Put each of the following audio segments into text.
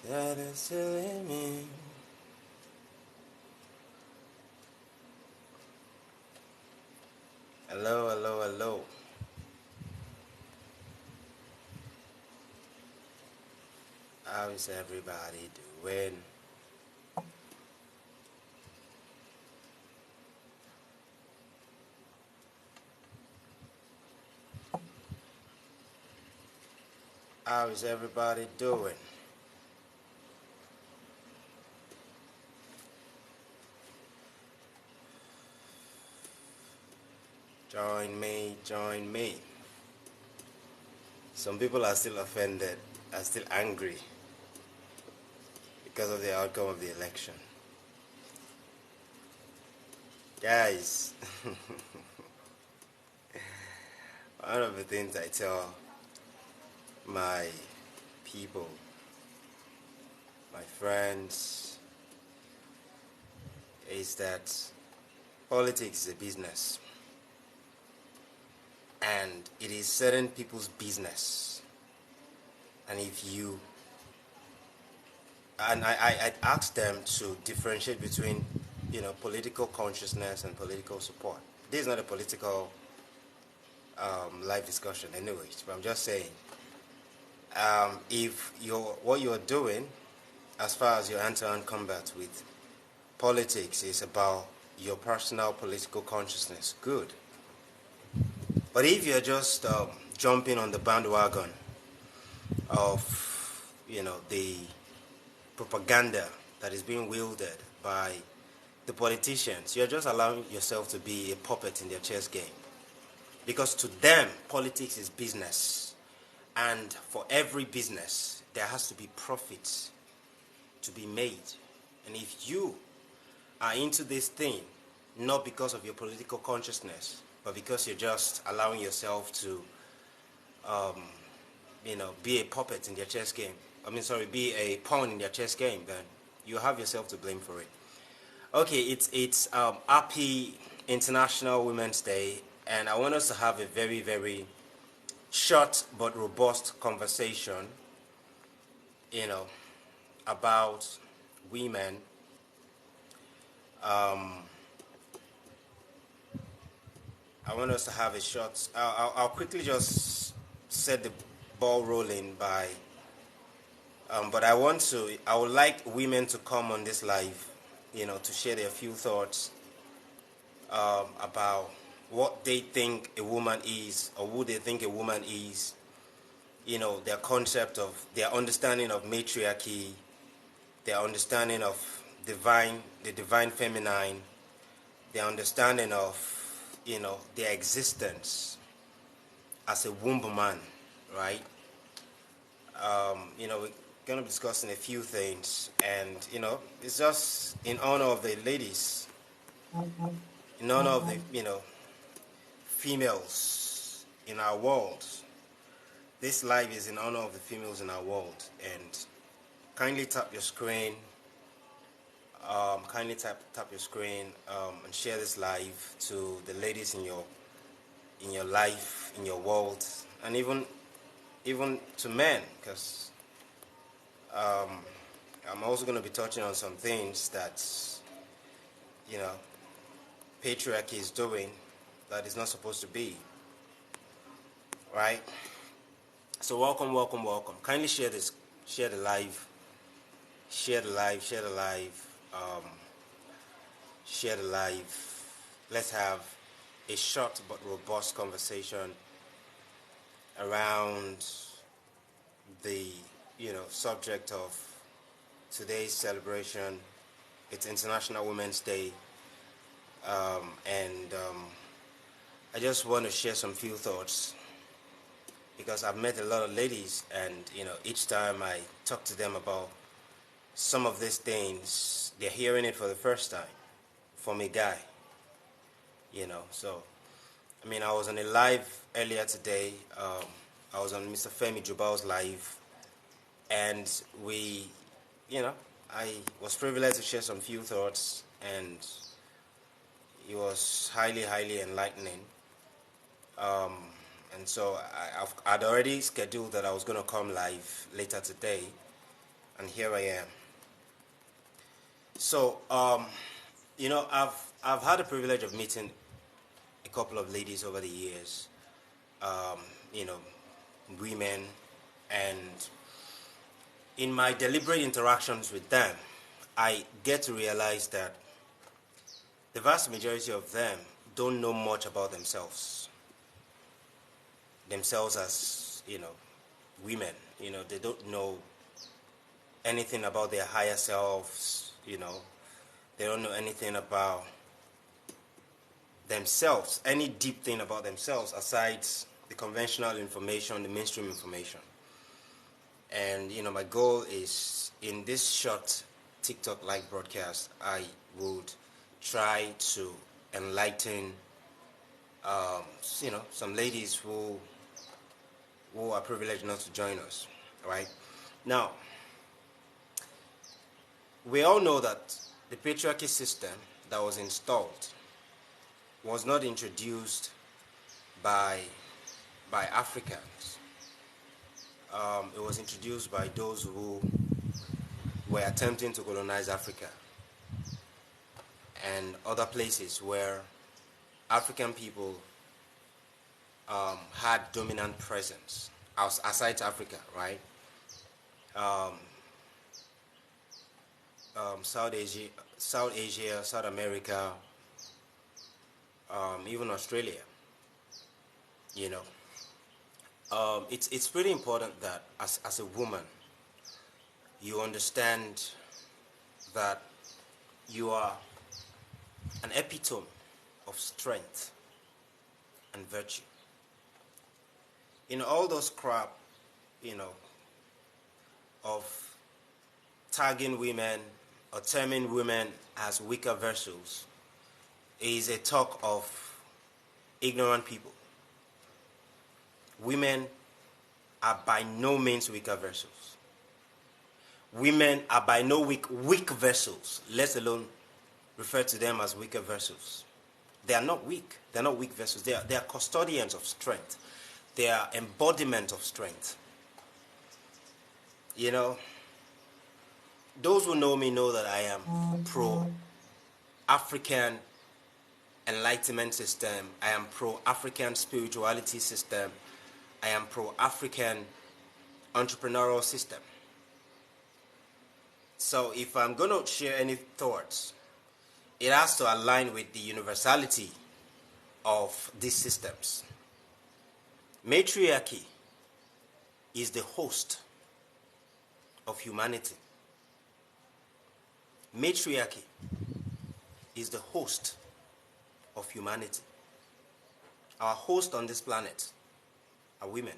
That is silly me. Hello, hello, hello. How is everybody doing? How is everybody doing? Join me, join me. Some people are still offended, are still angry because of the outcome of the election. Guys, one of the things I tell my people, my friends, is that politics is a business. And it is certain people's business. And I asked them to differentiate between, political consciousness and political support. This is not a political live discussion anyways, but I'm just saying, if what you're doing as far as your hand-to-hand combat with politics is about your personal political consciousness, good. But if you're just jumping on the bandwagon of, the propaganda that is being wielded by the politicians, you're just allowing yourself to be a puppet in their chess game. Because to them, politics is business. And for every business, there has to be profits to be made. And if you are into this thing, not because of your political consciousness, but because you're just allowing yourself to, be a puppet in their chess game, be a pawn in their chess game, then you have yourself to blame for it. Okay, it's happy International Women's Day, and I want us to have a very, very short but robust conversation, about women. I want us to have a short. I'll quickly just set the ball rolling by. But I would like women to come on this live, to share their few thoughts about what they think a woman is, or who they think a woman is, their concept of, their understanding of matriarchy, their understanding of the divine feminine, their understanding of, their existence as a womb man, right? We're going to be discussing a few things, and, it's just in honor of the ladies, in honor of the, females in our world. This live is in honor of the females in our world, and kindly tap your screen, tap your screen, and share this live to the ladies in your life, in your world, and even to men, because I'm also going to be touching on some things that, patriarchy is doing that is not supposed to be, right? So welcome, welcome, welcome. Kindly share this, share the live, share the live, share the live, share the live. Let's have a short but robust conversation around the, subject of today's celebration. It's International Women's Day, and I just want to share some few thoughts, because I've met a lot of ladies, and each time I talk to them about some of these things, they're hearing it for the first time from a guy. So I was on a live earlier today. I was on Mr. Femi Jubal's live, and I was privileged to share some few thoughts, and it was highly, highly enlightening. And so I'd already scheduled that I was going to come live later today, and here I am. So, I've had the privilege of meeting a couple of ladies over the years, um, you know, women, and in my deliberate interactions with them, I get to realize that the vast majority of them don't know much about themselves as, women. They don't know anything about their higher selves, they don't know anything about themselves, any deep thing about themselves aside the conventional information, the mainstream information. And my goal is, in this short TikTok live broadcast, I would try to enlighten some ladies who are privileged not to join us. Right now, we all know that the patriarchy system that was installed was not introduced by Africans. It was introduced by those who were attempting to colonize Africa and other places where African people had dominant presence aside Africa, right? South Asia, South America, even Australia. It's pretty important that as a woman, you understand that you are an epitome of strength and virtue. All those crap, of tagging women or terming women as weaker vessels is a talk of ignorant people. Women are by no means weaker vessels. Women are by no weak vessels, let alone refer to them as weaker vessels. They are not weak. They are not weak vessels. They are custodians of strength. They are embodiment of strength. Those who know me know that I am pro-African enlightenment system. I am pro-African spirituality system. I am pro-African entrepreneurial system. So if I'm going to share any thoughts, it has to align with the universality of these systems. Matriarchy is the host of humanity. Matriarchy is the host of humanity. Our host on this planet are women.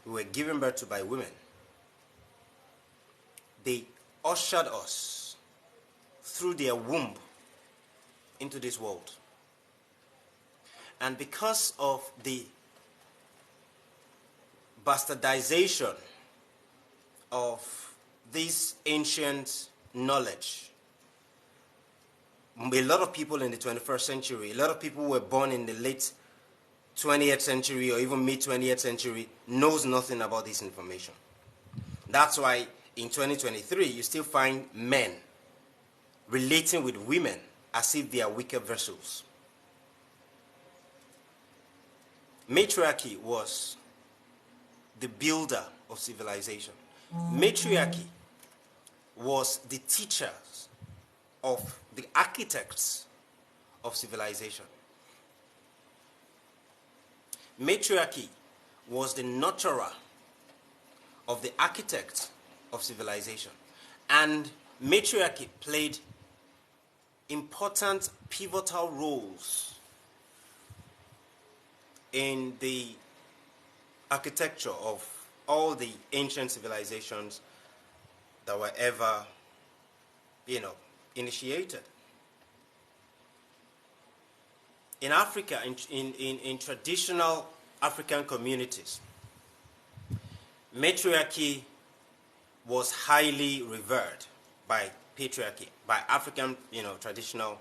We were given birth to by women. They ushered us through their womb into this world. And because of the bastardization of this ancient knowledge, a lot of people in the 21st century, a lot of people who were born in the late 20th century or even mid-20th century knows nothing about this information. That's why in 2023, you still find men relating with women as if they are weaker vessels. Matriarchy was the builder of civilization. Matriarchy was the teachers of the architects of civilization. Matriarchy was the nurturer of the architects of civilization. And matriarchy played important pivotal roles in the architecture of all the ancient civilizations that were ever, initiated. In Africa, in traditional African communities, matriarchy was highly revered by patriarchy, by African, traditional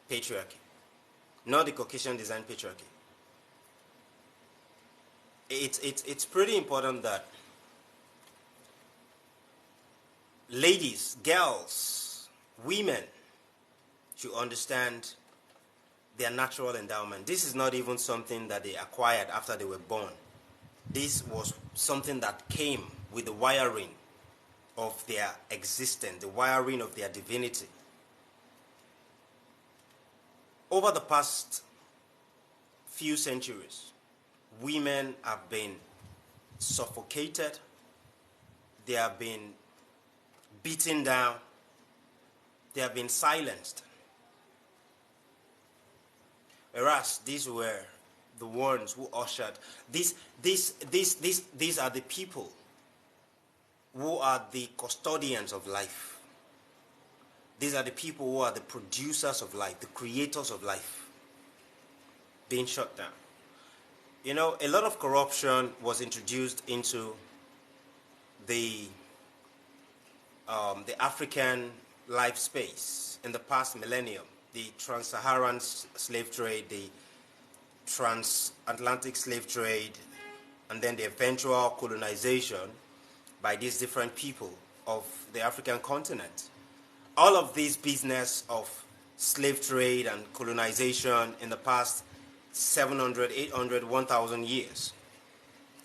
patriarchy, not the Caucasian design patriarchy. It's pretty important that ladies, girls, women should understand their natural endowment. This is not even something that they acquired after they were born. This was something that came with the wiring of their existence, the wiring of their divinity. Over the past few centuries, women have been suffocated, they have been beaten down, they have been silenced. Whereas these were the ones who ushered, these are the people who are the custodians of life. These are the people who are the producers of life, the creators of life, being shut down. You know, a lot of corruption was introduced into the African life space in the past millennium. The trans-Saharan slave trade, the transatlantic slave trade, and then the eventual colonization by these different people of the African continent. All of this business of slave trade and colonization in the past 700, 800, 1,000 years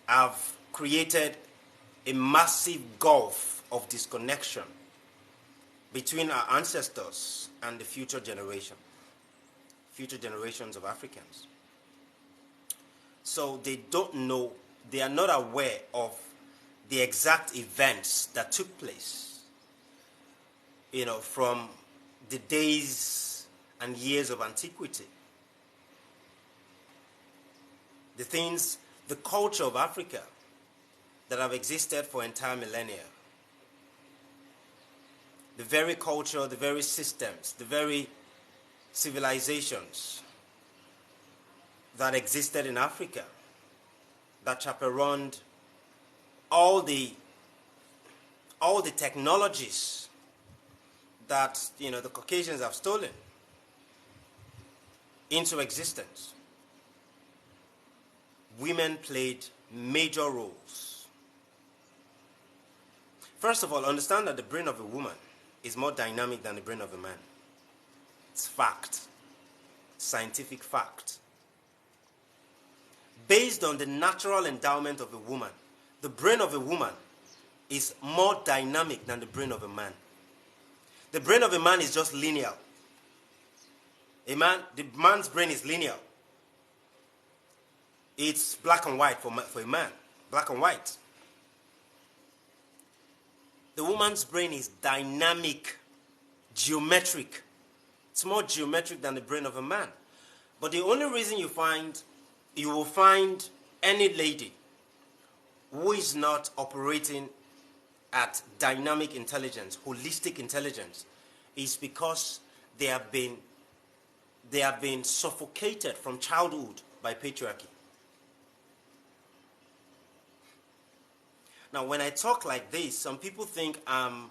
have created a massive gulf of disconnection between our ancestors and the future generations of Africans. So they don't know, they are not aware of the exact events that took place, you know, from the days and years of antiquity. The things, the culture of Africa that have existed for entire millennia. The very culture, the very systems, the very civilizations that existed in Africa, that chaperoned all the technologies that, you know, the Caucasians have stolen into existence. Women played major roles. First of all, understand that the brain of a woman is more dynamic than the brain of a man. It's fact, scientific fact. Based on the natural endowment of a woman, the brain of a woman is more dynamic than the brain of a man. The brain of a man is just linear. The man's brain is linear. It's black and white for a man, black and white. The woman's brain is dynamic, geometric. It's more geometric than the brain of a man. But the only reason you will find any lady who is not operating at dynamic intelligence, holistic intelligence, is because they have been suffocated from childhood by patriarchy. Now, when I talk like this, some people think I'm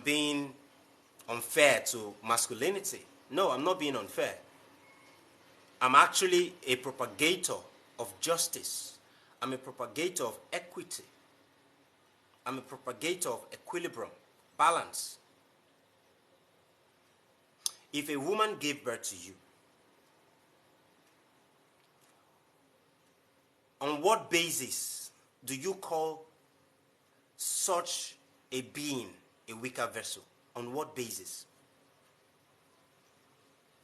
being unfair to masculinity. No, I'm not being unfair. I'm actually a propagator of justice. I'm a propagator of equity. I'm a propagator of equilibrium, balance. If a woman gave birth to you, on what basis do you call such a being a weaker vessel? On what basis?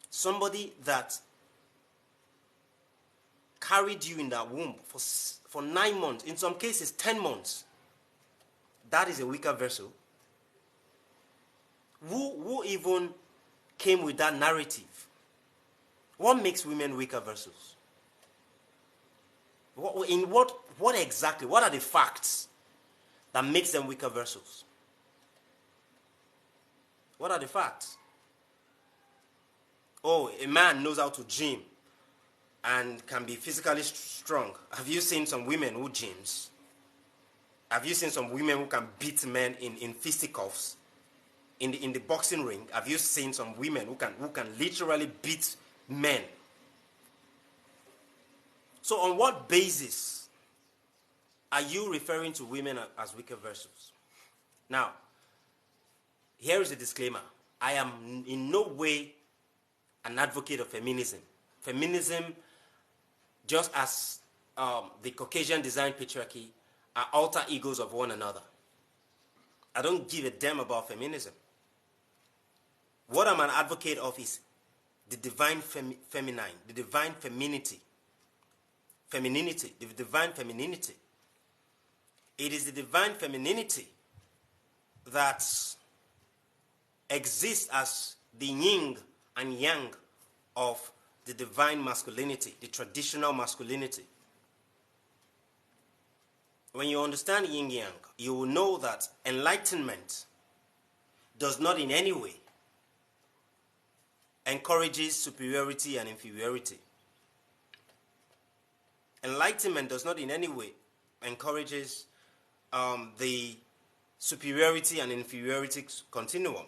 Somebody that carried you in that womb for 9 months, in some cases 10 months, that is a weaker vessel. Who even came with that narrative? What makes women weaker vessels? What exactly? What are the facts that makes them weaker vessels? What are the facts? Oh, a man knows how to gym and can be physically strong. Have you seen some women who gyms? Have you seen some women who can beat men in fisticuffs? In the boxing ring, have you seen some women who can literally beat men? So on what basis are you referring to women as weaker vessels? Now, here is a disclaimer. I am in no way an advocate of feminism. Feminism, just as the Caucasian design patriarchy, are alter egos of one another. I don't give a damn about feminism. What I'm an advocate of is the divine feminine, the divine femininity. Femininity, the divine femininity. It is the divine femininity that exists as the yin and yang of the divine masculinity, the traditional masculinity. When you understand yin yang, you will know that enlightenment does not in any way encourages superiority and inferiority. Enlightenment does not in any way encourages the superiority and inferiority continuum.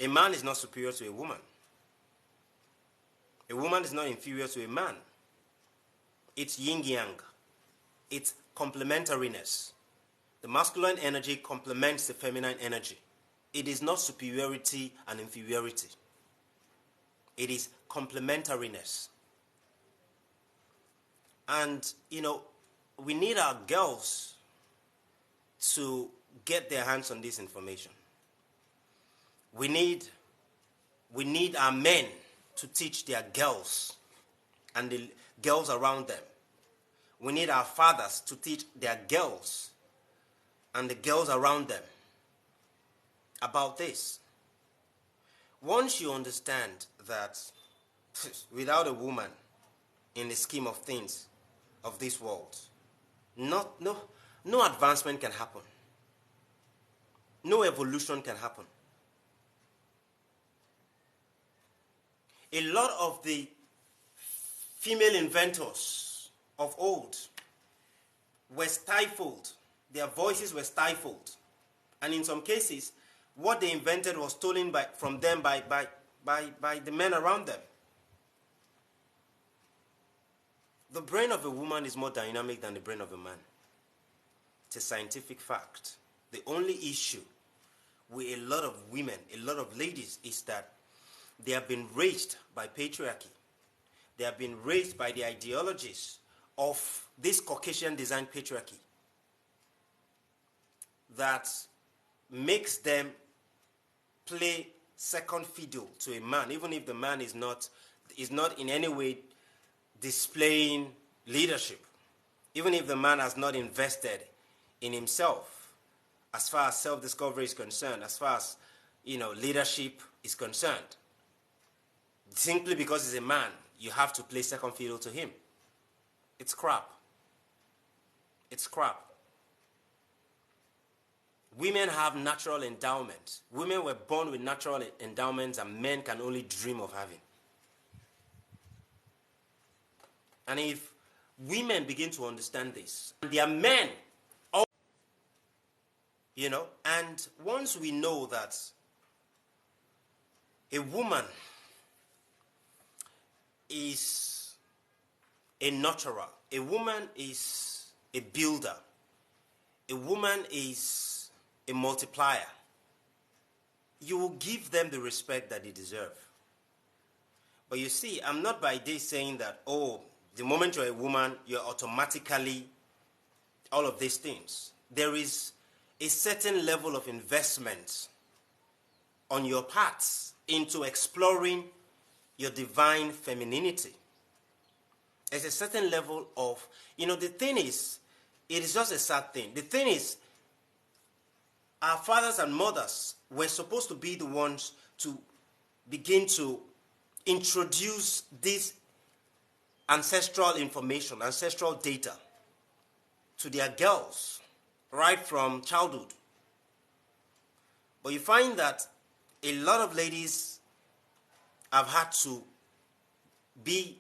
A man is not superior to a woman. A woman is not inferior to a man. It's yin-yang. It's complementariness. The masculine energy complements the feminine energy. It is not superiority and inferiority. It is complementariness. And, we need our girls to get their hands on this information. We need our men to teach their girls and the girls around them. We need our fathers to teach their girls and the girls around them about this. Once you understand that without a woman in the scheme of things of this world, no advancement can happen. No evolution can happen. A lot of the female inventors of old were stifled. Their voices were stifled. And in some cases, what they invented was stolen from them by the men around them. The brain of a woman is more dynamic than the brain of a man. It's a scientific fact. The only issue with a lot of women, a lot of ladies, is that they have been raised by patriarchy. They have been raised by the ideologies of this Caucasian design patriarchy that makes them play second fiddle to a man, even if the man is not in any way displaying leadership, even if the man has not invested in himself as far as self-discovery is concerned, as far as leadership is concerned. Simply because he's a man, you have to play second fiddle to him. It's crap. It's crap. Women have natural endowments. Women were born with natural endowments and men can only dream of having. And if women begin to understand this, and they are men, and once we know that a woman is a nurturer, a woman is a builder, a woman is a multiplier, you will give them the respect that they deserve. But you see, I'm not by this saying that, the moment you're a woman, you're automatically all of these things. There is a certain level of investment on your part into exploring your divine femininity. There's a certain level of, the thing is, it is just a sad thing. The thing is, our fathers and mothers were supposed to be the ones to begin to introduce this ancestral information, ancestral data to their girls right from childhood. But you find that a lot of ladies have had to be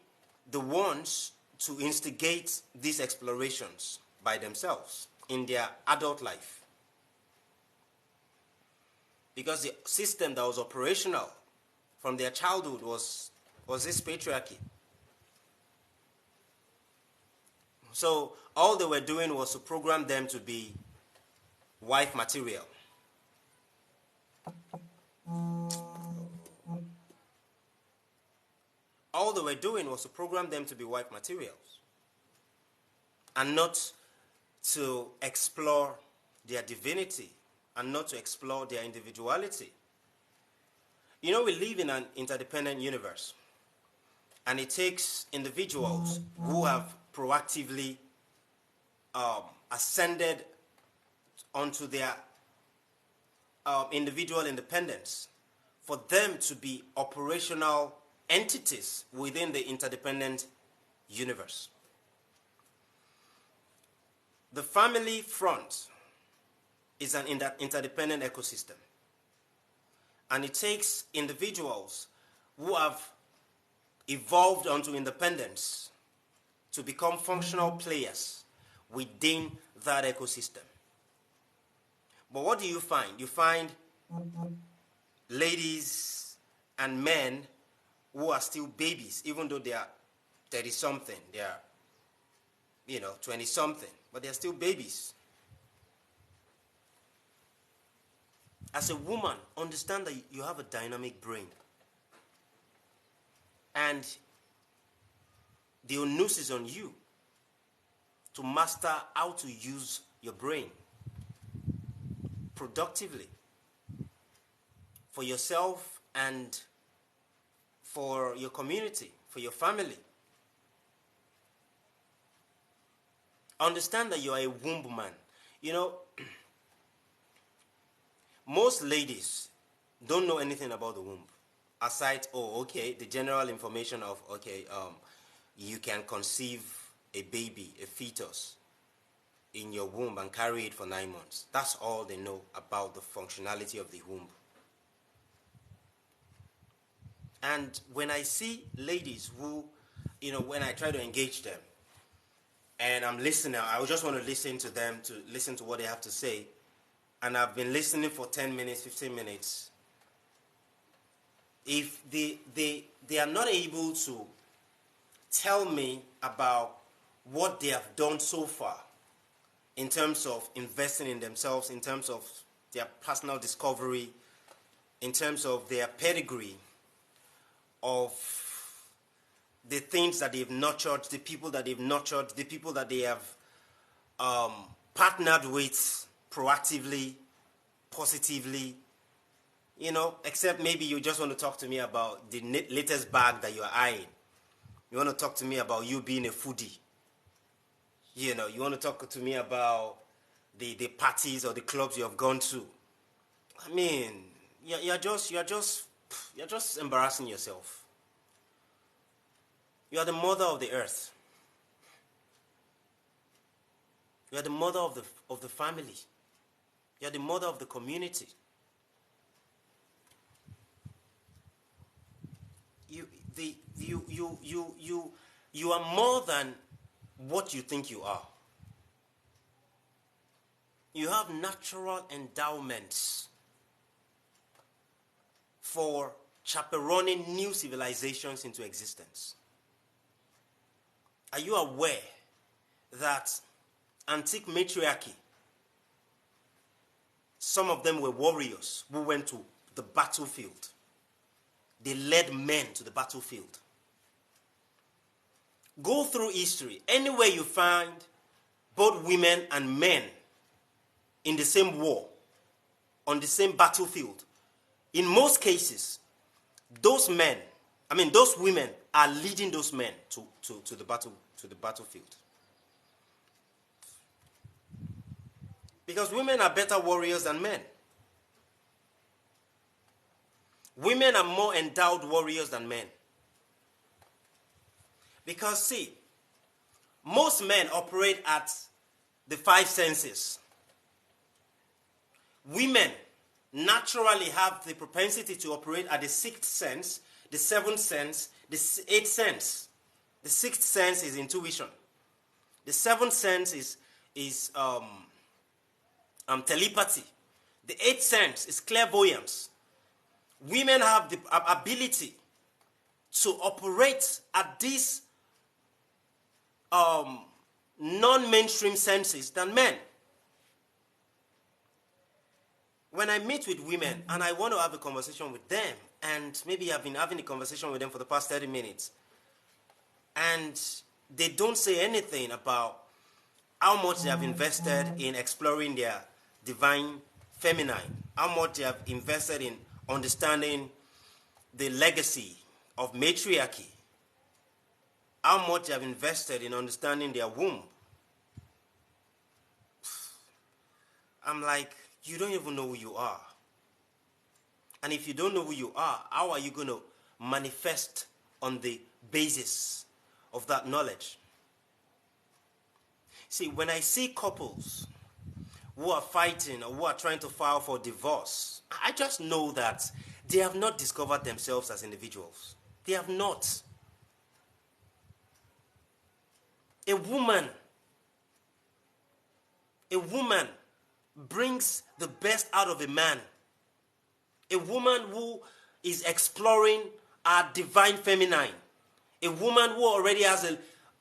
the ones to instigate these explorations by themselves in their adult life. Because the system that was operational from their childhood was this patriarchy. So all they were doing was to program them to be wife material. all they were doing was to program them to be wife materials and not to explore their divinity and not to explore their individuality. You know, we live in an interdependent universe, and it takes individuals who have proactively ascended onto their individual independence for them to be operational entities within the interdependent universe. The family front is an interdependent ecosystem, and it takes individuals who have evolved onto independence to become functional players within that ecosystem. But what do you find? You find ladies and men who are still babies, even though they are 30-something, they are, 20-something, but they are still babies. As a woman, understand that you have a dynamic brain. And the onus is on you to master how to use your brain productively for yourself and for your community, for your family. Understand that you are a womb man. Most ladies don't know anything about the womb, aside, the general information of, you can conceive a baby, a fetus, in your womb and carry it for 9 months. That's all they know about the functionality of the womb. And when I see ladies who, when I try to engage them, and I'm listening, I just want to listen to them, to listen to what they have to say, and I've been listening for 10 minutes, 15 minutes, if they are not able to tell me about what they have done so far in terms of investing in themselves, in terms of their personal discovery, in terms of their pedigree, of the things that they've nurtured, the people that they've nurtured, the people that they have partnered with proactively, positively, except maybe you just want to talk to me about the latest bag that you're eyeing. You want to talk to me about you being a foodie. You want to talk to me about the parties or the clubs you have gone to. I mean, you're just embarrassing yourself. You are the mother of the earth. You are the mother of the family. You are the mother of the community. You are more than what you think you are. You have natural endowments for chaperoning new civilizations into existence. Are you aware that antique matriarchy, some of them were warriors who went to the battlefield? They led men to the battlefield. Go through history. Anywhere you find both women and men in the same war, on the same battlefield, in most cases, those women are leading those men to the battlefield. Because women are better warriors than men. Women are more endowed warriors than men. Because, see, most men operate at the 5 senses. Women naturally have the propensity to operate at the 6th sense, the 7th sense, the 8th sense. The 6th sense is intuition. The 7th sense is telepathy. The 8th sense is clairvoyance. Women have the ability to operate at these non-mainstream senses than men. When I meet with women and I want to have a conversation with them, and maybe I've been having a conversation with them for the past 30 minutes, And they don't say anything about how much they have invested in exploring their divine feminine, how much they have invested in understanding the legacy of matriarchy, how much they have invested in understanding their womb. I'm like, you don't even know who you are. And if you don't know who you are, how are you going to manifest on the basis of that knowledge? See, when I see couples who are fighting or who are trying to file for divorce, I just know that they have not discovered themselves as individuals. They have not. A woman brings the best out of a man. A woman who is exploring her divine feminine. A woman who already has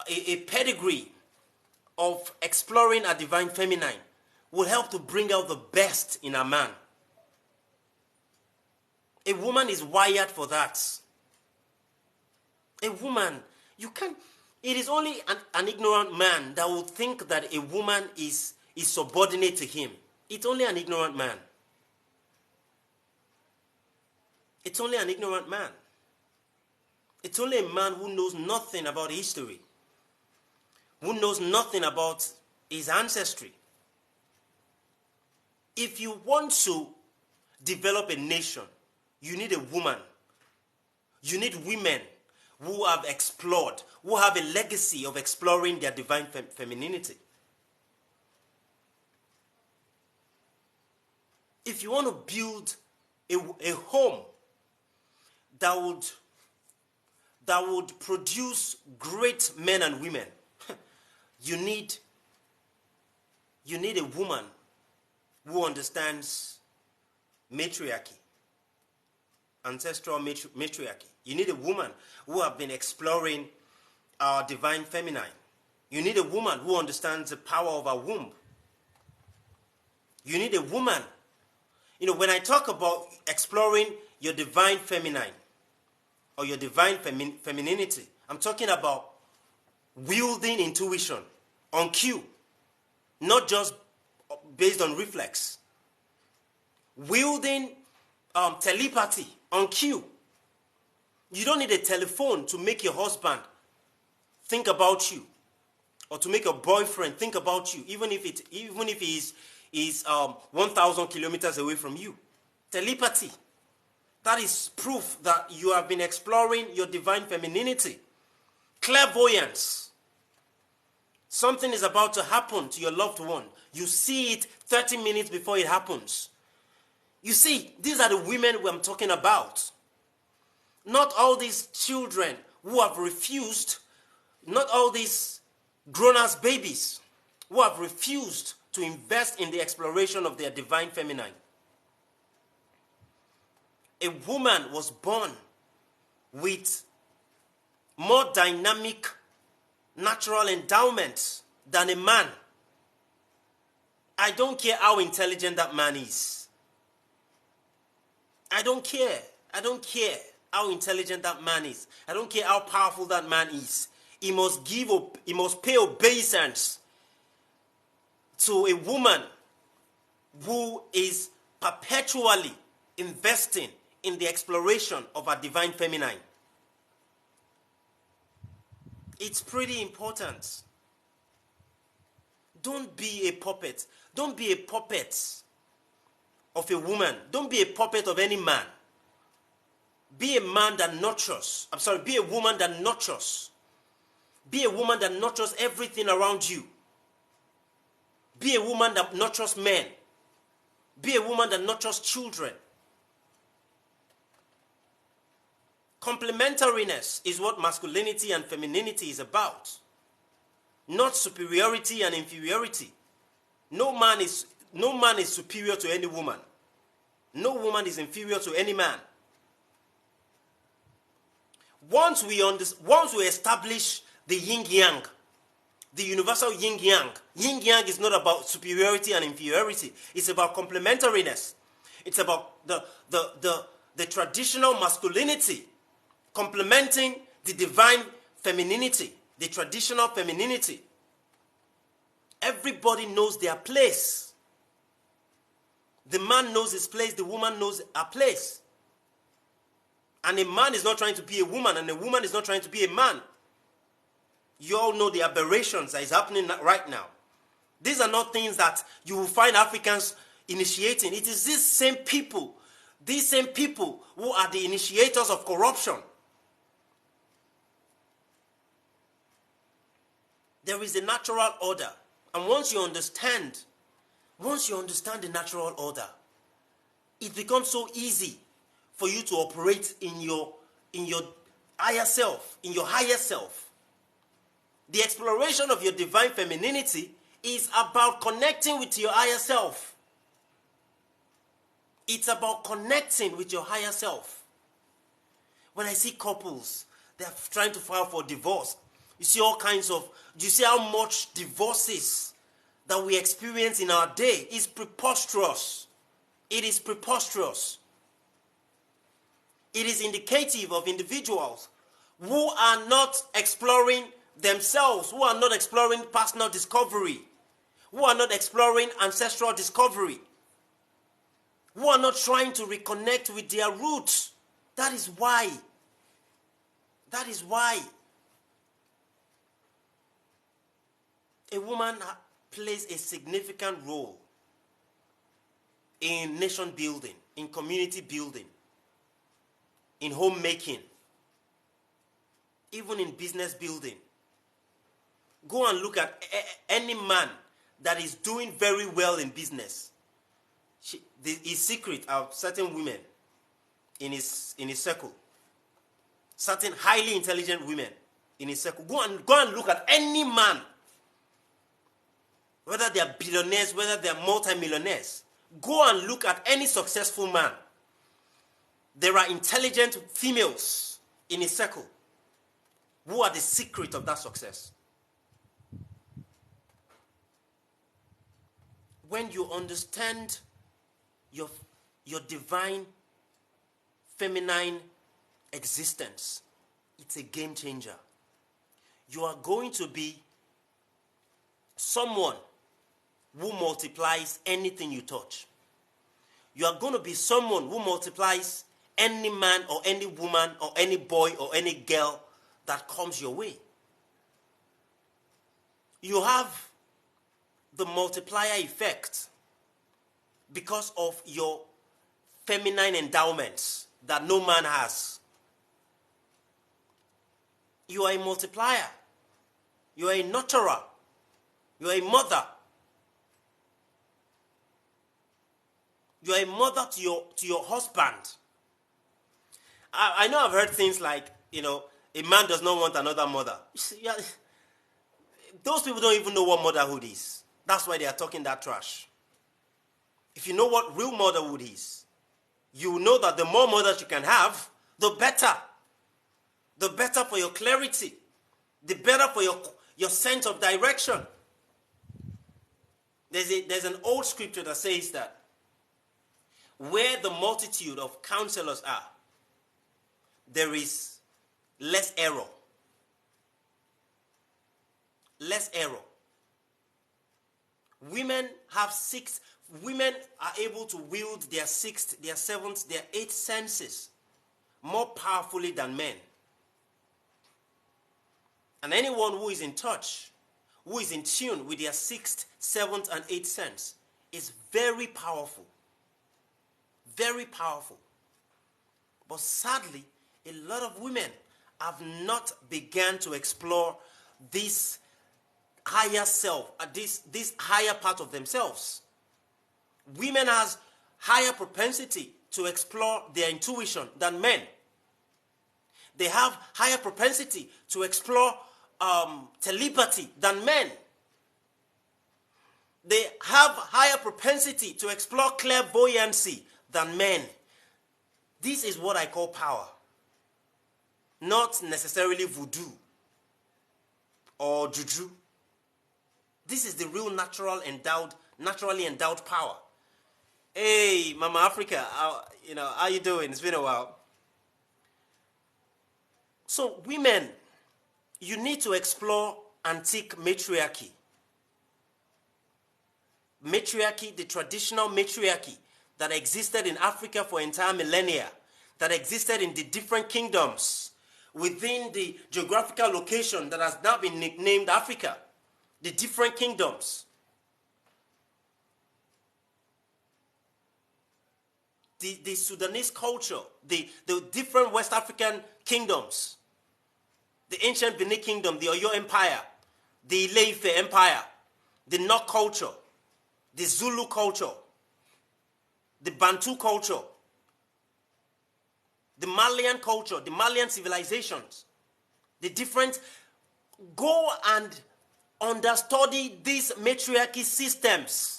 a pedigree of exploring her divine feminine will help to bring out the best in a man. A woman is wired for that. A woman, it is only an ignorant man that will think that a woman is subordinate to him. It's only an ignorant man. It's only an ignorant man. It's only a man who knows nothing about history, who knows nothing about his ancestry. If you want to develop a nation, you need a woman. You need women who have explored, who have a legacy of exploring their divine femininity. If you want to build a home that would produce great men and women, you need a woman who understands matriarchy, ancestral matriarchy. You need a woman who have been exploring our divine feminine. You need a woman who understands the power of our womb. You need a woman. When I talk about exploring your divine feminine or your divine femininity, I'm talking about wielding intuition on cue, not just based on reflex. Wielding telepathy on cue. You don't need a telephone to make your husband think about you, or to make your boyfriend think about you, even if he is 1,000 kilometers away from you. Telepathy. That is proof that you have been exploring your divine femininity. Clairvoyance. Something is about to happen to your loved one. You see it 30 minutes before it happens. You see, these are the women I'm talking about. Not all these children who have refused, not all these grown-ass babies who have refused to invest in the exploration of their divine feminine. A woman was born with more dynamic natural endowments than a man. I don't care how intelligent that man is. I don't care. I don't care how intelligent that man is. I don't care how powerful that man is. He must pay obeisance to a woman who is perpetually investing in the exploration of her divine feminine. It's pretty important. Don't be a puppet. Don't be a puppet of a woman. Don't be a puppet of any man. Be a man that nurtures. Be a woman that nurtures. Be a woman that nurtures everything around you. Be a woman that nurtures men. Be a woman that nurtures children. Complementariness is what masculinity and femininity is about. Not superiority and inferiority. No man is superior to any woman. No woman is inferior to any man. Once we establish the yin-yang, the universal yin-yang. Yin-yang is not about superiority and inferiority. It's about complementariness. It's about the traditional masculinity complementing the divine femininity, the traditional femininity. Everybody knows their place. The man knows his place, the woman knows her place. And a man is not trying to be a woman, and a woman is not trying to be a man. You all know the aberrations that is happening right now. These are not things that you will find Africans initiating. It is these same people who are the initiators of corruption. There is a natural order. And once you understand the natural order, it becomes so easy for you to operate in your higher self, in your higher self. The exploration of your divine femininity is about connecting with your higher self. It's about connecting with your higher self. When I see couples, they're trying to file for divorce. You see all kinds of, do you see how much divorces that we experience in our day? It's preposterous. It is preposterous. It is indicative of individuals who are not exploring themselves, who are not exploring personal discovery, who are not exploring ancestral discovery, who are not trying to reconnect with their roots. That is why. A woman plays a significant role in nation building, in community building, in homemaking, even in business building. Go and look at any man that is doing very well in business. His secret are certain women in his circle, certain highly intelligent women in his circle. Go and look at any man, whether they are billionaires, whether they are multimillionaires. Go and look at any successful man. There are intelligent females in his circle who are the secret of that success. When you understand your divine feminine existence, it's a game changer. You are going to be someone who multiplies anything you touch. You are going to be someone who multiplies any man or any woman or any boy or any girl that comes your way. You have the multiplier effect because of your feminine endowments that no man has. You are a multiplier. You are a nurturer. You are a mother. You are a mother to your husband. I know I've heard things like, a man does not want another mother. Those people don't even know what motherhood is. That's why they are talking that trash. If you know what real motherhood is, you know that the more mothers you can have, the better. The better for your clarity. The better for your sense of direction. There's an old scripture that says that where the multitude of counselors are, there is less error. Less error. Women are able to wield their sixth, their seventh, their eighth senses more powerfully than men. And anyone who is in touch, who is in tune with their sixth, seventh, and eighth sense is very powerful. Very powerful. But sadly, a lot of women have not begun to explore this higher self, this higher part of themselves. Women has higher propensity to explore their intuition than men. They have higher propensity to explore telepathy than men. They have higher propensity to explore clairvoyancy than men. This is what I call power. Not necessarily voodoo or juju. This is the real naturally endowed power. Hey, Mama Africa, how you doing? It's been a while. So women you need to explore antique matriarchy. Matriarchy, the traditional matriarchy that existed in Africa for entire millennia, that existed in the different kingdoms within the geographical location that has now been nicknamed Africa, the different kingdoms. The Sudanese culture, the different West African kingdoms, the ancient Benin kingdom, the Oyo Empire, the Ile-Ife Empire, the Nok culture, the Zulu culture, the Bantu culture, the Malian culture, the Malian civilizations, the different, go and understudy these matriarchy systems.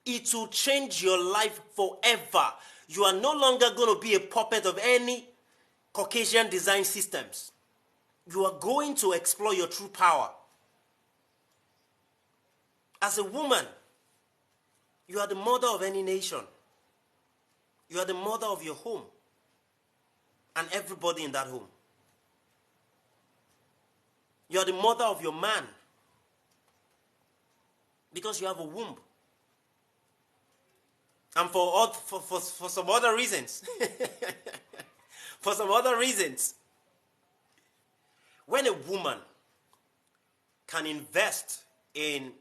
It will change your life forever. You are no longer going to be a puppet of any Caucasian design systems. You are going to explore your true power. As a woman, you are the mother of any nation. You are the mother of your home and everybody in that home. You are the mother of your man because you have a womb. And for some other reasons, for some other reasons, when a woman can invest in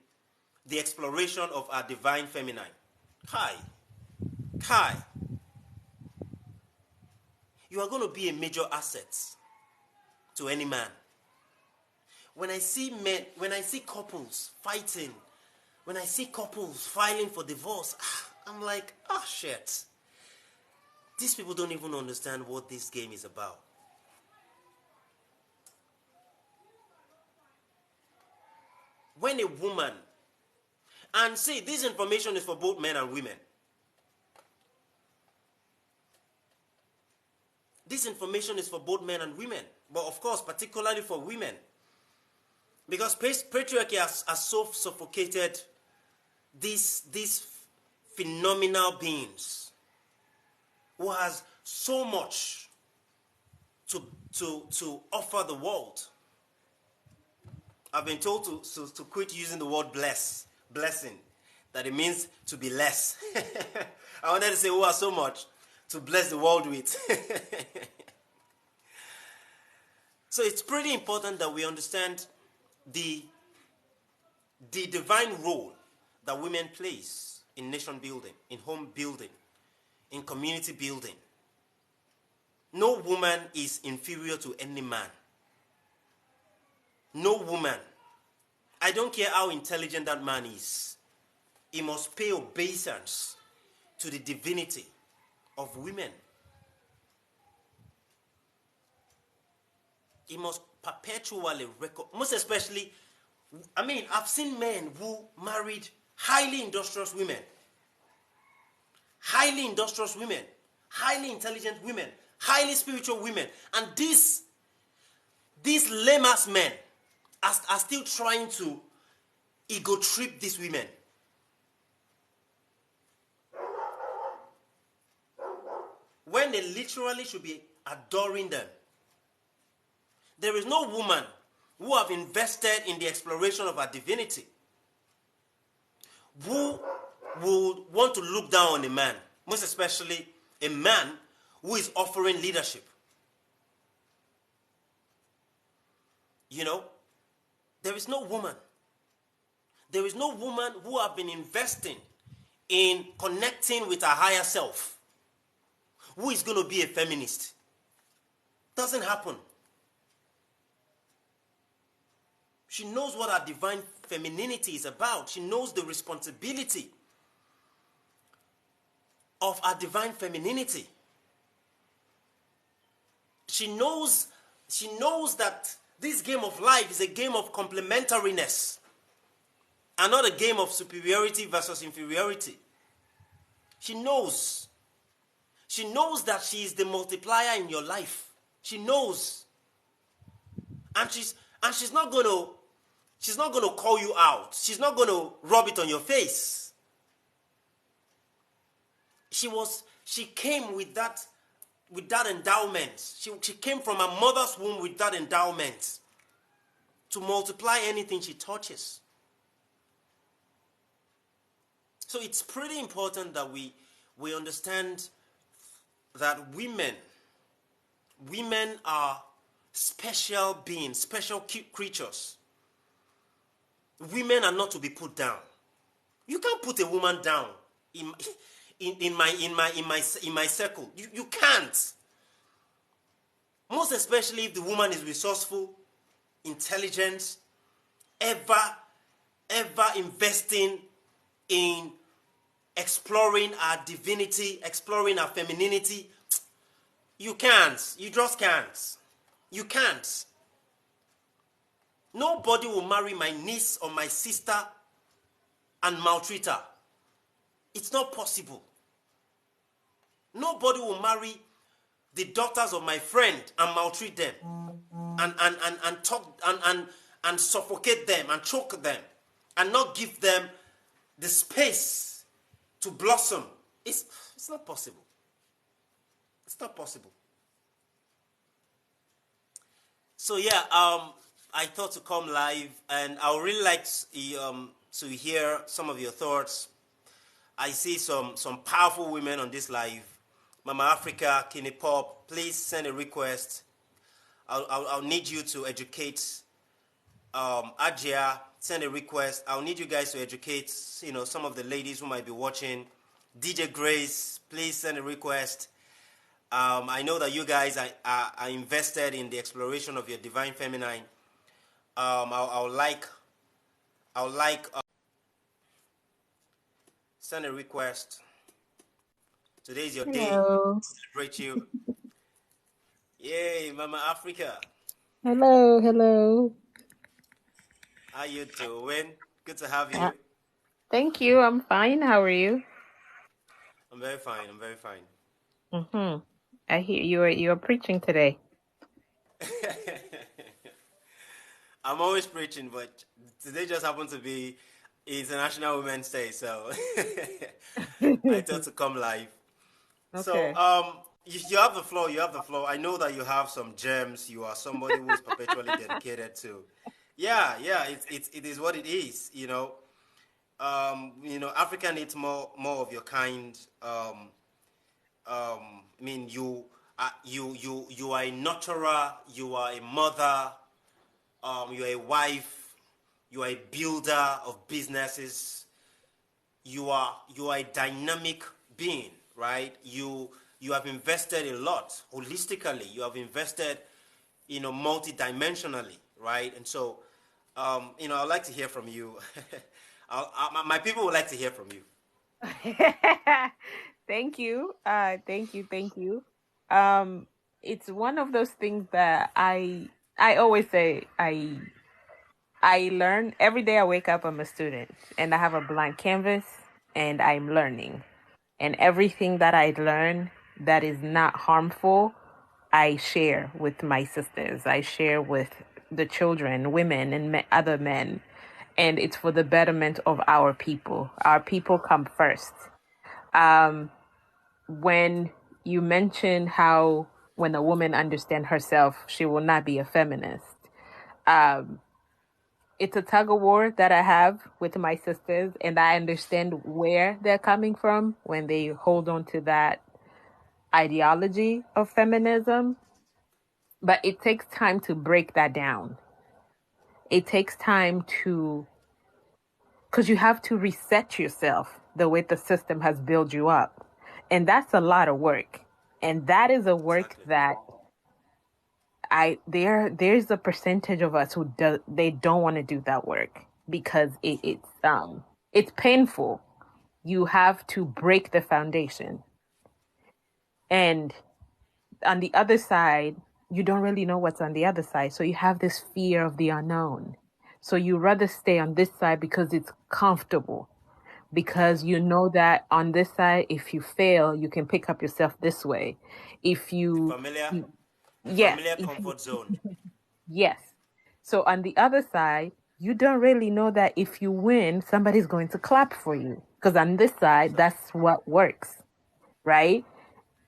the exploration of our divine feminine, you are going to be a major asset to any man. When I see men, when I see couples fighting, when I see couples filing for divorce, I'm like, shit. These people don't even understand what this game is about. When a woman, and see, this information is for both men and women. This information is for both men and women, but of course, particularly for women. Because patriarchy has so suffocated these phenomenal beings who has so much to offer the world. I've been told to quit using the word blessing, that it means to be less. I wanted to say who has so much to bless the world with. So it's pretty important that we understand the divine role that women plays in nation building, in home building, in community building. No woman is inferior to any man. No woman. I don't care how intelligent that man is. He must pay obeisance to the divinity of women. He must perpetually record, most especially, I've seen men who married highly industrious women, highly intelligent women, highly spiritual women, and these lame-ass men are still trying to ego trip these women. When they literally should be adoring them. There is no woman who have invested in the exploration of her divinity who would want to look down on a man, most especially a man who is offering leadership. There is no woman who have been investing in connecting with her higher self who is going to be a feminist. Doesn't happen. She knows what her divine femininity is about. She knows the responsibility of her divine femininity. She knows that this game of life is a game of complementariness and not a game of superiority versus inferiority. She knows that she is the multiplier in your life. She knows. And she's not going to call you out. She's not going to rub it on your face. She came with that endowment. She came from her mother's womb with that endowment. to multiply anything she touches. So it's pretty important that we understand that women are special beings, special creatures. Women are not to be put down. You can't put a woman down in my circle. You can't. Most especially if the woman is resourceful, intelligent, ever investing in exploring our divinity, exploring our femininity. You can't. You just can't. You can't. Nobody will marry my niece or my sister and maltreat her. It's not possible. Nobody will marry the daughters of my friend and maltreat them and talk and suffocate them and choke them and not give them the space to blossom. It's not possible. It's not possible. So yeah, I thought to come live, and I would really like to hear some of your thoughts. I see some powerful women on this live. Mama Africa, Kini Pop, please send a request. I'll need you to educate. Ajia, send a request. I'll need you guys to educate, some of the ladies who might be watching. DJ Grace, please send a request. I know that you guys are invested in the exploration of your divine feminine. I'll like send a request. Today is your day. Hello. Celebrate you. Yay, Mama Africa. Hello, hello. How you doing? Good to have Uh, you. Thank you. I'm fine. How are you? I'm very fine. I'm very fine. Mm-hmm. I hear you're preaching today. I'm always preaching, but today just happened to be International Women's Day, so I thought to come live. So, Okay. you have the floor. You have the floor. I know that you have some gems. You are somebody who is perpetually dedicated to. Yeah, yeah. It is what it is. Africa needs more of your kind. I mean, you are a nurturer. You are a mother. You are a wife. You are a builder of businesses. You are a dynamic being, right? You have invested a lot holistically. You have invested, multidimensionally, right? And so, I'd like to hear from you. My people would like to hear from you. Thank you. Thank you. Thank you. Um, it's one of those things that I always say I learn every day I wake up, I'm a student and I have a blank canvas and I'm learning. And everything that I learn that is not harmful, I share with my sisters. I share with the children, women, and other men. And it's for the betterment of our people. Our people come first. When you mention how when a woman understands herself, she will not be a feminist. It's a tug of war that I have with my sisters, and I understand where they're coming from when they hold on to that ideology of feminism. But it takes time to break that down. It takes time because you have to reset yourself the way the system has built you up. And that's a lot of work. And that is a work Exactly. that there's a percentage of us who they don't want to do that work because it's painful. You have to break the foundation. And on the other side, you don't really know what's on the other side. So you have this fear of the unknown. So you rather stay on this side because it's comfortable. Because you know that on this side, if you fail, you can pick up yourself this way. If The you, familiar, the yes, familiar comfort zone. yes. So on the other side, you don't really know that if you win, somebody's going to clap for you. Because on this side, Exactly. that's what works, right?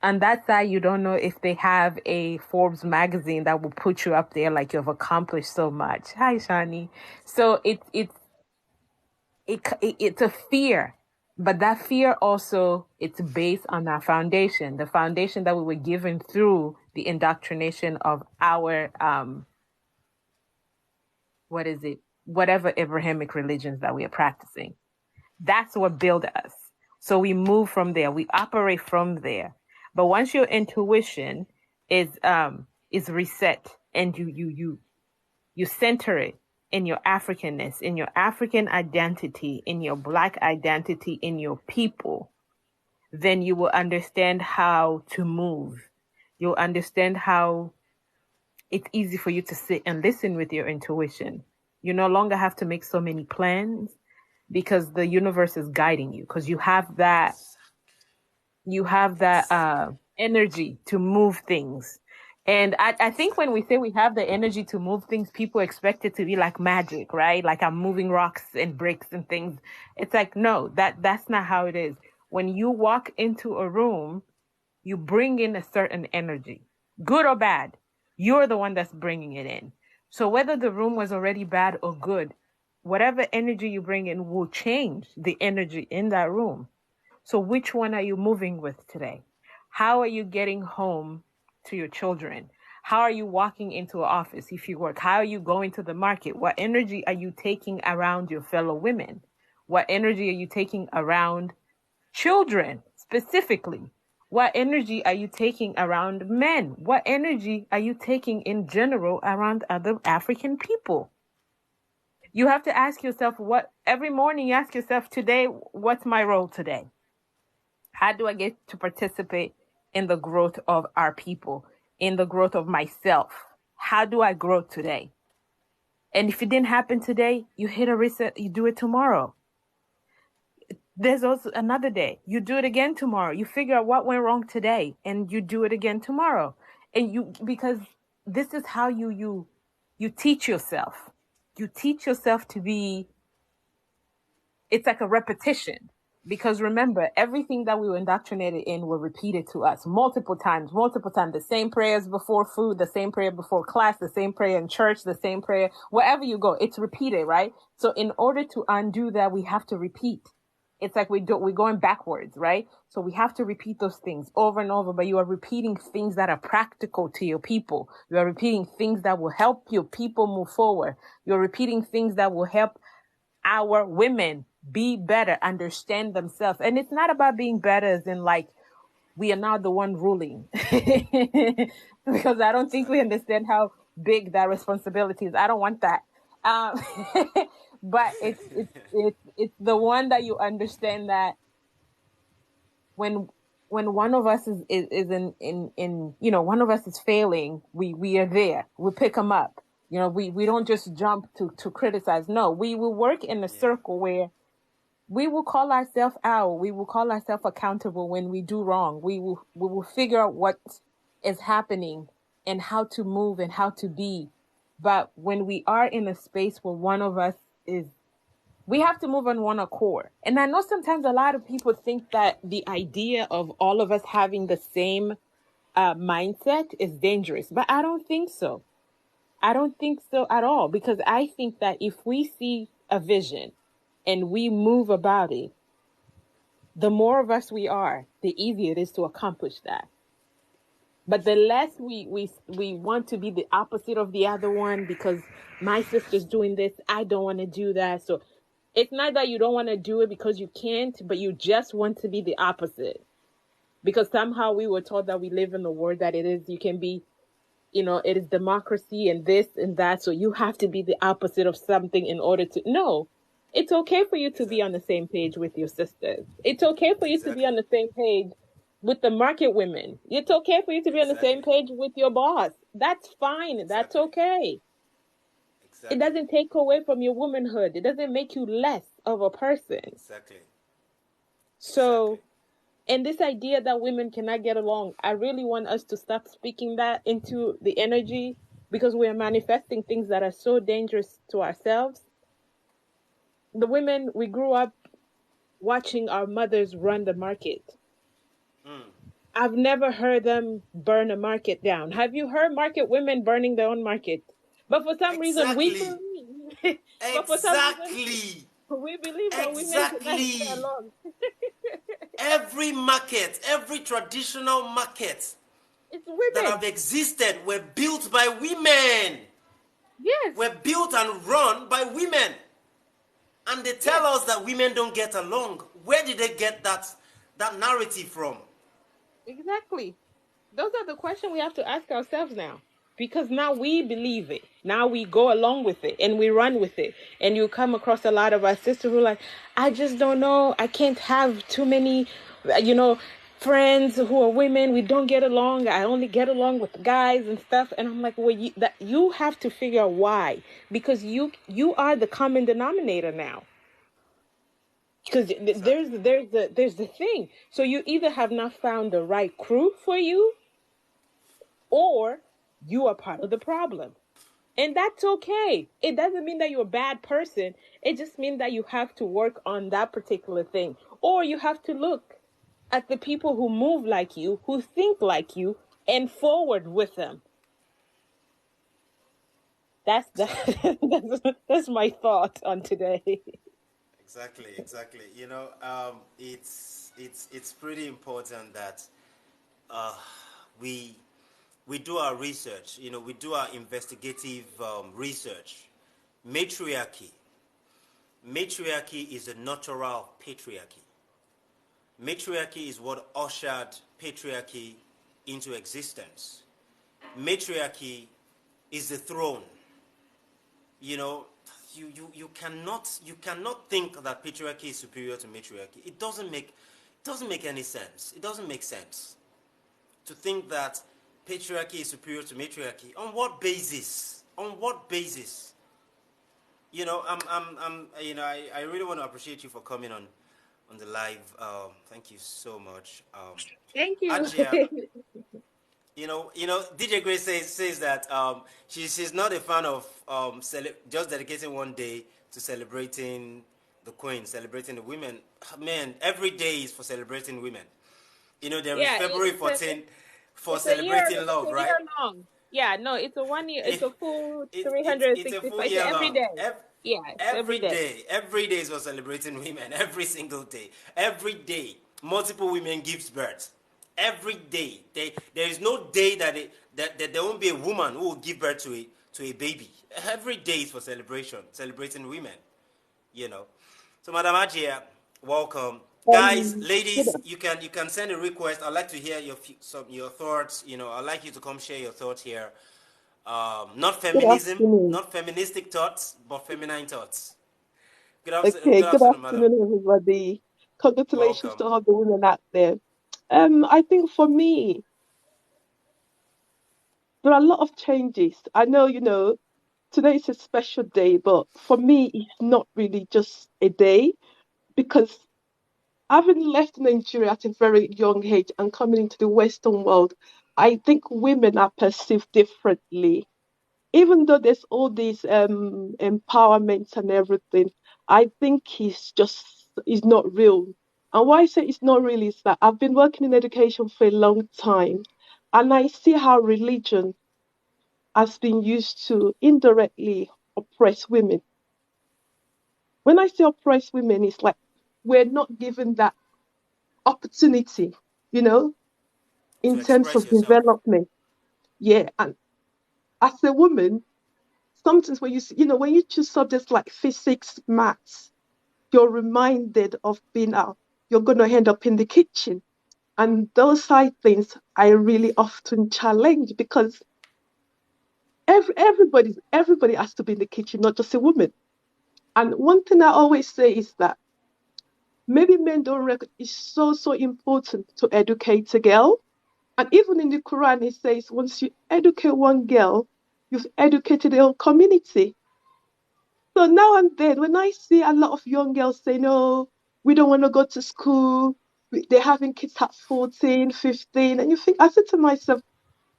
On that side, you don't know if they have a Forbes magazine that will put you up there like you've accomplished so much. Hi, Shani. So it's a fear, but that fear also, it's based on our foundation, the foundation that we were given through the indoctrination of our what is it, whatever Abrahamic religions that we are practicing. That's what built us. So we move from there, we operate from there. But once your intuition is reset, and you center it in your Africanness, in your African identity, in your Black identity, in your people, then you will understand how to move. You'll understand how it's easy for you to sit and listen with your intuition. You no longer have to make so many plans because the universe is guiding you, because you have that energy to move things. And I think when we say we have the energy to move things, people expect it to be like magic, right? Like I'm moving rocks and bricks and things. It's like, no, that's not how it is. When you walk into a room, you bring in a certain energy, good or bad. You're the one that's bringing it in. So whether the room was already bad or good, whatever energy you bring in will change the energy in that room. So which one are you moving with today? How are you getting home to your children? How are you walking into an office if you work? How are you going to the market? What energy are you taking around your fellow women? What energy are you taking around children specifically? What energy are you taking around men? What energy are you taking in general around other African people? You have to ask yourself, what every morning you ask yourself, today, what's my role today? How do I get to participate in the growth of our people, in the growth of myself? How do I grow today? And if it didn't happen today, you hit a reset, you do it tomorrow. There's also another day. You do it again tomorrow. You figure out what went wrong today and you do it again tomorrow. And because this is how you teach yourself. You teach yourself to be, it's like a repetition. Because remember, everything that we were indoctrinated in were repeated to us multiple times, multiple times. The same prayers before food, the same prayer before class, the same prayer in church, the same prayer, wherever you go, it's repeated, right? So in order to undo that, we have to repeat. It's like we're going backwards, right? So we have to repeat those things over and over, but you are repeating things that are practical to your people. You are repeating things that will help your people move forward. You're repeating things that will help our women be better, understand themselves. And it's not about being better as in like we are now the one ruling. Because I don't think we Exactly. understand how big that responsibility is. I don't want that. Um, but it's the one that you understand that when one of us is in one of us is failing, we are there, we pick them up. We don't just jump to criticize. No, we will work in a Yeah. circle where we will call ourselves out. We will call ourselves accountable when we do wrong. We will figure out what is happening and how to move and how to be. But when we are in a space where one of us is, we have to move on one accord. And I know sometimes a lot of people think that the idea of all of us having the same mindset is dangerous, but I don't think so. I don't think so at all, because I think that if we see a vision and we move about it, the more of us we are, the easier it is to accomplish that. But the less we want to be the opposite of the other one because my sister's doing this, I don't want to do that. So it's not that you don't want to do it because you can't, but you just want to be the opposite. Because somehow we were taught that we live in the world that it is, you can be, it is democracy and this and that. So you have to be the opposite of something in order to. No, it's okay for you to be on Exactly. the same page with your sisters. It's okay for you to be Exactly. on the same page with the market women. It's okay for you to be on the same Exactly. page with your boss. That's fine. That's Exactly. okay. It Exactly. doesn't take away from your womanhood. It doesn't make you less of a person. Exactly. Exactly. So, and this idea that women cannot get along, I really want us to stop speaking that into the energy, because we are manifesting things that are so dangerous to ourselves. The women, we grew up watching our mothers run the market. Mm. I've never heard them burn a market down. Have you heard market women burning their own market? But for some reason, we Exactly. believe. But for some reason, Exactly. we believe that women cannot get Exactly. along. Every market, every traditional market It's that women. have existed were built by women. Yes. Were built and run by women. And they Yes. tell us that women don't get along. Where did they get that narrative from? Exactly. Those are the questions we have to ask ourselves now. Because now we believe it. Now we go along with it and we run with it. And you come across a lot of our sisters who are like, I just don't know. I can't have too many, you know, friends who are women. We don't get along. I only get along with guys and stuff. And I'm like, well, you have to figure out why. Because you are the common denominator now. Because Exactly. there's the thing. So you either have not found the right crew for you, or you are part of the problem. And that's okay. It doesn't mean that you're a bad person. It just means that you have to work on that particular thing. Or you have to look at the people who move like you, who think like you, and forward with them. That's Exactly. that's my thought on today. Exactly. Exactly. It's pretty important that uh, we we do our research. We do our investigative research. Matriarchy. Matriarchy is a natural patriarchy. Matriarchy is what ushered patriarchy into existence. Matriarchy is the throne. You know, you cannot think that patriarchy is superior to matriarchy. It doesn't make any sense. It doesn't make sense to think that patriarchy is superior to matriarchy. On what basis? On what basis? I really want to appreciate you for coming on the live. Thank you so much. Thank you. Ajia, DJ Grace says that she's not a fan of just dedicating one day to celebrating the queen, celebrating the women. Man, every day is for celebrating women. There is Yeah, February 14th for it's a year. celebrating It's love, a right? year long. Yeah, no, it's a 1 year. It's It, a full it's a 365. full It's year every long. day. Yeah, it's every Every day. day, every day is for celebrating women. Every single day, every day, multiple women gives birth. Every day, there is no day that there won't be a woman who will give birth to a baby. Every day is for celebration, celebrating women. You know. So, Madam Ajia, welcome, guys, Good ladies. You can send a request. I'd like to hear your thoughts. I'd like you to come share your thoughts here. Not good feminism, afternoon. not feministic thoughts, but feminine thoughts. Okay, Good good afternoon, madam. afternoon, everybody. Congratulations Welcome. to all the women out there. I think for me, there are a lot of changes. I know, today is a special day, but for me, it's not really just a day because having left Nigeria at a very young age and coming into the Western world, I think women are perceived differently. Even though there's all these empowerments and everything, I think he's not real. And why I say it's not real is that I've been working in education for a long time, and I see how religion has been used to indirectly oppress women. When I say oppress women, it's like we're not given that opportunity, you know, To in terms express of yourself. development. Yeah, and as a woman, sometimes when you choose subjects like physics, maths, you're reminded of being out. You're going to end up in the kitchen. And those side things I really often challenge because everybody has to be in the kitchen, not just a woman. And one thing I always say is that maybe men don't reckon it's so important to educate a girl. And even in the Quran, it says once you educate one girl, you've educated the whole community. So now and then, when I see a lot of young girls say, no, we don't want to go to school, they're having kids at 14, 15, and you think, I said to myself,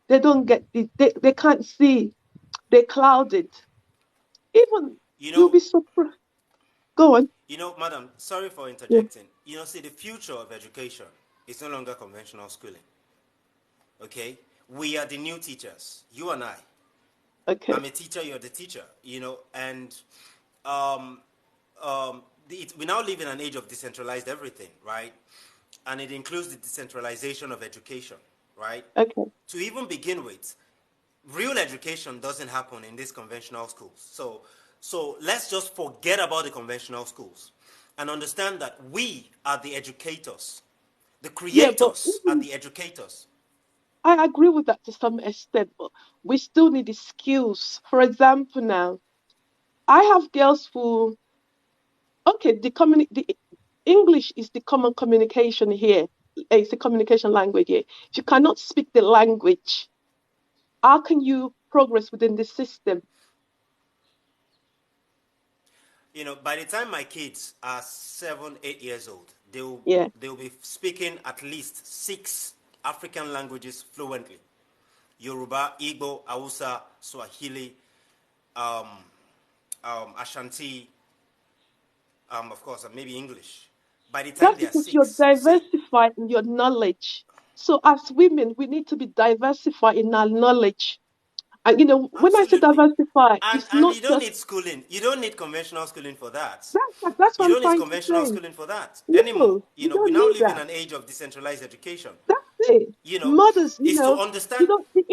they don't get it, they can't see, they're clouded. Even You you'll know, be surprised. Go on. madam, sorry for Yeah. interjecting. See, the future of education is no longer conventional schooling. Okay, we are the new teachers. You and I. Okay. I'm a teacher. You're the teacher. And um, we now live in an age of decentralized everything, right? And it includes the decentralization of education, right? Okay. To even begin with, real education doesn't happen in these conventional schools. So let's just forget about the conventional schools and understand that we are the educators. The Yeah, but creators are even the educators. I agree with that to some extent, but we still need the skills. For example, now I have girls who, okay, the English is the common communication here. It's the communication language here. If you cannot speak the language, how can you progress within the system? By the time my kids are 7, 8 years old, they'll Yeah, they'll be speaking at least 6 African languages fluently: Yoruba, Igbo, Hausa, Swahili, um, Ashanti, of course, and maybe English. By the time that's they are because you're 6, see, diversified in your knowledge. So as women, we need to be diversified in our knowledge. And when I say absolutely. diversify, And it's and not you don't just need schooling. You don't need conventional schooling for that. that's You what I'm don't need trying to conventional say. schooling for that anymore. No, you We don't now need live in that. an age of decentralized education. That's it. You know, Mothers, is to understand the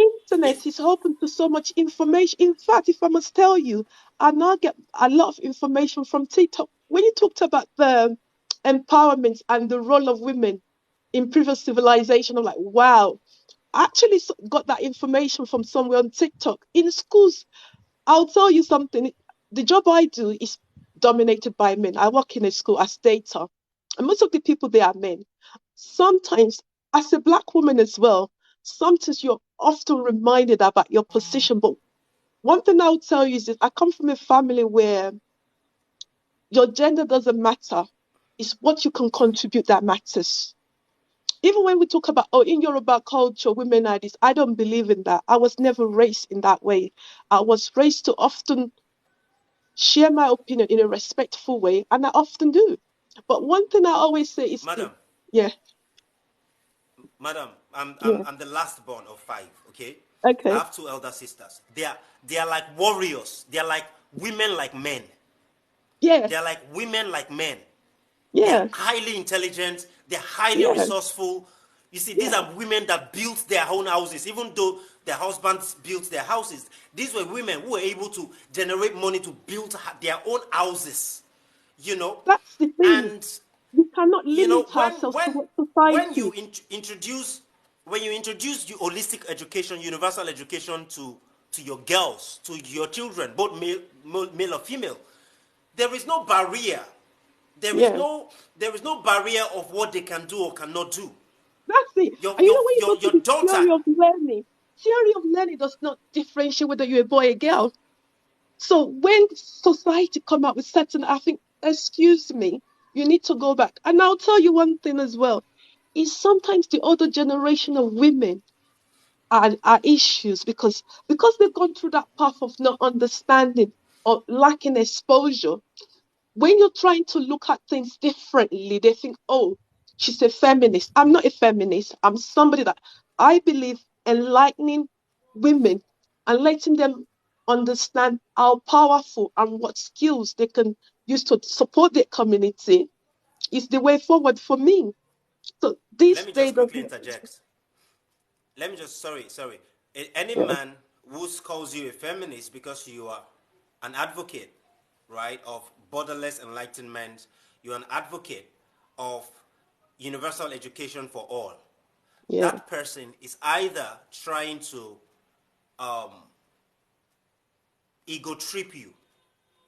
if internet is open to so much information. In fact, if I must tell you, I now get a lot of information from TikTok. When you talked about the empowerment and the role of women in previous civilization, I'm like, wow. I actually got that information from somewhere on TikTok. In schools, I'll tell you something. The job I do is dominated by men. I work in a school as data, and most of the people there are men. Sometimes, as a black woman as well, sometimes you're often reminded about your position. But one thing I'll tell you is that I come from a family where your gender doesn't matter. It's what you can contribute that matters. Even when we talk about, oh, in Yoruba culture, women are this, I don't believe in that. I was never raised in that way. I was raised to often share my opinion in a respectful way, and I often do. But one thing I always say is, madam, yeah, madam, yeah, I'm the last born of 5. Okay, I okay, have 2 elder sisters. They are like warriors. They are like women like men. yeah, They are like women like men. They are yeah, highly intelligent. They're highly yeah, resourceful. You see, these yeah. are women that built their own houses, even though their husbands built their houses. These were women who were able to generate money to build their own houses. You know, That's the thing. and We cannot you know limit when ourselves to when what when you society. introduce holistic education, universal education to your girls, to your children, both male or female, there is no barrier. There is Yeah, no there is no barrier of what they can do or cannot do. that's it. Your And your when you go your, to your the daughter. theory of learning does not differentiate whether you're a boy or a girl. So when society come out with certain, I think, excuse me, you need to go back. And I'll tell you one thing as well, is sometimes the older generation of women are issues because they've gone through that path of not understanding or lacking exposure. When you're trying to look at things differently, they think, oh, she's a feminist. I'm not a feminist. I'm somebody that I believe enlightening women and letting them understand how powerful and what skills they can use to support their community is the way forward for me. So Let this me day just does quickly not. interject. Let me just sorry. Any Yeah, man who calls you a feminist because you are an advocate, right, of borderless enlightenment, you're an advocate of universal education for all. yeah, That person is either trying to um, ego trip you.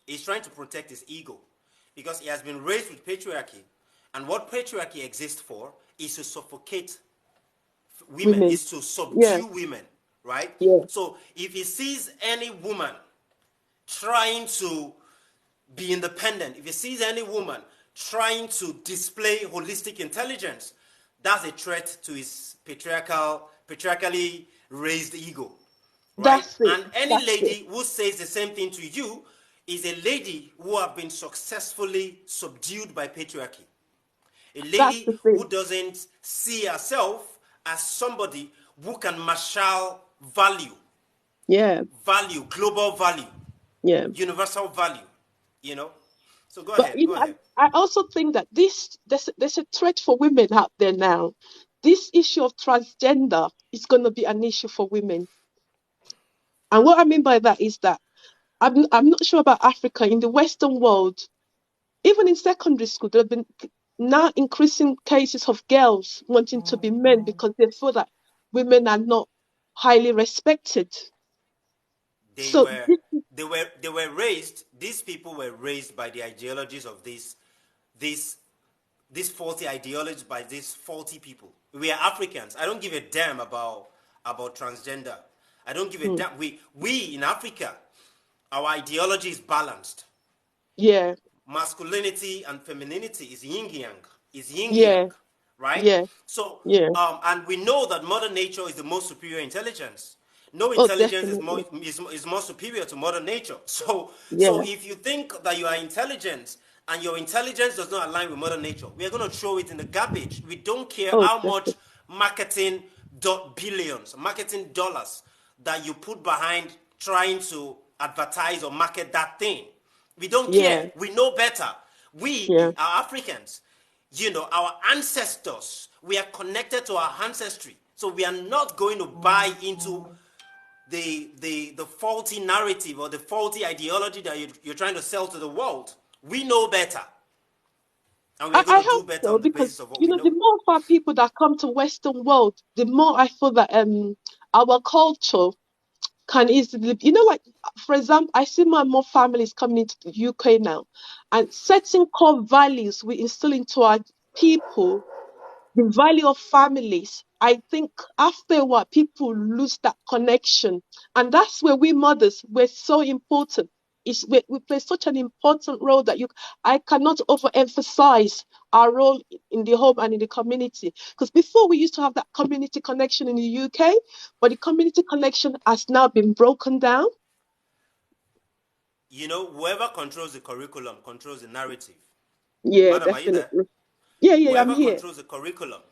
He's trying to protect his ego because he has been raised with patriarchy, and what patriarchy exists for is to suffocate women, women. is to Yeah, subdue women, right? yeah, So if he sees any woman trying to be independent, if he sees any woman trying to display holistic intelligence, that's a threat to his patriarchally raised ego, right? that's it. And any That's it. lady who says the same thing to you is a lady who have been successfully subdued by patriarchy. A That's lady the thing. who doesn't see herself as somebody who can marshal value, Yeah. global value, Yeah. universal value, you know. So go But ahead, you go know, ahead. I also think that there's a threat for women out there now. This issue of transgender is going to be an issue for women. And what I mean by that is that I'm not sure about Africa. In the Western world, even in secondary school, there have been now increasing cases of girls wanting to be men because they feel that women are not highly respected. They So were they were raised, these people were raised by the ideologies of these these faulty ideologies, by these faulty people. We are Africans. I don't give a damn about transgender. I don't give a mm, damn. We in Africa, our ideology is balanced. yeah, Masculinity and femininity is yin yang, yeah, right? yeah, So yeah. and we know that mother nature is the most superior intelligence. No Oh, intelligence definitely. is more superior to mother nature. So Yeah. if you think that you are intelligent and your intelligence does not align with mother nature, we are going to throw it in the garbage. We don't care Oh, how much definitely. marketing billions, marketing dollars that you put behind trying to advertise or market that thing. We don't care. Yeah, We know better. yeah. We are Africans. You know, our ancestors, we are connected to our ancestry. So we are not going to buy into the faulty narrative or the faulty ideology that you're trying to sell to the world. We know better. And we are I going to do hope better so on the because basis of what you we know know. the more of our people that come to Western world, the more I feel that our culture can easily, you know, like for example, I see more and more families coming into the UK now, and certain core values we instill into our people, the value of families. I think after a while, people lose that connection, and that's where we mothers we're so important. We play such an important role that I cannot overemphasize our role in the home and in the community. Because before we used to have that community connection in the UK, but the community connection has now been broken down. You know, whoever controls the curriculum controls the narrative. Yeah, Madam, are you there? definitely. Yeah, yeah, I'm Whoever here. controls the curriculum,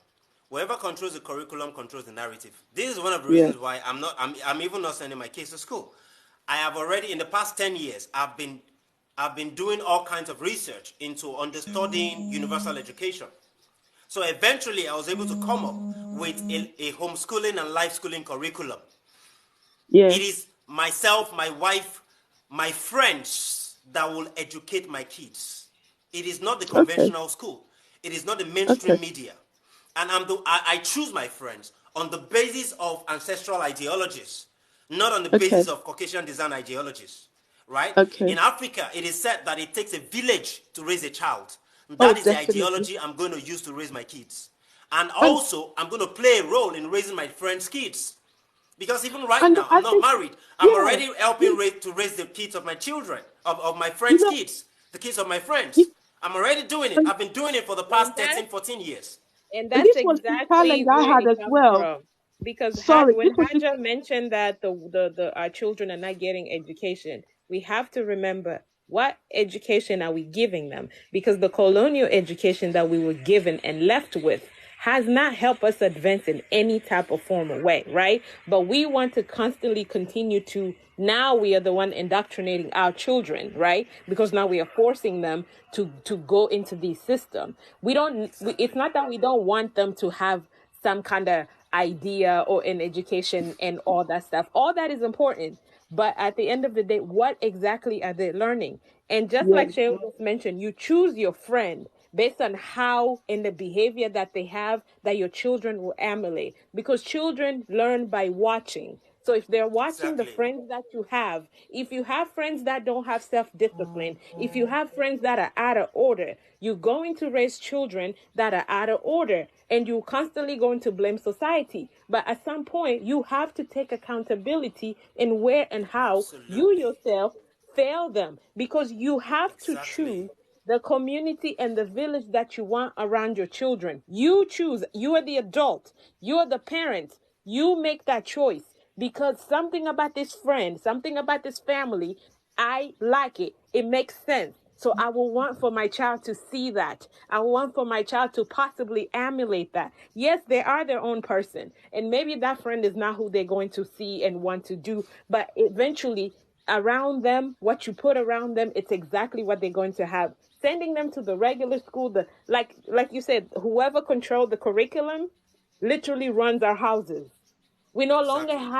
whoever controls the curriculum controls the narrative. This is one of the Yeah, reasons why I'm even not sending my kids to school. I have already, in the past 10 years, I've been doing all kinds of research into understudying universal education. So eventually I was able to come up with a homeschooling and life schooling curriculum. yeah. It is myself, my wife, my friends that will educate my kids. It is not the Okay, conventional school. It is not the okay, mainstream media. And I choose my friends on the basis of ancestral ideologies, not on the okay, basis of Caucasian design ideologies. Right? okay. In Africa, it is said that it takes a village to raise a child. Oh, That is the definitely. ideology I'm going to use to raise my kids. And And also, I'm going to play a role in raising my friends' kids. Because even right and now, I I'm not think married. I'm yeah, already helping you, to raise the kids of my children, of my you friends' know, kids, the kids of my friends. you, I'm already doing it. and, I've been doing it for the And past that's 13, 14 years. And and that's this was the challenge exactly I where had it as comes well. from. Because Sorry, when this was the Haja mentioned that the our children are not getting education, we have to remember what education are we giving them? Because the colonial education that we were given and left with has not helped us advance in any type of formal way, right? But we want to constantly continue to, now we are the one indoctrinating our children, right? Because now we are forcing them to go into the system. It's Exactly. not that we don't want them to have some kind of idea or an education and all that stuff. All that is important. But at the end of the day, what exactly are they learning? And just yeah, like Shay just mentioned, you choose your friend based on how and the behavior that they have that your children will emulate. Because children learn by watching. So if they're watching the Exactly. friends that you have, if you have friends that don't have self-discipline, if you have friends that are out of order, you're going to raise children that are out of order, and you're constantly going to blame society. But at some point, you have to take accountability in where and how you Absolutely. yourself fail them, because you have to Exactly. choose the community and the village that you want around your children. You choose. You are the adult. You are the parent. You make that choice, because something about this friend, something about this family, I like it. It makes sense. So I will want for my child to see that. I want for my child to possibly emulate that. Yes, they are their own person. And maybe that friend is not who they're going to see and want to do. But eventually, around them, what you put around them, it's exactly what they're going to have. Sending them to the regular school, like you said, whoever controlled the curriculum literally runs our houses. We no longer Exactly.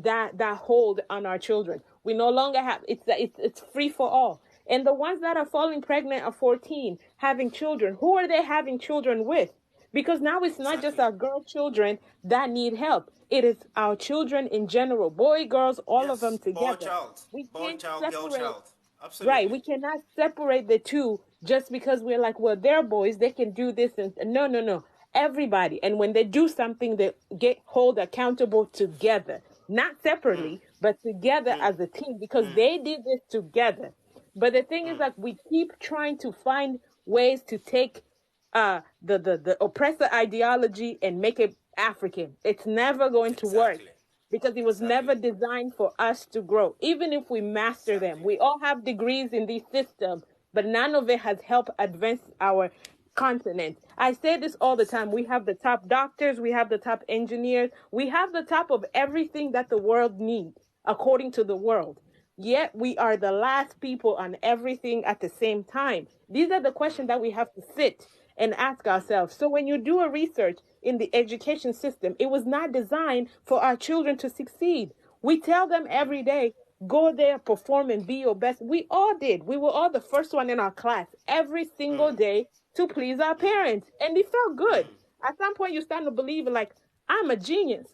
have that hold on our children. We no longer have it's free for all. And the ones that are falling pregnant at 14, having children, who are they having children with? Because now it's not just Exactly. our girl children that need help. It is our children in general, boy, girls, all of them Yes. together. We Boy can't child, girl separate. child. Right, Absolutely. we cannot separate the two just because we're like, well, they're boys, they can do this, and no, no, no. Everybody, and when they do something, they get hold accountable together, not separately, but together as a team because they did this together. But the thing is that we keep trying to find ways to take the oppressor ideology and make it African. It's never going to work Exactly. because it was Exactly. never designed for us to grow. Even if we master them, Exactly. we all have degrees in these systems, but none of it has helped advance our continent. I say this all the time. Exactly. We have the top doctors, we have the top engineers, we have the top of everything that the world needs, according to the world. Yet we are the last people on everything at the same time. These are the questions that we have to sit and ask ourselves. So when you do a research in the education system, it was not designed for our children to succeed. We tell them every day, go there, perform, and be your best. We all did. We were all the first one in our class every single day to please our parents. And it felt good. At some point, you start to believe, like, I'm a genius.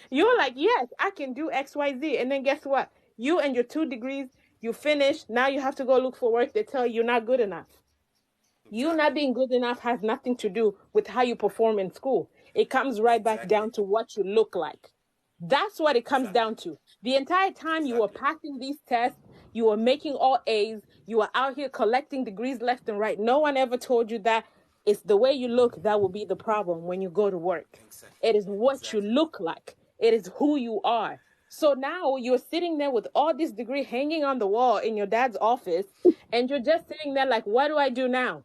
You're like, yes, I can do XYZ. And then guess what? You and your 2 degrees, you finish. Now you have to go look for work. They tell you you're not good enough. You not Exactly. being good enough has nothing to do with how you perform in school. It comes right back Exactly. down to what you look like. That's what it comes Exactly. down to. The entire time you were Exactly. passing these tests, you were making all A's, you were out here collecting degrees left and right. No one ever told you that it's the way you look that will be the problem when you go to work. Exactly. It is what you Exactly. look like, it is who you are. So now you're sitting there with all this degree hanging on the wall in your dad's office, and you're just sitting there like, what do I do now?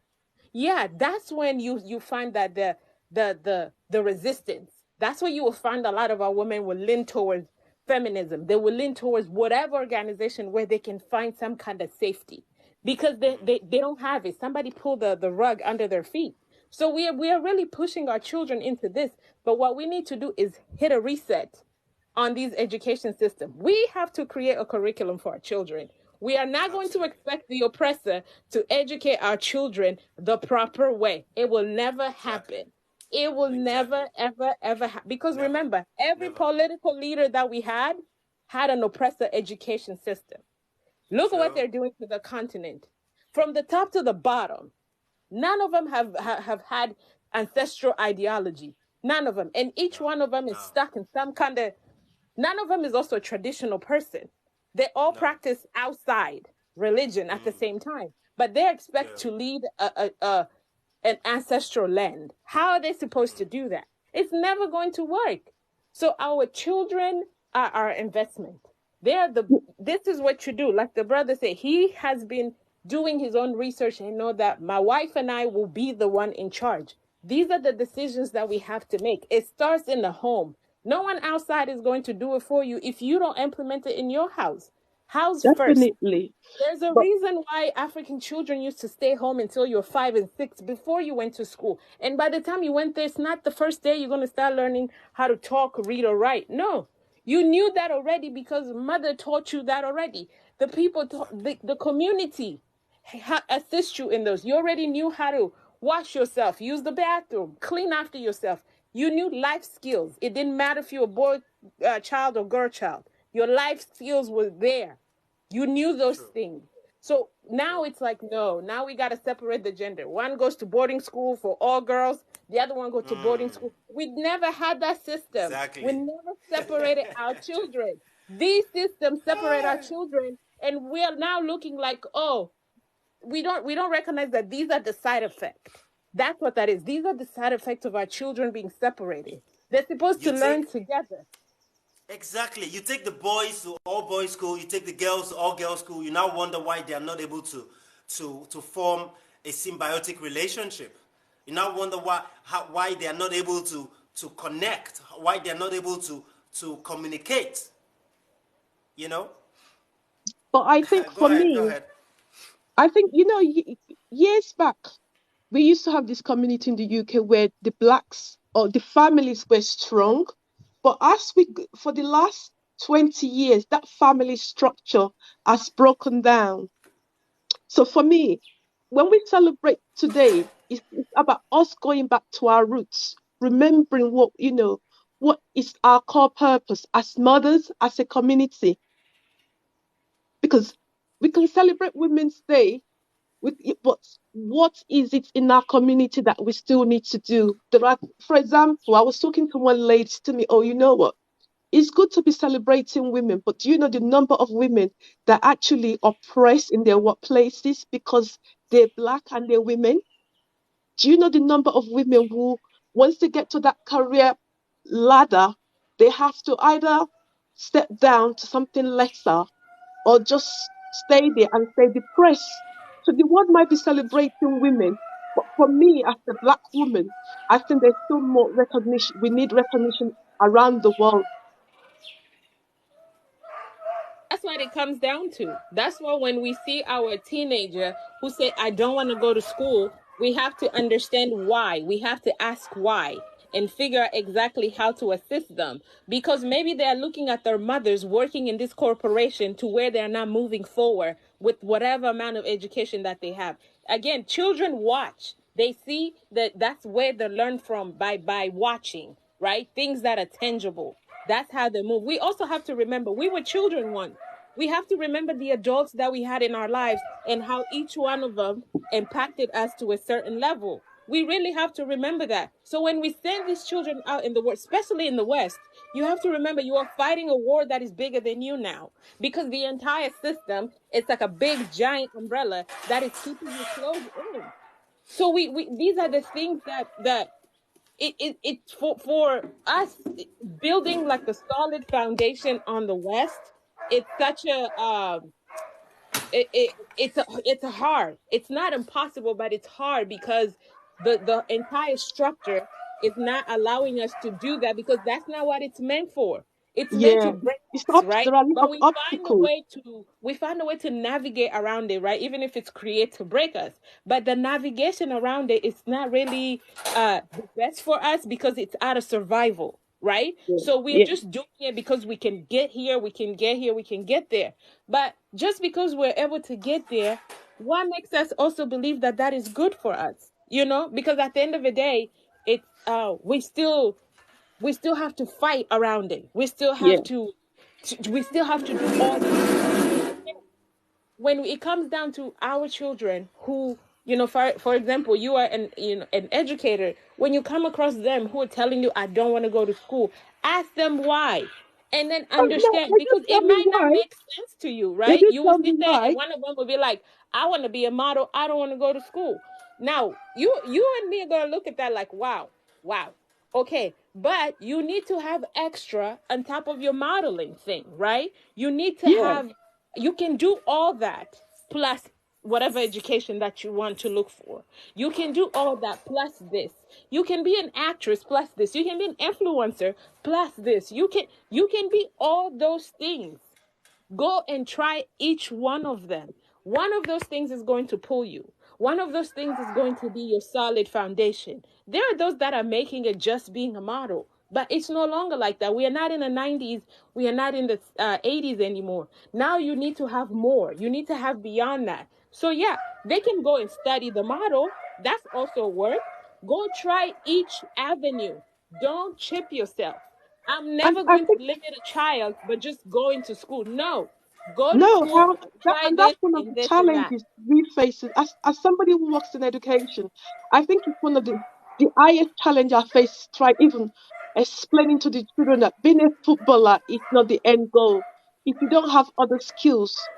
Yeah, that's when you find that the resistance. That's where you will find a lot of our women will lean towards feminism. They will lean towards whatever organization where they can find some kind of safety because they don't have it. Somebody pulled the rug under their feet. So we are really pushing our children into this. But what we need to do is hit a reset on these education system. We have to create a curriculum for our children. We are not going to Absolutely. expect the oppressor to educate our children the proper way. It will never Exactly. happen. It will Exactly. never, ever, ever happen. Because Never. remember, every Never. political leader that we had an oppressor education system. Look at what True. they're doing to the continent. From the top to the bottom, none of them have had ancestral ideology. None of them. And each No. one of them is No. stuck in some kind of. None of them is also a traditional person. They all No. practice outside religion at the same time, but they expect True. to lead an ancestral land. How are they supposed to do that? It's never going to work. So our children are our investment. They're the. This is what you do. Like the brother said, he has been doing his own research and know that my wife and I will be the one in charge. These are the decisions that we have to make. It starts in the home. No one outside is going to do it for you if you don't implement it in your house. House first. Definitely. There's a But reason why African children used to stay home until you're 5 and 6 before you went to school. And by the time you went there, it's not the first day you're going to start learning how to talk, read, or write. No, you knew that already because mother taught you that already. The people, Exactly. the community assist you in those. You already knew how to wash yourself, use the bathroom, clean after yourself. You knew life skills. It didn't matter if you're a boy child or girl child. Your life skills were there. You knew those True. things. So now True. it's like, no, now we got to separate the gender. One goes to boarding school for all girls, the other one goes to boarding school. We never had that system. We Exactly. never separated our children. These systems separate our children, and we are now looking like, oh, we don't recognize that these are the side effects. That's what that is. These are the side effects of our children being separated. They're supposed You to learn take together. exactly. You take the boys to all boys school. You take the girls to all girls school. You now wonder why they are not able to to form a symbiotic relationship. You now wonder why they are not able to connect, why they are not able to communicate. You know. But I think Go for ahead. Go me, ahead. I think, years back, we used to have this community in the UK where the blacks or the families were strong. But for the last 20 years, that family structure has broken down. So for me, when we celebrate today, it's about us going back to our roots, remembering what is our core purpose as mothers, as a community, because we can celebrate Women's Day with it, but what is it in our community that we still need to do? For example, I was talking to one lady to me, oh, you know what? It's good to be celebrating women, but do you know the number of women that actually oppressed in their workplaces because they're black and they're women? Do you know the number of women who, once they get to that career ladder, they have to either step down to something lesser or just stay there and stay depressed? So the world might be celebrating women, but for me, as a black woman, I think there's still more recognition. We need recognition around the world. That's what it comes down to. That's why when we see our teenager who say, I don't want to go to school, we have to understand why. We have to ask why and figure out exactly how to assist them. Because maybe they're looking at their mothers working in this corporation to where they're not moving forward with whatever amount of education that they have. Again, children watch. They see that that's where they learn from by watching, right? Things that are tangible. That's how they move. We also have to remember we were children once. We have to remember the adults that we had in our lives and how each one of them impacted us to a certain level. We really have to remember that. So when we send these children out in the world, especially in the West, you have to remember you are fighting a war that is bigger than you now, because the entire system is like a big giant umbrella that is keeping you closed in. So we these are the things that it's for us building like a solid foundation on the West. It's such a it's a hard. It's not impossible, but it's hard because the entire structure is not allowing us to do that, because that's not what it's meant for. It's meant Yeah, to break us, there right? are a lot But of obstacles. we find a way to navigate around it, right? Even if it's created to break us. But the navigation around it is not really the best for us because it's out of survival, right? Yeah, So we're yeah, just doing it because we can get here, we can get here, we can get there. But just because we're able to get there, what makes us also believe that that is good for us? You know, because at the end of the day, it's we still have to fight around it. yeah, We still have to do all the things. And again, when it comes down to our children who, for example, you are an educator. When you come across them who are telling you, I don't want to go to school, ask them why, and then oh no, understand, they because just it tell me might not why. make sense to you, They right? did You will tell me sit there why. and one of them will be like, I want to be a model, I don't want to go to school. Now you and me are going to look at that like, wow, wow. Okay, but you need to have extra on top of your modeling thing, right? You need to Yeah, have, you can do all that plus whatever education that you want to look for. You can do all that plus this. You can be an actress plus this. You can be an influencer plus this. You can be all those things. Go and try each one of them. One of those things is going to pull you. One of those things is going to be your solid foundation. There are those that are making it just being a model, but it's no longer like that. We are not in the 90s. We are not in the 80s anymore. Now you need to have more. You need to have beyond that. So, yeah, they can go and study the model. That's also work. Go try each avenue. Don't chip yourself. I'm and never I going to think limit a child, but just going to school. No, go to no, school, try and this that's one of and the this and that. challenges we face as somebody who works in education. I think it's one of the highest challenge I face is try even explaining to the children that being a footballer is not the end goal. If you don't have other skills,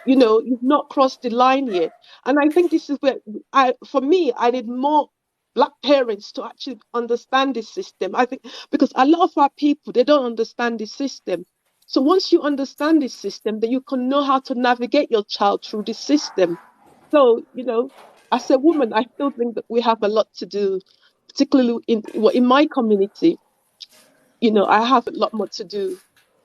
you've not crossed the line yet. And I think this is where for me, I need more black parents to actually understand this system. I think because a lot of our people, they don't understand the system. So once you understand this system, then you can know how to navigate your child through the system. So, as a woman, I still think that we have a lot to do, particularly in my community. I have a lot more to do.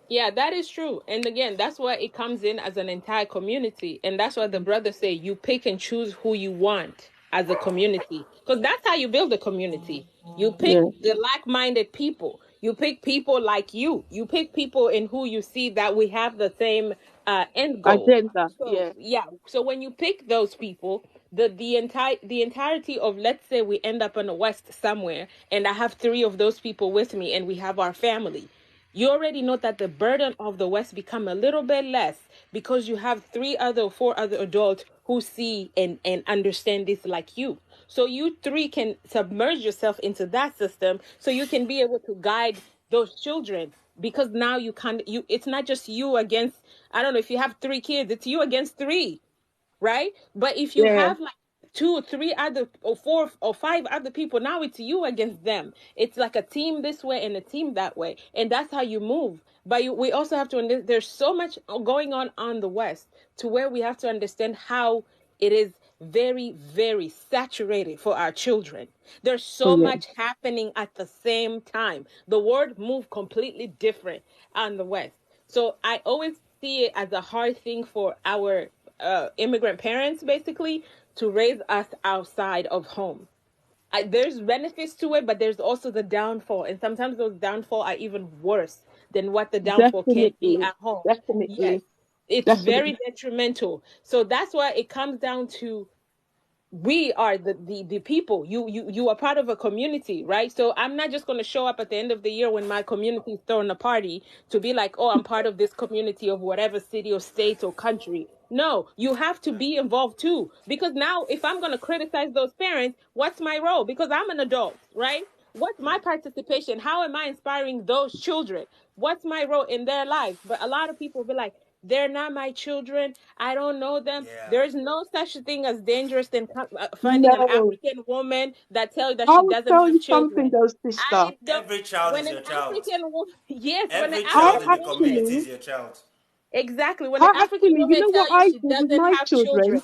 Yeah, that is true. And again, that's why it comes in as an entire community. And that's why the brothers say you pick and choose who you want as a community. Because that's how you build a community. You pick Yeah, the like-minded people. You pick people like you. You pick people in who you see that we have the same end goal. agenda. So Yeah, yeah, so when you pick those people, the entirety of, let's say we end up in the West somewhere, and I have three of those people with me, and we have our family, you already know that the burden of the West become a little bit less because you have three other or four other adults who see and understand this like you. So you three can submerge yourself into that system so you can be able to guide those children, because now you can't, you, it's not just you against, I don't know, if you have three kids, it's you against three, right? But if you yeah, have like two, three other, or four or five other people, now it's you against them. It's like a team this way and a team that way, and that's how you move. But we also have to there's so much going on the West, to where we have to understand how it is very, very saturated for our children. There's oh so yeah, much happening at the same time. The world move completely different on the West. So I always see it as a hard thing for our immigrant parents, basically, to raise us outside of home. There's benefits to it, but there's also the downfall, and sometimes those downfall are even worse than what the downfall can be definitely, at home. Yes, definitely, it's definitely, very detrimental. So that's why it comes down to, we are the people. You are part of a community, right? So I'm not just going to show up at the end of the year when my community is throwing a party to be like, oh, I'm part of this community of whatever city or state or country. No, you have to be involved too, because now if I'm going to criticize those parents, what's my role? Because I'm an adult, right? What's my participation? How am I inspiring those children? What's my role in their lives? But a lot of people be like, they're not my children. I don't know them. Yeah. There's no such thing as dangerous than finding an no. African woman that tells you that I she will doesn't tell have you something children. though, sister. I don't. Every child When is an your child. African woman, yes, when an Every I child in African the woman, community actually, is your child. exactly, when I an African actually, woman what tell you I she do with doesn't my have children, children?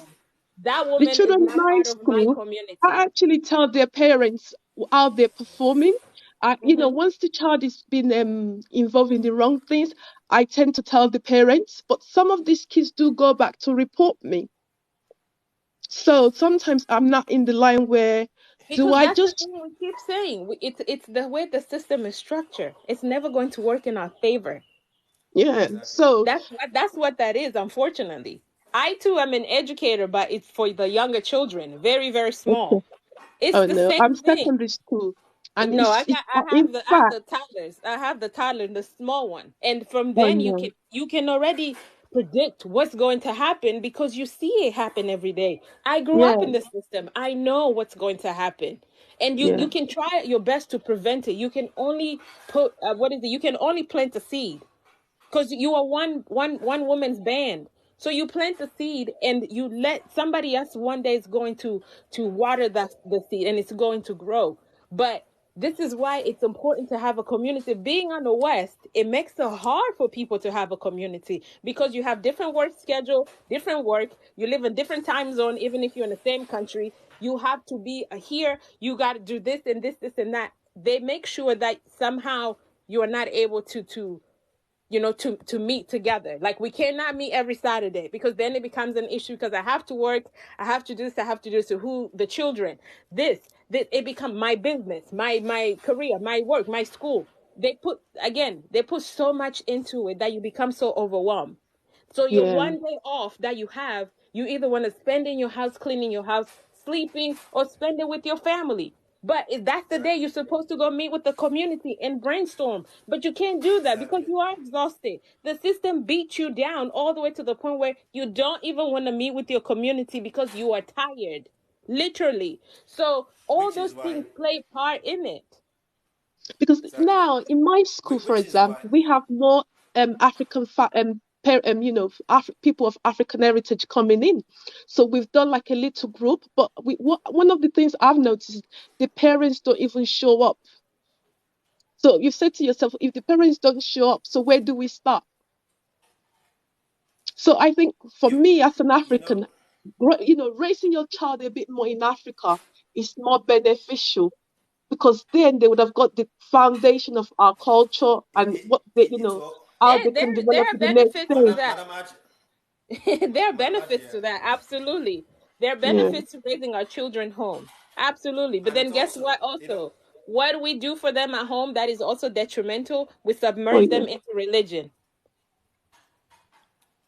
that The woman is children in not my part of my school, I community. actually tell their parents how they're performing. Hmm. Once the child is been involved in the wrong things, I tend to tell the parents. But some of these kids do go back to report me. So sometimes I'm not in the line where do Because I that's the just, thing we keep saying. It's the way the system is structured. It's never going to work in our favor. yeah. Exactly. So That's what that is, unfortunately. I too am an educator, but it's for the younger children, very, very okay. small. It's Oh the no, I'm same thing. secondary school, and No, it's I in have fact, the toddlers. I have the toddler, the small one. And from oh then no, you can already predict what's going to happen because you see it happen every day. I grew up yeah, in the system. I know what's going to happen. And yeah, you can try your best to prevent it. You can only put what is it? You can only plant a seed, because you are one woman's band. So you plant the seed and you let somebody else one day is going to water the seed, and it's going to grow. But this is why it's important to have a community. Being on the West, it makes it hard for people to have a community because you have different work schedule, different work, you live in different time zone. Even if you're in the same country, you have to be here, you got to do this and this and that. They make sure that somehow you are not able to meet together. Like, we cannot meet every Saturday, because then it becomes an issue, because I have to work, I have to do this, I have to do this to who, the children, this it become my business, my career, my work, my school. They put so much into it that you become so overwhelmed. So your yeah, one day off that you have, you either want to spend in your house, cleaning your house, sleeping, or spend it with your family. But if that's the day Exactly. you're supposed to go meet with the community and brainstorm. But you can't do that because Exactly. you are exhausted. The system beats you down all the way to the point where you don't even want to meet with your community because you are tired. Literally. So all Which those is why. things play part in it. because Exactly. now in my school, for Which is why. example, we have more African people of African heritage coming in. So we've done like a little group, but one of the things I've noticed is the parents don't even show up. So you said to yourself, if the parents don't show up, so where do we start? So I think for You me as an you know African, raising your child a bit more in Africa is more beneficial because then they would have got the foundation of our culture and what they, It's all, how they There can there develop are to the next benefits to stage. that. Madam Aj, There are Madam Aj, benefits yeah. to that. Absolutely. There are Yeah. benefits to raising our children home. Absolutely. But And then it's guess also, what also? What do we do for them at home that is also detrimental? We Oh submerge yeah. them into religion.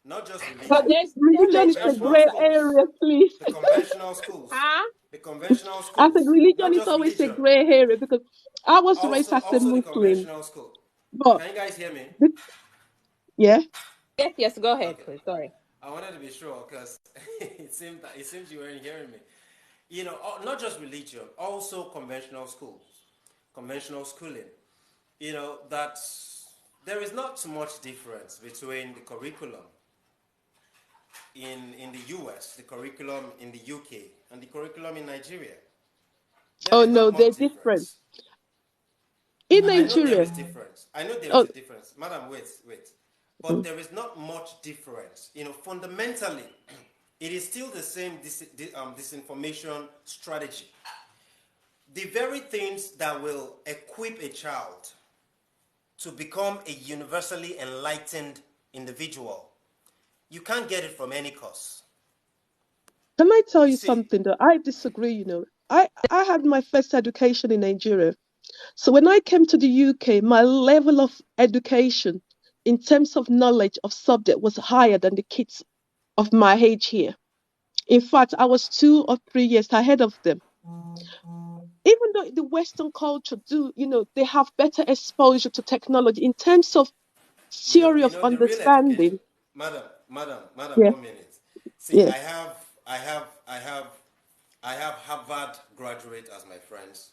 not just But So religion, there's the religion is a damage on conventional both. grey schools, area, please. the conventional schools, Huh? the conventional I said schools, religion not is just always a religion, grey area because I was raised also as a the Muslim, conventional school. but Can you guys hear me? yeah. Yes, yes, go ahead, Okay. please. Sorry. I wanted to be sure because it seems you weren't hearing me. Not just religion, also conventional schools, conventional schooling. That there is not too much difference between the curriculum in the US, the curriculum in the UK, and the curriculum in Nigeria. There Oh is no, not they're much different. difference. In I know there Nigeria, is difference. I know there is oh, a difference. Madam, wait. But mm, there is not much difference. Fundamentally, it is still the same disinformation strategy. The very things that will equip a child to become a universally enlightened individual, you can't get it from any course. can I tell You you see, something though? I disagree. I had my first education in Nigeria. So when I came to the UK, my level of education in terms of knowledge of subject was higher than the kids of my age here. In fact, I was 2 or 3 years ahead of them. Even though the Western culture they have better exposure to technology in terms of theory of the real education, understanding. madam, Yeah, 1 minute. See, yeah. I have Harvard graduate as my friends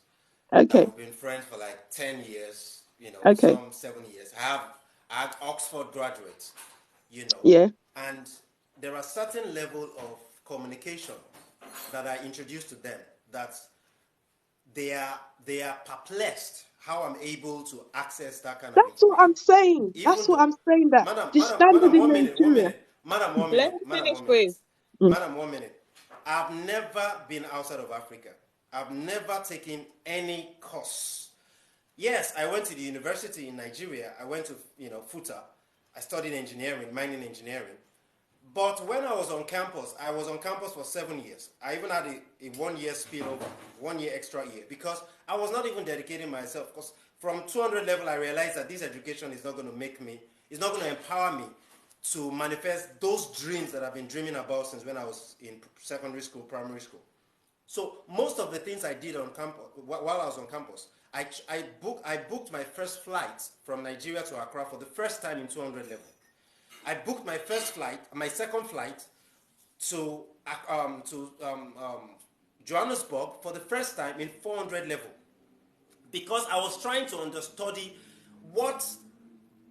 that Okay, we've been friends for like 10 years, okay. some 7 years. I have Oxford graduates, you know, Yeah. and there are certain level of communication that I introduce to them that they are perplexed how I'm able to access that kind of That's what information. I'm saying. That's Even what though, I'm saying that the standard madam, in 1 minute, Nigeria. Let me madam, finish, 1 minute, please. Mm. madam, 1 minute. I've never been outside of Africa. I've never taken any course. Yes, I went to the university in Nigeria. I went to, FUTA. I studied engineering, mining engineering. But when I was on campus for 7 years. I even had a 1 year spillover, 1 year extra year, because I was not even dedicating myself. Because from 200 level, I realized that this education is not going to it's not going to empower me to manifest those dreams that I've been dreaming about since when I was in secondary school, primary school. So most of the things I did on campus while I was on campus, I booked my first flight from Nigeria to Accra for the first time in 200 level. I booked my second flight to Johannesburg for the first time in 400 level, because I was trying to understudy what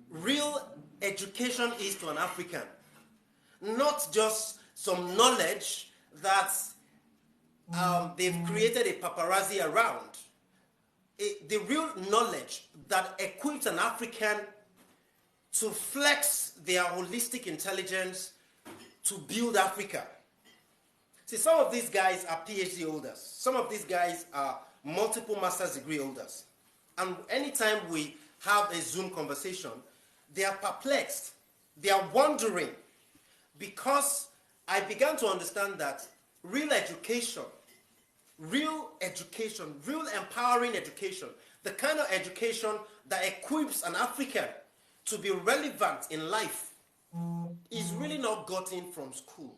real education is to an African, not just some knowledge that they've created a paparazzi around. The real knowledge that equips an African to flex their holistic intelligence to build Africa. See, some of these guys are PhD holders. Some of these guys are multiple master's degree holders. And anytime we have a Zoom conversation, they are perplexed. They are wondering, because I began to understand that real education, real empowering education, the kind of education that equips an African to be relevant in life, is really not gotten from school.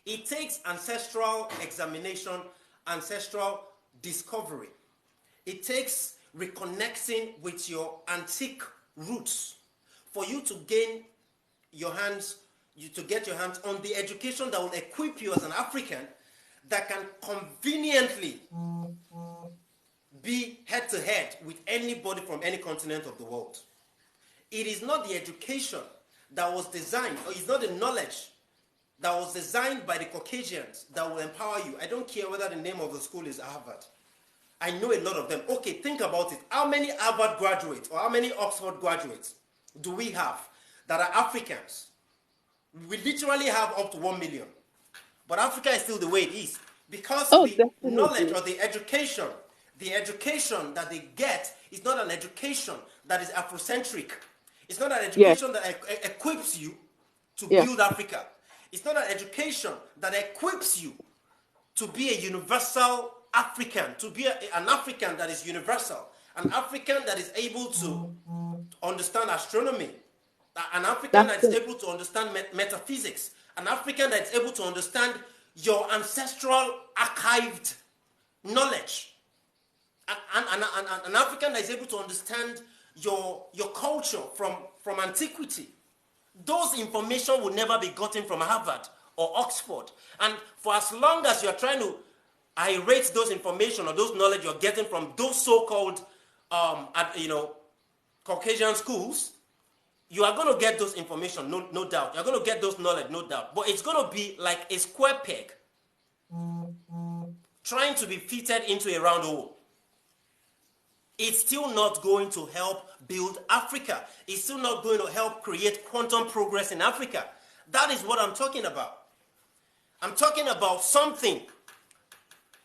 It takes ancestral examination, ancestral discovery. It takes reconnecting with your antique roots for you to gain your hands, to get your hands on the education that will equip you as an African that can conveniently be head to head with anybody from any continent of the world. It is not the education that was designed, or it's not the knowledge that was designed by the Caucasians that will empower you. I don't care whether the name of the school is Harvard. I know a lot of them. Okay, think about it. How many Harvard graduates or how many Oxford graduates do we have that are Africans? We literally have up to 1 million. But Africa is still the way it is. Because Oh, the knowledge definitely. or the education that they get is not an education that is Afrocentric. It's not an Yes, education that equips you to yes, build Africa. It's not an education that equips you to be a universal African, to be an African that is universal, an African that is able to understand astronomy, an African that's that is it. able to understand metaphysics, an African that is able to understand your ancestral archived knowledge, an African that is able to understand your culture from antiquity. Those information will never be gotten from Harvard or Oxford. And for as long as you're trying to irate those information or those knowledge you're getting from those so-called Caucasian schools, you are going to get those information, no doubt. You're going to get those knowledge, no doubt. But it's going to be like a square peg trying to be fitted into a round hole. It's still not going to help build Africa. It's still not going to help create quantum progress in Africa. That is what I'm talking about. I'm talking about something.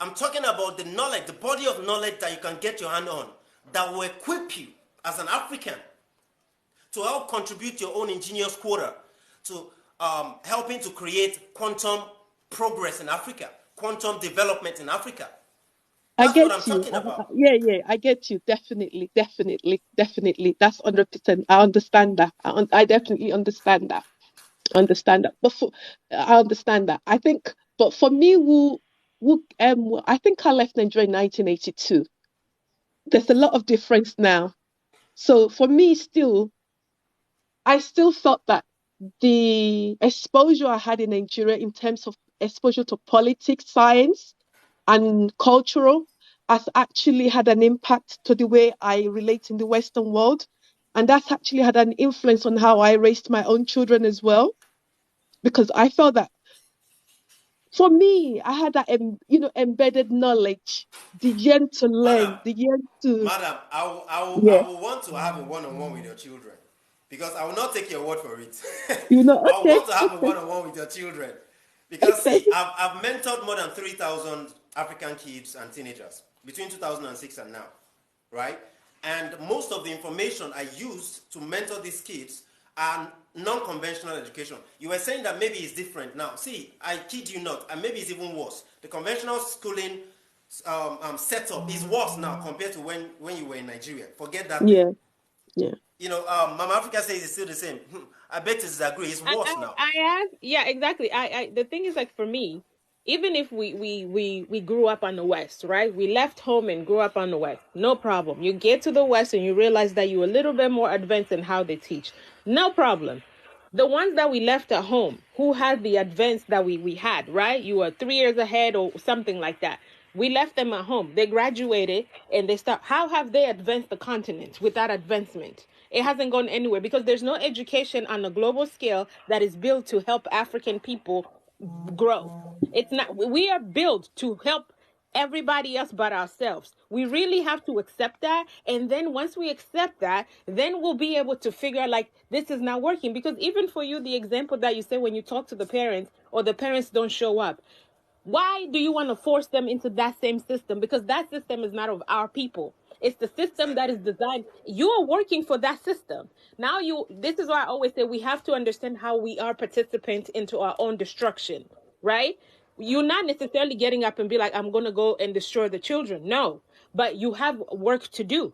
I'm talking about the knowledge, the body of knowledge that you can get your hand on that will equip you as an African to help contribute your own ingenious quota to helping to create quantum progress in Africa, quantum development in Africa. I That's what I'm get you. talking about. Yeah, yeah, I get you. Definitely, definitely, definitely. That's 100%. I understand that. I definitely understand that. Understand that. I understand that. I think, but for me, I think I left Nigeria in 1982. There's a lot of difference now. So for me, I still felt that the exposure I had in Nigeria in terms of exposure to politics, science, and cultural has actually had an impact to the way I relate in the Western world. And that's actually had an influence on how I raised my own children as well. Because I felt that for me, I had that embedded knowledge, the yearn to Madam, learn, the yearn to Madam, I yeah, will want to have a one-on-one with your children because I will not take your word for it. I will okay, want to have a okay, one-on-one with your children because okay, see, I've mentored more than 3,000 African kids and teenagers between 2006 and now, right? And most of the information I used to mentor these kids are non-conventional education. You were saying that maybe it's different now. See, I kid you not, and maybe it's even worse. The conventional schooling setup is worse now compared to when you were in Nigeria. Forget that thing. yeah, yeah. Mama Africa says it's still the same. I bet to disagree. It's worse now. I ask, yeah, exactly. The thing is, like, for me, even if we grew up on the West, right? We left home and grew up on the West, no problem. You get to the West and you realize that you're a little bit more advanced in how they teach, no problem. The ones that we left at home, who had the advance that we had, right? You were 3 years ahead or something like that. We left them at home. They graduated and they start. How have they advanced the continent with that advancement? It hasn't gone anywhere because there's no education on a global scale that is built to help African people grow. It's not. We are built to help everybody else but ourselves. We really have to accept that. And then once we accept that, then we'll be able to figure out, like, this is not working. Because even for you, the example that you say when you talk to the parents or the parents don't show up, why do you want to force them into that same system? Because that system is not of our people. It's the system that Exactly. is designed. You are working for that system. Now this is why I always say we have to understand how we are participants into our own destruction, right? You're not necessarily getting up and be like, I'm going to go and destroy the children. No, but you have work to do.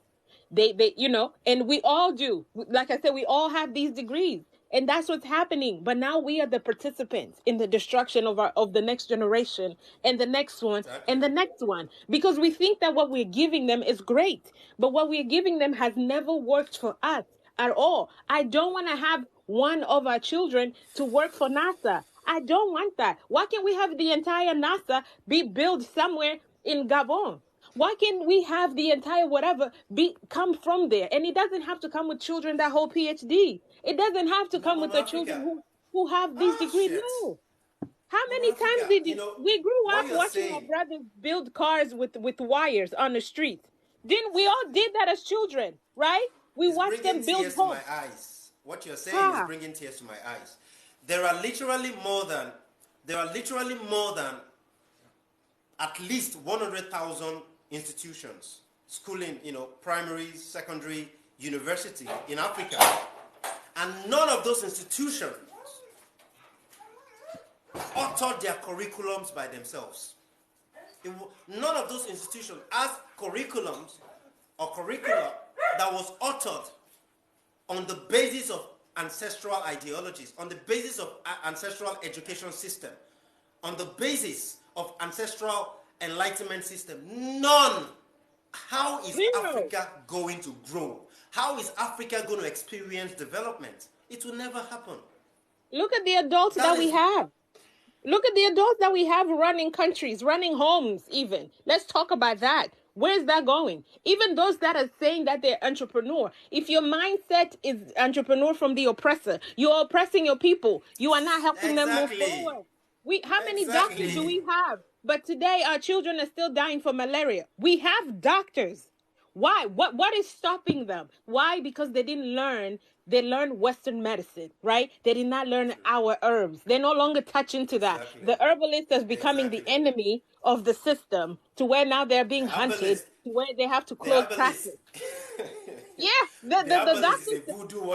And we all do. Like I said, we all have these degrees. And that's what's happening. But now we are the participants in the destruction of the next generation and the next one Exactly. and the next one. Because we think that what we're giving them is great. But what we're giving them has never worked for us at all. I don't want to have one of our children to work for NASA. I don't want that. Why can't we have the entire NASA be built somewhere in Gabon? Why can't we have the entire whatever be come from there? And it doesn't have to come with children that hold PhD. It doesn't have to No, come with Mama the children Africa. who have these Ah, degrees. shit. No. How Mama many times Africa, did we grew what up you're watching our saying brothers build cars with wires on the street? Didn't we all did that as children, right? We is watched bringing them build tears to my homes. eyes. What you're saying is Ha. bringing tears to my eyes. There are literally more than There are literally more than at least 100,000 institutions, schooling, primary, secondary, university in Africa. And none of those institutions authored their curriculums by themselves. None of those institutions has curriculums or curricula that was authored on the basis of ancestral ideologies, on the basis of ancestral education system, on the basis of ancestral enlightenment system. None. How is Africa going to grow? How is Africa going to experience development? It will never happen. Look at the adults that we have. Look at the adults that we have running countries, running homes even. Let's talk about that. Where's that going? Even those that are saying that they're entrepreneur. If your mindset is entrepreneur from the oppressor, you're oppressing your people. You are not helping them move forward. How many doctors do we have? But today our children are still dying from malaria. We have doctors. Why? What is stopping them? Why? Because they didn't learn. They learned Western medicine, right? They did not learn our herbs. They're no longer touching to that. The herbalist is becoming the enemy of the system, to where now they're being hunted, to where they have to close practice. Yeah, the doctor.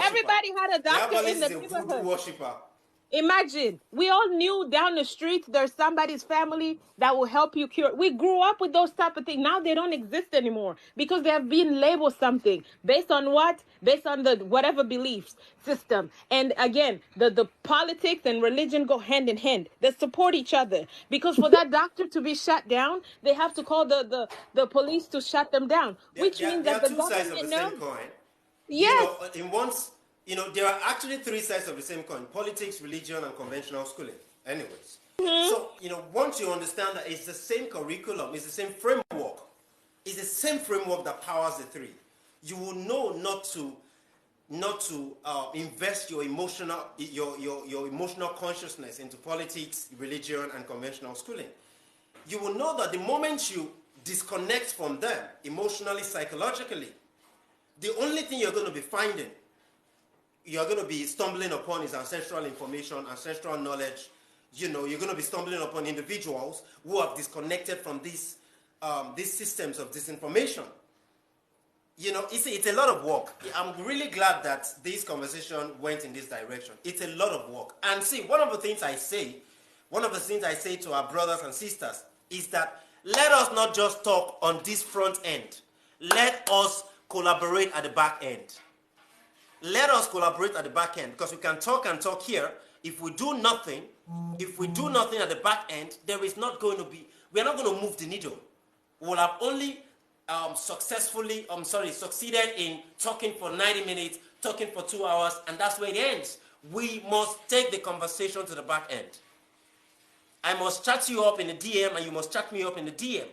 Everybody had a doctor in the neighborhood. Imagine, we all knew down the street there's somebody's family that will help you cure. We grew up with those type of things. Now they don't exist anymore because they have been labeled something based on what? Based on the whatever beliefs system. And again, the politics and religion go hand in hand. They support each other, because for that doctor to be shut down, they have to call the police to shut them down, which means that the government sides of the same coin. Yes. There are actually three sides of the same coin: politics, religion, and conventional schooling. Anyways. So, once you understand that it's the same curriculum, it's the same framework, it's the same framework that powers the three, you will know not to invest your emotional consciousness into politics, religion, and conventional schooling. You will know that the moment you disconnect from them emotionally, psychologically, the only thing you're going to be finding, you're going to be stumbling upon, is ancestral information, ancestral knowledge. You're going to be stumbling upon individuals who have disconnected from these systems of disinformation. It's a lot of work. I'm really glad that this conversation went in this direction. It's a lot of work. And see, one of the things I say to our brothers and sisters is that let us not just talk on this front end. Let us collaborate at the back end. Let us collaborate at the back end, because we can talk and talk here. If we do nothing at the back end, we're not going to move the needle. We'll have only succeeded in talking for 90 minutes, talking for 2 hours, and that's where it ends. We must take the conversation to the back end. I must chat you up in the DM, and you must chat me up in the DM.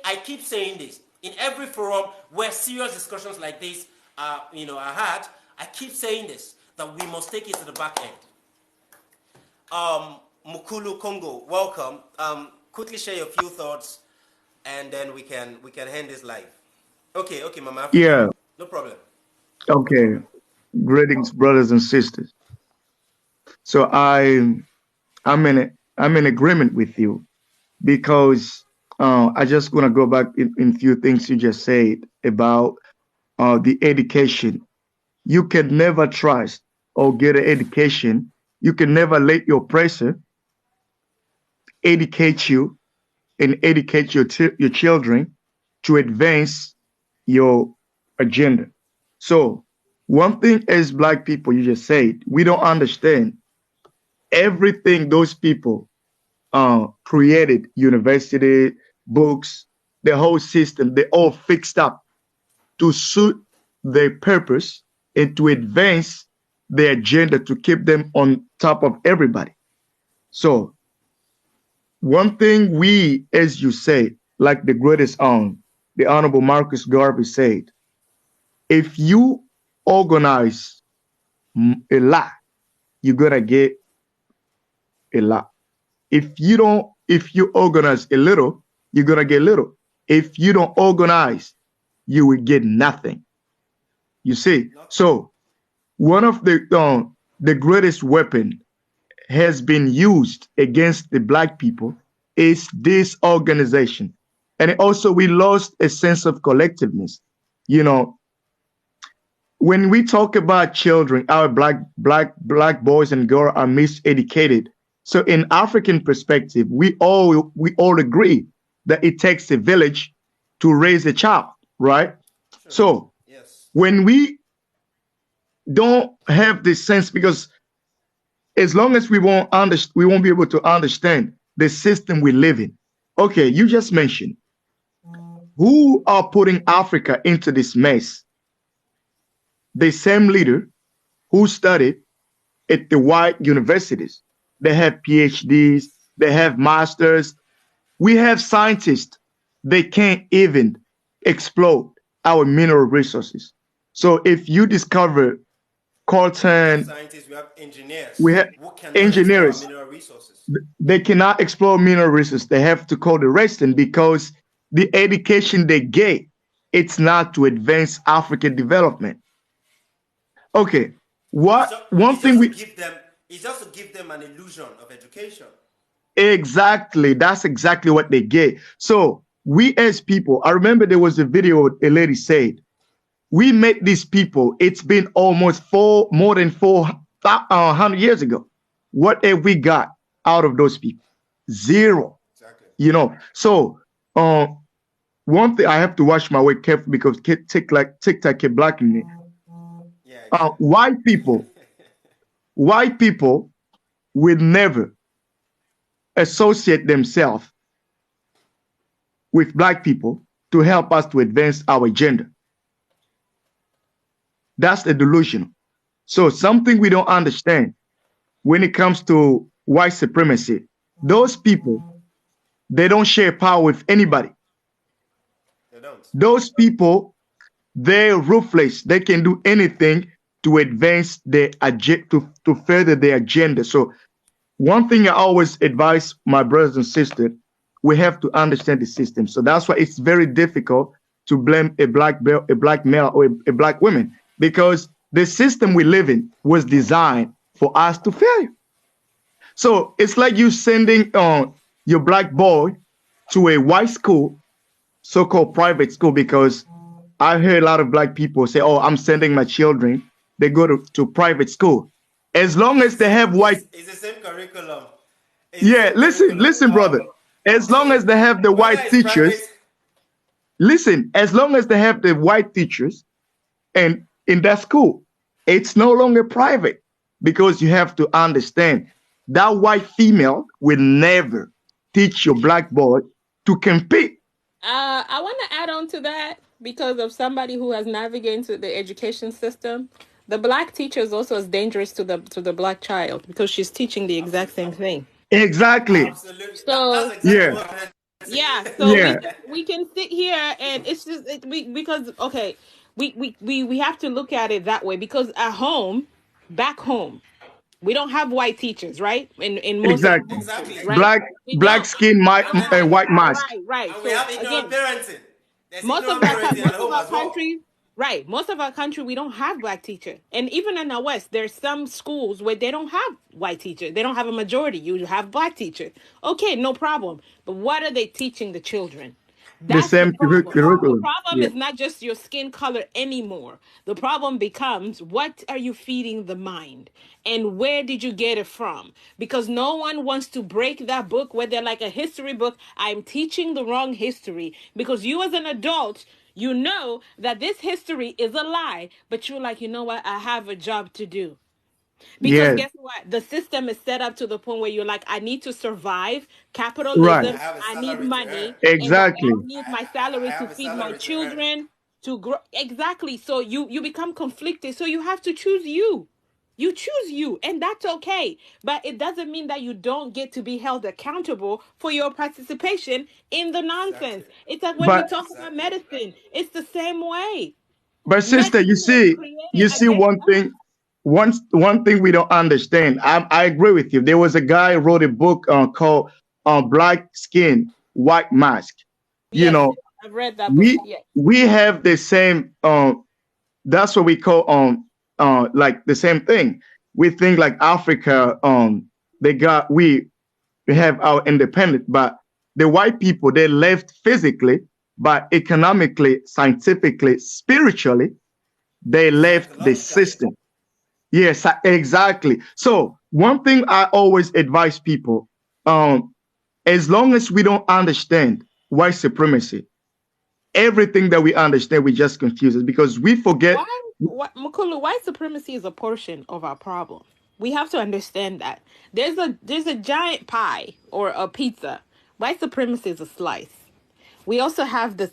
I keep saying this, in every forum where serious discussions like this are had, I keep saying this, that we must take it to the back end. Mukulu Congo, welcome. Quickly share your few thoughts, and then we can end this live. Okay, Mama Africa. Yeah. No problem. Okay. Greetings, brothers and sisters. So I'm in agreement with you, because I just want to go back in few things you just said about the education. You can never trust or get an education. You can never let your oppressor educate you and educate your children to advance your agenda. So one thing as Black people, you just said, we don't understand everything those people created, university, books, the whole system, they all fixed up to suit their purpose and to advance their agenda, to keep them on top of everybody. So one thing we, as you say, like the greatest the Honorable Marcus Garvey said, if you organize a lot, you're gonna get a lot. If you organize a little, you're gonna get little. If you don't organize, you will get nothing. You see, so one of the greatest weapon has been used against the black people is this organization. And also we lost a sense of collectiveness. You know, when we talk about children, our black boys and girls are miseducated. So in African perspective, we all agree that it takes a village to raise a child, right? True. So Yes. when we don't have this sense, because as long as we won't be able to understand the system we live in. Okay, you just mentioned who are putting Africa into this mess. The same leader who studied at the white universities. They have PhDs, they have masters. We have scientists. They can't even explode our mineral resources. So if you discover We have coltan, scientists, we have we engineers have who cannot explore our engineers. mineral resources. They cannot explore mineral resources. They have to call the resting because the education they get, it's not to advance African development. Okay, It's what just, one it's thing just to we give them it's just to give them an illusion of education. exactly, that's exactly what they get. So we as people, I remember there was a video a lady said, we met these people. It's been almost more than 400 years ago. What have we got out of those people? Zero. Exactly. So uh, one thing I have to watch my way carefully because TikTok keep blocking me. Yeah, Uh, exactly. white people, white people will never associate themselves with black people to help us to advance our agenda. That's a delusion. So something we don't understand when it comes to white supremacy. Those people, they don't share power with anybody. They don't. Those people, they're ruthless. They can do anything to advance their agenda, to further their agenda. So one thing I always advise my brothers and sisters, we have to understand the system. So that's why it's very difficult to blame a black male or a black woman because the system we live in was designed for us to fail. So it's like you sending your black boy to a white school, so-called private school, because I heard a lot of black people say, "Oh, I'm sending my children. They go to private school." As long It's as the they same. have white, It's the same curriculum. It's the yeah, same listen, curriculum. listen, brother. As long See, as they have the whether white it's private, teachers, listen, as long as they have the white teachers and in that school, it's no longer private because you have to understand that white female will never teach your black boy to compete. I want to add on to that because of somebody who has navigated the education system. The black teacher is also as dangerous to the black child because she's teaching the exact absolutely, same thing. Exactly. absolutely. That's So exactly Yeah. what I yeah, so Yeah. we can sit here and it's just because okay, we have to look at it that way because at home, back home, we don't have white teachers, right? In most of the Exactly. households, exactly. right? We Black don't. skin, And then and white mask. Right. and we So have ignorant again, parenting. There's ignorant parenting at most of home our as well. countries, right, most of our country we don't have black teacher, and even in the west there's some schools where they don't have white teacher, they don't have a majority, you have black teacher. Okay, no problem, but what are they teaching the children? The That's the same problem. The curriculum. problem Yeah. is not just your skin color anymore. The problem becomes what are you feeding the mind and where did you get it from? Because no one wants to break that book where they're like a history book. I'm teaching the wrong history because you as an adult, you know that this history is a lie, but you're like, you know what? I have a job to do. Because Yeah. guess what? The system is set up to the point where you're like, I need to survive Right. I capitalism. have a I need salary to earn. money, and I Exactly. need my salary I to have a feed my salary to earn. children, to grow. Exactly. So you become conflicted. So you have to choose you. You choose you, and that's okay. But it doesn't mean that you don't get to be held accountable for your participation in the nonsense. Exactly. It's like when we But talk about Exactly. medicine, it's the same way. sister, Medicine was you created see again. one thing we don't understand. I agree with you. There was a guy who wrote a book called "Black Skin, White Mask." You Yes, know, I've read that book. we Yes. we have the same. That's what we call like the same thing. We think like Africa. we have our independence, but the white people, they left physically, but economically, scientifically, spiritually, they left the Psychologically. system. Yes, exactly. So one thing I always advise people, um, as long as we don't understand white supremacy, everything that we understand, we just confuse it because we forget. Why, Makulu, white supremacy is a portion of our problem. We have to understand that. There's a giant pie or a pizza. White supremacy is a slice. We also have the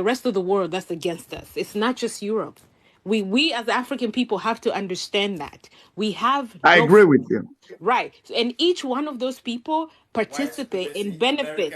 rest of the world that's against us. It's not just Europe. We as African people have to understand that. We have I no agree with friends. you. Right. And each one of those people White participate in supremacy, American benefit.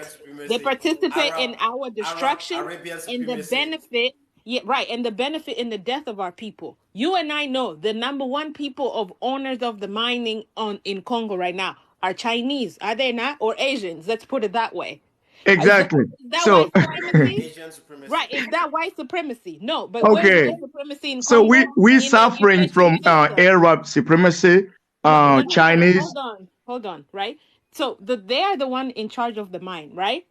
They supremacy, participate Arab, in our Arab, destruction Arabian and the supremacy. benefit. Yeah, right. And the benefit in the death of our people. You and I know the number one people of owners of the mining on in Congo right now are Chinese, are they not? Or Asians. Let's put it that way. Exactly. Is that So, white supremacy? Asian supremacy. Right. Is that white supremacy? No. But where's okay. white supremacy in So Congo? we In the suffering from education system. Arab supremacy, No. Chinese. Hold on, right? So they are the one in charge of the mine, right?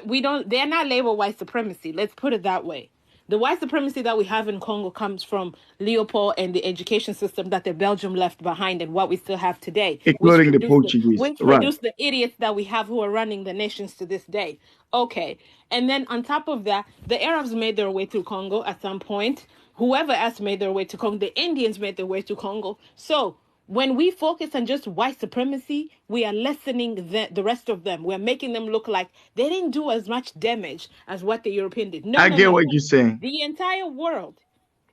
We don't. They're not labeled white supremacy. Let's put it that way. The white supremacy that we have in Congo comes from Leopold and the education system that the Belgium left behind and what we still have today, Including the Portuguese, which right? produced the idiots that we have who are running the nations to this day. Okay. And then on top of that, the Arabs made their way through Congo at some point. Whoever else made their way to Congo, the Indians made their way to Congo. So when we focus on just white supremacy, we are lessening the rest of them. We're making them look like they didn't do as much damage as what the European did. No, I no, get no. what you're saying. The entire world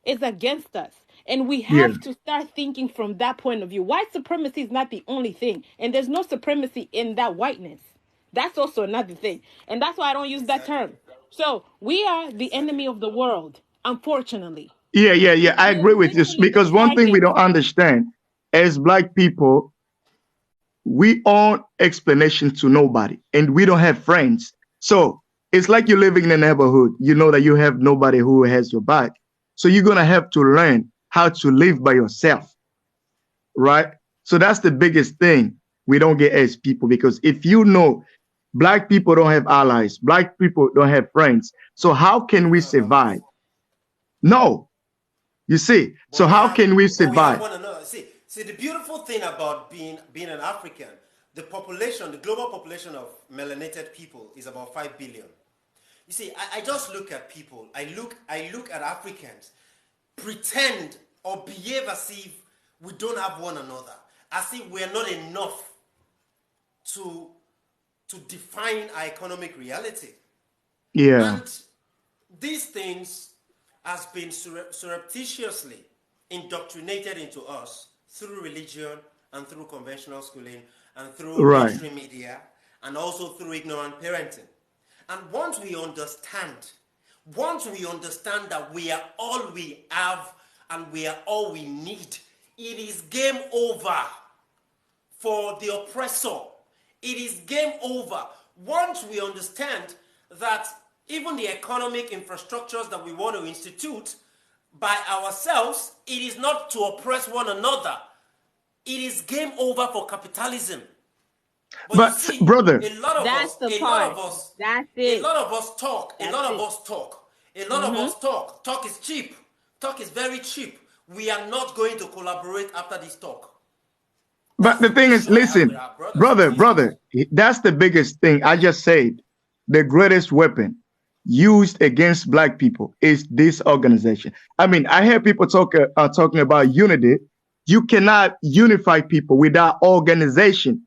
is against us. And we Yeah, have to start thinking from that point of view. White supremacy is not the only thing. And there's no supremacy in that whiteness. That's also another thing. And that's why I don't use that Exactly. term. So we are the enemy Exactly. of the world, unfortunately. yeah. I We're agree with you literally the because one thing we target. don't understand as black people, we own explanation to nobody, and we don't have friends. So it's like you're living in a neighborhood. You know that you have nobody who has your back. So you're gonna have to learn how to live by yourself, right? So that's the biggest thing we don't get as people because if you know black people don't have allies, black people don't have friends. So how can We we don't have survive? allies. No, you see. But So how can we we have survive? one another. See the beautiful thing about being an African, the population, the global population of melanated people is about 5 billion. You see, I just look at people. I look at Africans, pretend or behave as if we don't have one another, as if we're not enough to to define our economic reality. Yeah, And these things has been surreptitiously indoctrinated into us through religion and through conventional schooling and through right. mainstream media and also through ignorant parenting. And once we understand that we are all we have and we are all we need, it is game over for the oppressor. It is game over. Once we understand that even the economic infrastructures that we want to institute by ourselves, it is not to oppress one another. It is game over for capitalism. But you But see, brother, a lot of That's us, the a lot part. of us, That's a it. lot of us talk, a That's lot of it. us talk, a lot of Mm-hmm. us talk. Talk is cheap. Talk is very cheap. We are not going to collaborate after this talk. but That's the the thing is, issue I have with listen, our brothers and sisters. brother, that's the biggest thing. I just said the greatest weapon used against black people is this organization. I mean, I hear people talking about unity. You cannot unify people without organization.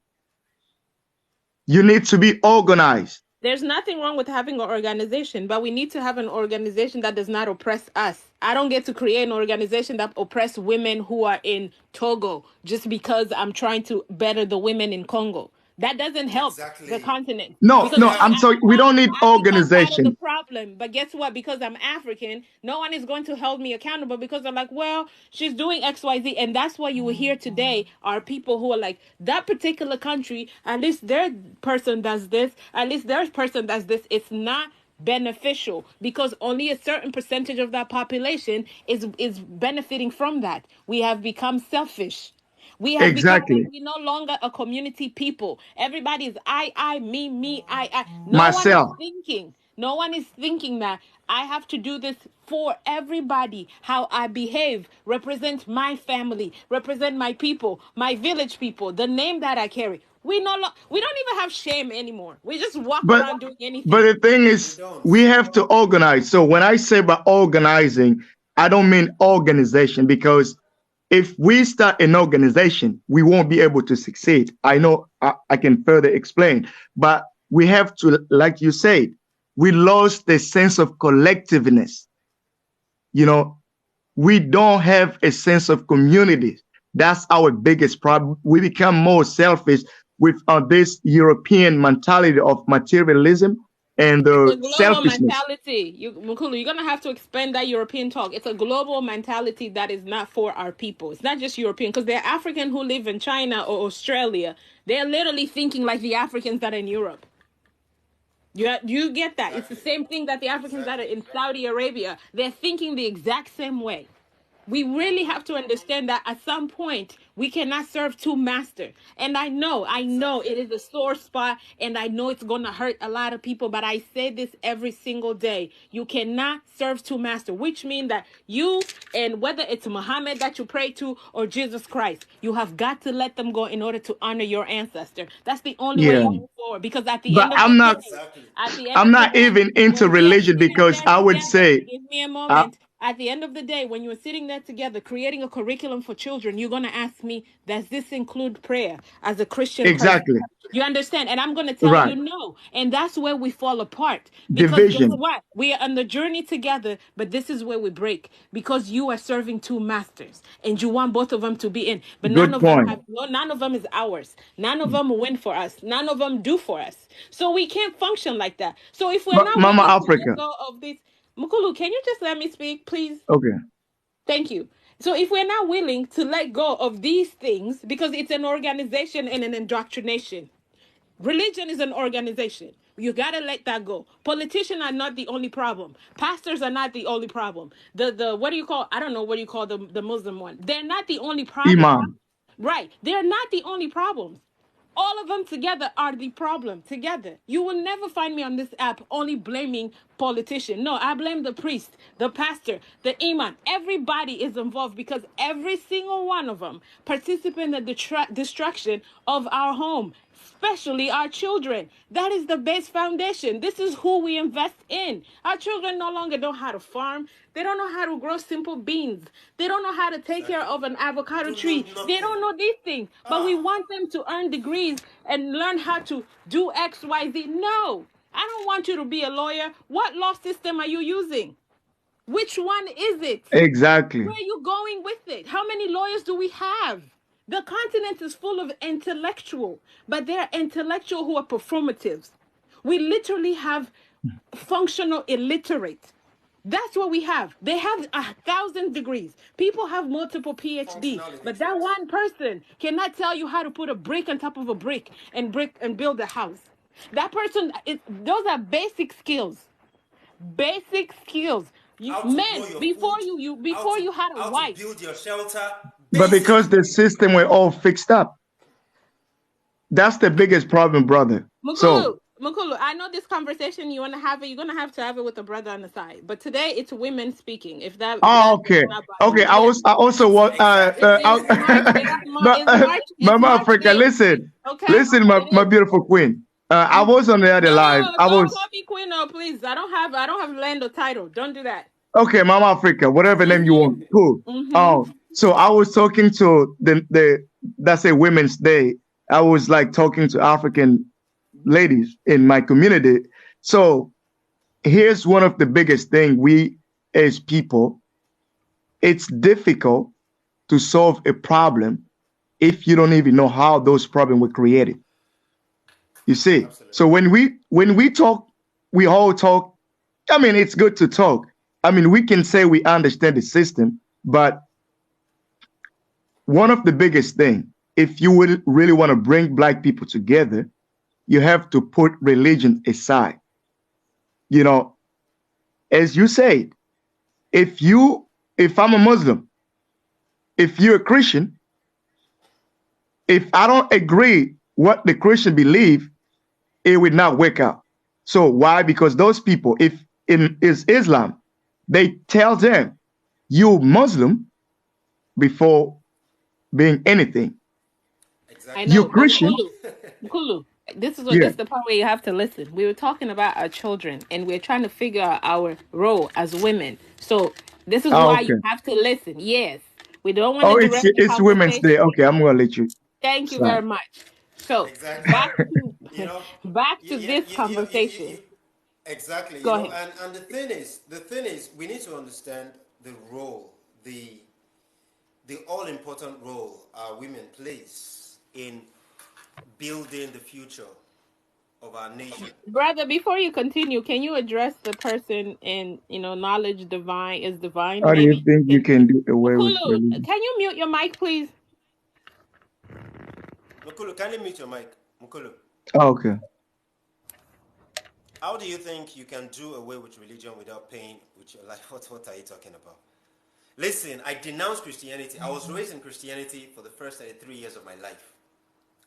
You need to be organized. There's nothing wrong with having an organization, but we need to have an organization that does not oppress us. I don't get to create an organization that oppress women who are in Togo just because I'm trying to better the women in Congo. That doesn't help the Exactly. continent No, because We no, have I'm sorry. We don't need I become part of the organization. problem. But guess what? Because I'm African, no one is going to hold me accountable because I'm like, well, she's doing XYZ. And that's why you will hear today are people who are like, that particular country, at least their person does this, at least their person does this. It's not beneficial because only a certain percentage of that population is benefiting from that. We have become selfish. We have become like Exactly. we're no longer a community people. Everybody is I, me, I. No one is Myself. thinking. No one is thinking that I have to do this for everybody. How I behave represent my family, represent my people, my village people, the name that I carry. We don't even have shame anymore. We just walk But around doing but anything. the thing We is, don't. we have to organize. So when I say about organizing, I don't mean organization, because if we start an organization, we won't be able to succeed. I know I can further explain, but we have to, like you said, we lost the sense of collectiveness. You know, we don't have a sense of community. That's our biggest problem. We become more selfish with this European mentality of materialism and It's a the global selfishness. mentality. Mukulu, you're gonna have to expand that European talk. It's a global mentality that is not for our people. It's not just European, because they're African who live in China or Australia. They're literally thinking like the Africans that are in Europe. You get that? It's the Exactly. same thing that the Africans that are Exactly. in Saudi Arabia. They're thinking the exact same way. We really have to understand that at some point we cannot serve two masters. And I know Exactly. it is a sore spot, and I know it's gonna hurt a lot of people, but I say this every single day. You cannot serve two masters, which means that you, and whether it's Muhammad that you pray to or Jesus Christ, you have got to let them go in order to honor your ancestor. That's the only way Yeah, you move forward. Because at the but end of the day, Exactly. at the end I'm of the not day, even into when we are religion, sitting because there I would together, say, give me a uh, moment. At the end of the day, when you're sitting there together creating a curriculum for children, you're going to ask me, does this include prayer as a Christian person? exactly, You understand? And I'm going to tell right, you no. And that's where we fall apart. Because guess division. what? We are on the journey together, but this is where we break. Because you are serving two masters and you want both of them to be in. But Good point. none of them is ours. None of them win for us. None of them do for us. So we can't function like that. So if we're But not Mama willing to let Africa, go of this, Mukulu, can you just let me speak, please? okay, Thank you. So if we're not willing to let go of these things, because it's an organization and an indoctrination, religion is an organization. You gotta let that go. Politicians are not the only problem. Pastors are not the only problem. The what do you call? I don't know what you call the Muslim one. They're not the only problem. Imam. Right. They're not the only problems. All of them together are the problem together. You will never find me on this app only blaming politician. No, I blame the priest, the pastor, the imam. Everybody is involved because every single one of them participate in the destruction of our home, especially our children. That is the base foundation. This is who we invest in. Our children no longer know how to farm. They don't know how to grow simple beans. They don't know how to take care Exactly. of an avocado Do know tree. They nothing. don't know these things. But we Ah. want them to earn degrees and learn how to do X, Y, Z. No, I don't want you to be a lawyer. What law system are you using? Which one is it? Exactly. Where are you going with it? How many lawyers do we have? The continent is full of intellectual, but they're intellectual who are performatives. We literally have functional illiterate. That's what we have. They have 1,000 degrees. People have multiple PhD, Functional but that illiterate. one person cannot tell you how to put a brick on top of a brick and build a house. That person, those are basic skills. Basic skills. You How to grow men your before food. before you had a How to wife. build your shelter. But Basic. because the system were all fixed up, that's the biggest problem, brother. So, Mukulu, I know this conversation you want to have it. You're gonna have to have it with a brother on the side. But today it's women speaking. If that oh, does okay, not bother okay. you, yeah. I also want, Exactly. It's March. Exactly. but It's Mama March Africa, 8th. listen, Okay, listen, it my is. beautiful queen. I was on the other No, live. I don't was call me queen. No, please. I don't have land or title. Don't do that. okay, Mama Africa, whatever name you want. Cool. So I was talking to the that's a Women's Day. I was like talking to African ladies in my community. So here's one of the biggest thing we as people, it's difficult to solve a problem if you don't even know how those problems were created. You see? Absolutely. So when we talk, we all talk. I mean, it's good to talk. I mean, we can say we understand the system, but one of the biggest thing, if you would really want to bring black people together, you have to put religion aside. You know, as you said, if I'm a Muslim, if you're a Christian, If I don't agree what the Christian believe, it will not work out. So why? Because those people, if in is Islam, they tell them you Muslim before being anything. I Exactly. You know, but Christian, Mukulu, yeah. this is the part where you have to listen. We were talking about our children, and we're trying to figure out our role as women. So this is Ah, why you okay. have to listen. Yes, we don't want to Oh, derail the it's Women's Day. conversation. Okay, I'm gonna let you Thank you start. very much. So Exactly. back to You know, back to you, this you conversation. exactly. Go You know, ahead. and the thing is, we need to understand the role, the all important role our women plays in building the future of our nation. Brother, before you continue, can you address the person in, knowledge divine is divine? How do you Maybe think you you can. can do away with Mukulu, religion? can you mute your mic, please? Mukulu, can you mute your mic? Mukulu, Oh, okay. how do you think you can do away with religion without paying with your life? What are you talking about? Listen, I denounce Christianity. I was raised in Christianity for the first 33 years of my life.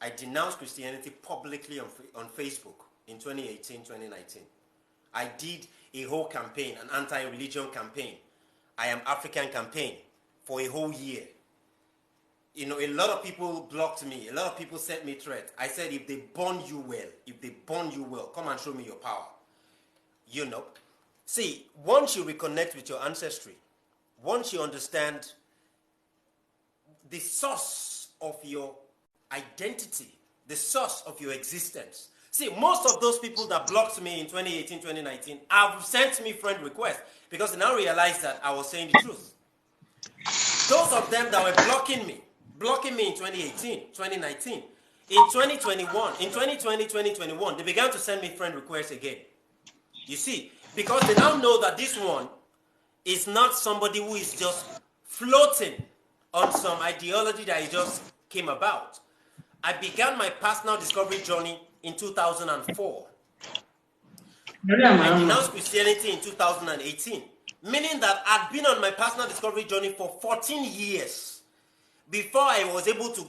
I denounced Christianity publicly on Facebook in 2018, 2019. I did a whole campaign, an anti-religion campaign. I am African campaign for a whole year. You know, a lot of people blocked me. A lot of people sent me threats. I said, if they burn you well, come and show me your power. You know. See, once you reconnect with your ancestry, once you understand the source of your identity, the source of your existence. See, most of those people that blocked me in 2018, 2019 have sent me friend requests because they now realize that I was saying the truth. Those of them that were blocking me in 2018, 2019, in 2021, in 2020, 2021, they began to send me friend requests again. You see, because they now know that this one is not somebody who is just floating on some ideology that he just came about. I began my personal discovery journey in 2004. I denounced Christianity in 2018, meaning that I'd been on my personal discovery journey for 14 years before I was able to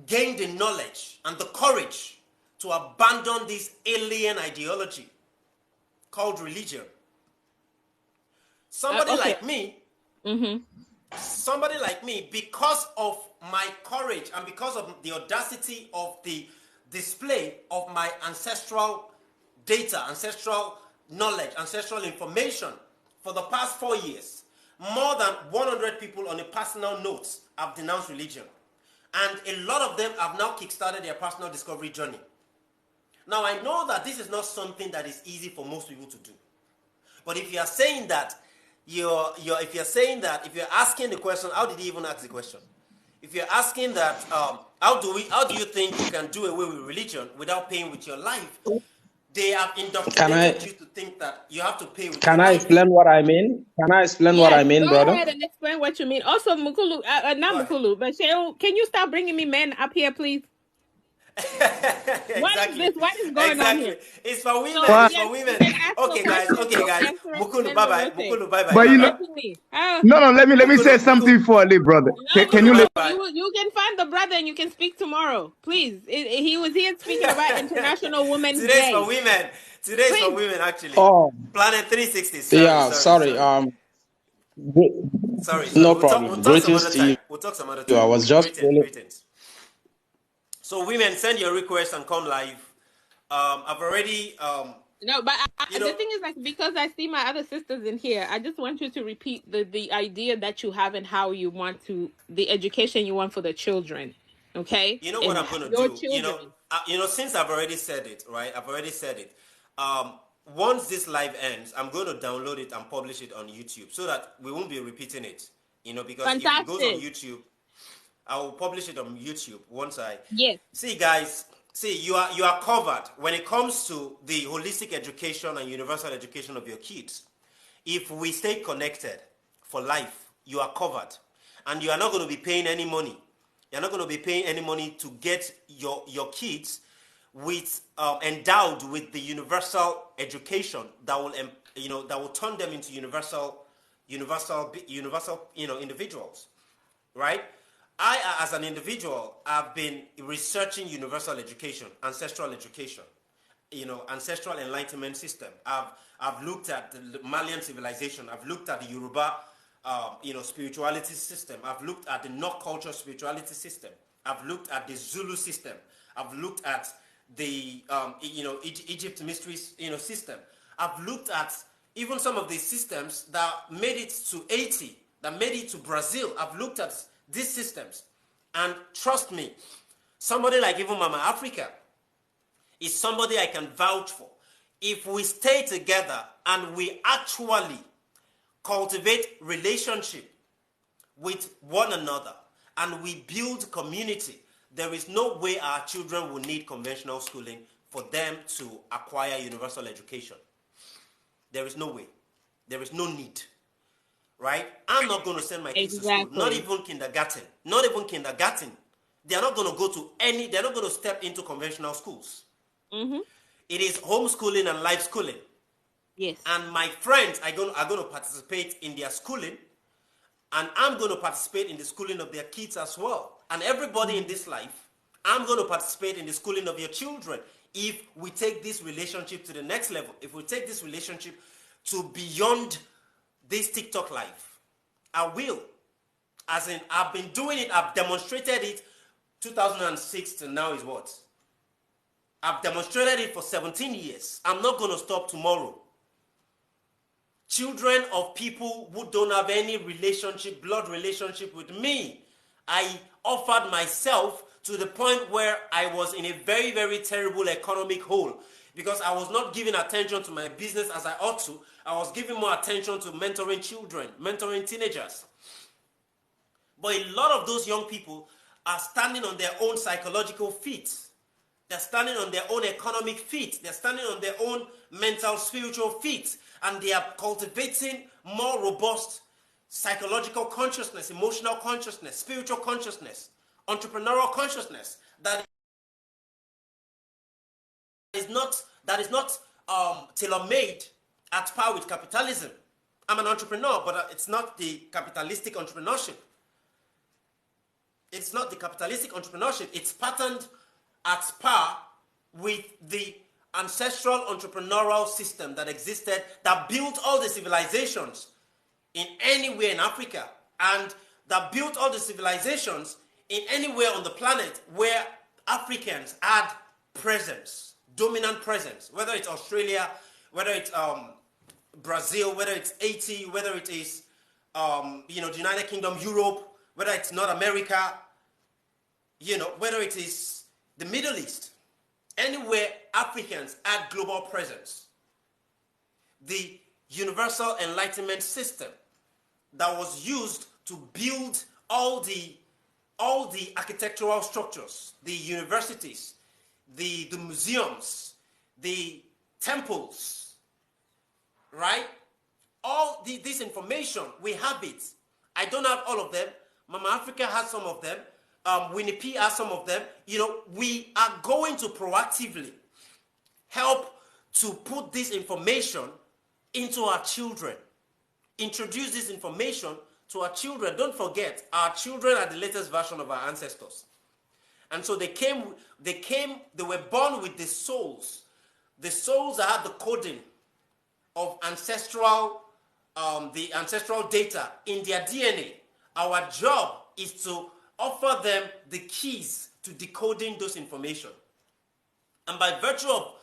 gain the knowledge and the courage to abandon this alien ideology called religion. Somebody Okay. like me, Mm-hmm. because of my courage and because of the audacity of the display of my ancestral data, ancestral knowledge, ancestral information for the past 4 years, more than 100 people on a personal note have denounced religion. And a lot of them have now kickstarted their personal discovery journey. Now, I know that this is not something that is easy for most people to do. But if you are saying that, if you're asking the question, how did he even ask the question? If you're asking that, how do you think you can do away with religion without paying with your life? They have Can indoctrinated I you to think that you have to pay with your can I life. explain what I mean? Can I explain what Yes, I mean, go brother? ahead and explain what you mean. Also, Mukulu, Go not ahead. Mukulu, but Seun, can you stop bringing me men up here, please? What is Exactly. this? What is going on here? Exactly. It's for women. So But It's yes, for you women. can ask the Okay, guys. question, Okay, we'll guys. answer it, and Mukulu, then bye we bye. rotate. Mukulu, bye bye. but Bye Stop bye. touching me. no, let me say Mukulu, Mukulu, something for Ali, brother. No, Can Mukulu, you bye let? Mukulu, bye. you can find the brother and you can speak tomorrow, please. He was here speaking about International Women's Today's for Day. women. Today's for Please. women, actually. Oh, Planet 360. Sorry, yeah, sorry, sorry. sorry. Gre- Sorry, sorry. no We'll talk. We'll problem. talk some Greetings other to time. you. We'll talk some other I time. was just Greetings, following. greetings. So, women, send your request and come live. I've already, No, but you the know, thing is, like, because I see my other sisters in here, I just want you to repeat the idea that you have and how you want to the education you want for the children, okay, you know what and I'm gonna your do. children. Since I've already said it, right? I've already said it. Um, Once this live ends, I'm going to download it and publish it on YouTube so that we won't be repeating it. You know, because if it goes on Fantastic. YouTube, I will publish it on YouTube once I Yes. see, guys. See, you are covered when it comes to the holistic education and universal education of your kids. If we stay connected for life, you are covered, and you are not going to be paying any money. You're not going to be paying any money to get your kids with endowed with the universal education that will that will turn them into universal individuals, right? I, as an individual, have been researching universal education, ancestral education, ancestral enlightenment system. I've looked at the Malian civilization. I've looked at the Yoruba, spirituality system. I've looked at the Nok culture spirituality system. I've looked at the Zulu system. I've looked at the, Egypt mysteries, system. I've looked at even some of the systems that made it to Haiti, that made it to Brazil. I've looked at these systems. And trust me, somebody like even Mama Africa is somebody I can vouch for. If we stay together and we actually cultivate relationship with one another and we build community, there is no way our children will need conventional schooling for them to acquire universal education. There is no way. There is no need. Right? I'm not going to send my kids to school. Not even kindergarten. Not even kindergarten. They're not going to go to they're not going to step into conventional schools. Mm-hmm. It is homeschooling and life schooling. Yes. And my friends are going to participate in their schooling, and I'm going to participate in the schooling of their kids as well. And everybody in this life, I'm going to participate in the schooling of your children if we take this relationship to the next level, if we take this relationship to beyond this TikTok life. I will. As in, I've been doing it, I've demonstrated it. 2006 to now is what? I've demonstrated it for 17 years. I'm not going to stop tomorrow. Children of people who don't have any relationship, blood relationship with me, I offered myself to the point where I was in a very, very terrible economic hole because I was not giving attention to my business as I ought to. I was giving more attention to mentoring children, mentoring teenagers. But a lot of those young people are standing on their own psychological feet. They're standing on their own economic feet. They're standing on their own mental, spiritual feet. And they are cultivating more robust psychological consciousness, emotional consciousness, spiritual consciousness, entrepreneurial consciousness that is not tailor-made at par with capitalism. I'm an entrepreneur, but it's not the capitalistic entrepreneurship. It's not the capitalistic entrepreneurship. It's patterned at par with the ancestral entrepreneurial system that existed, that built all the civilizations in anywhere in Africa, and that built all the civilizations in anywhere on the planet where Africans had presence, dominant presence, whether it's Australia, whether it's Brazil, whether it's Haiti, whether it is the United Kingdom, Europe, whether it's North America, whether it is the Middle East, anywhere Africans had global presence. The universal enlightenment system that was used to build all the architectural structures, the universities, the museums, the temples, right? All this information, we have it. I don't have all of them. Mama Africa has some of them. Winnie P has some of them. We are going to proactively help to put this information into our children. Introduce this information to our children. Don't forget, our children are the latest version of our ancestors. And so they were born with the souls that had the coding of the ancestral data in their DNA. Our job is to offer them the keys to decoding those information. And by virtue of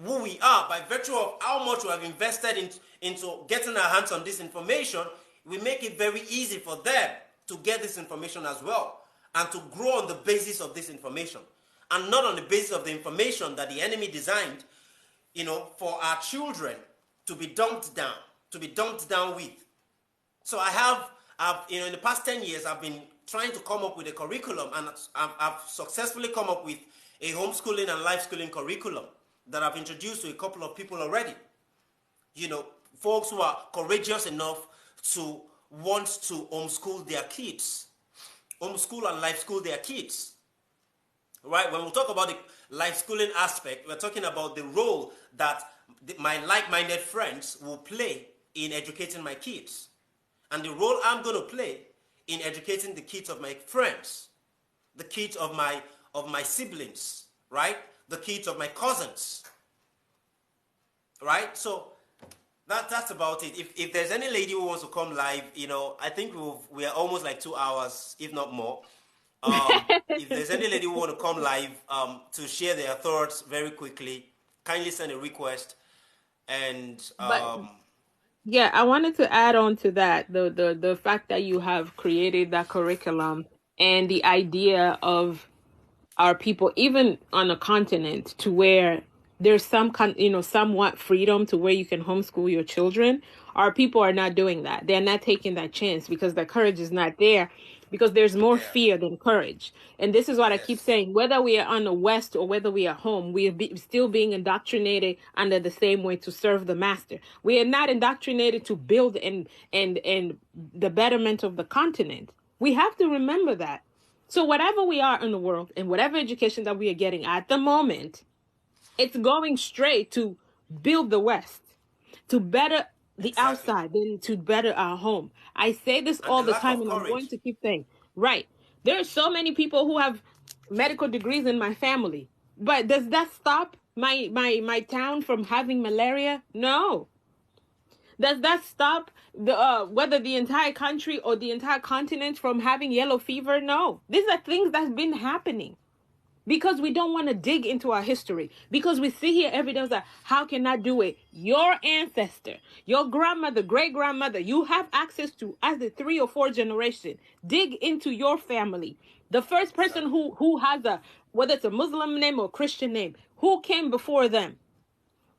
who we are, by virtue of how much we have invested into getting our hands on this information, we make it very easy for them to get this information as well and to grow on the basis of this information and not on the basis of the information that the enemy designed, for our children to be dumped down with. So I've in the past 10 years, I've been trying to come up with a curriculum, and I've successfully come up with a homeschooling and life schooling curriculum that I've introduced to a couple of people already. Folks who are courageous enough to want to homeschool their kids, homeschool and life school their kids. Right? When we talk about the life schooling aspect, we're talking about the role that my like-minded friends will play in educating my kids. And the role I'm going to play in educating the kids of my friends, the kids of my siblings, right? The kids of my cousins, right? So that's about it. If there's any lady who wants to come live, I think we are almost like 2 hours, if not more. If there's any lady who want to come live to share their thoughts very quickly, kindly send a request. And But yeah, I wanted to add on to that the fact that you have created that curriculum and the idea of our people, even on a continent, to where there's somewhat freedom to where you can homeschool your children. Our people are not doing that. They're not taking that chance because the courage is not there, because there's more yeah, fear than courage. And this is what I keep yes, saying, whether we are on the West or whether we are home, we are still being indoctrinated under the same way to serve the master. We are not indoctrinated to build and the betterment of the continent. We have to remember that. So whatever we are in the world and whatever education that we are getting at the moment, it's going straight to build the West, to better the exactly. outside, than to better our home. I say this And all the the lack time, of and I'm going courage. to keep saying, right. There are so many people who have medical degrees in my family. But does that stop my town from having malaria? No. Does that stop the whether the entire country or the entire continent from having yellow fever? No. These are things that's been happening because we don't want to dig into our history, because we see here every day like, how can I do it? Your ancestor, your grandmother, great grandmother, you have access to as the 3 or 4 generation. Dig into your family. The first person Exactly. who has a, whether it's a Muslim name or Christian name, who came before them?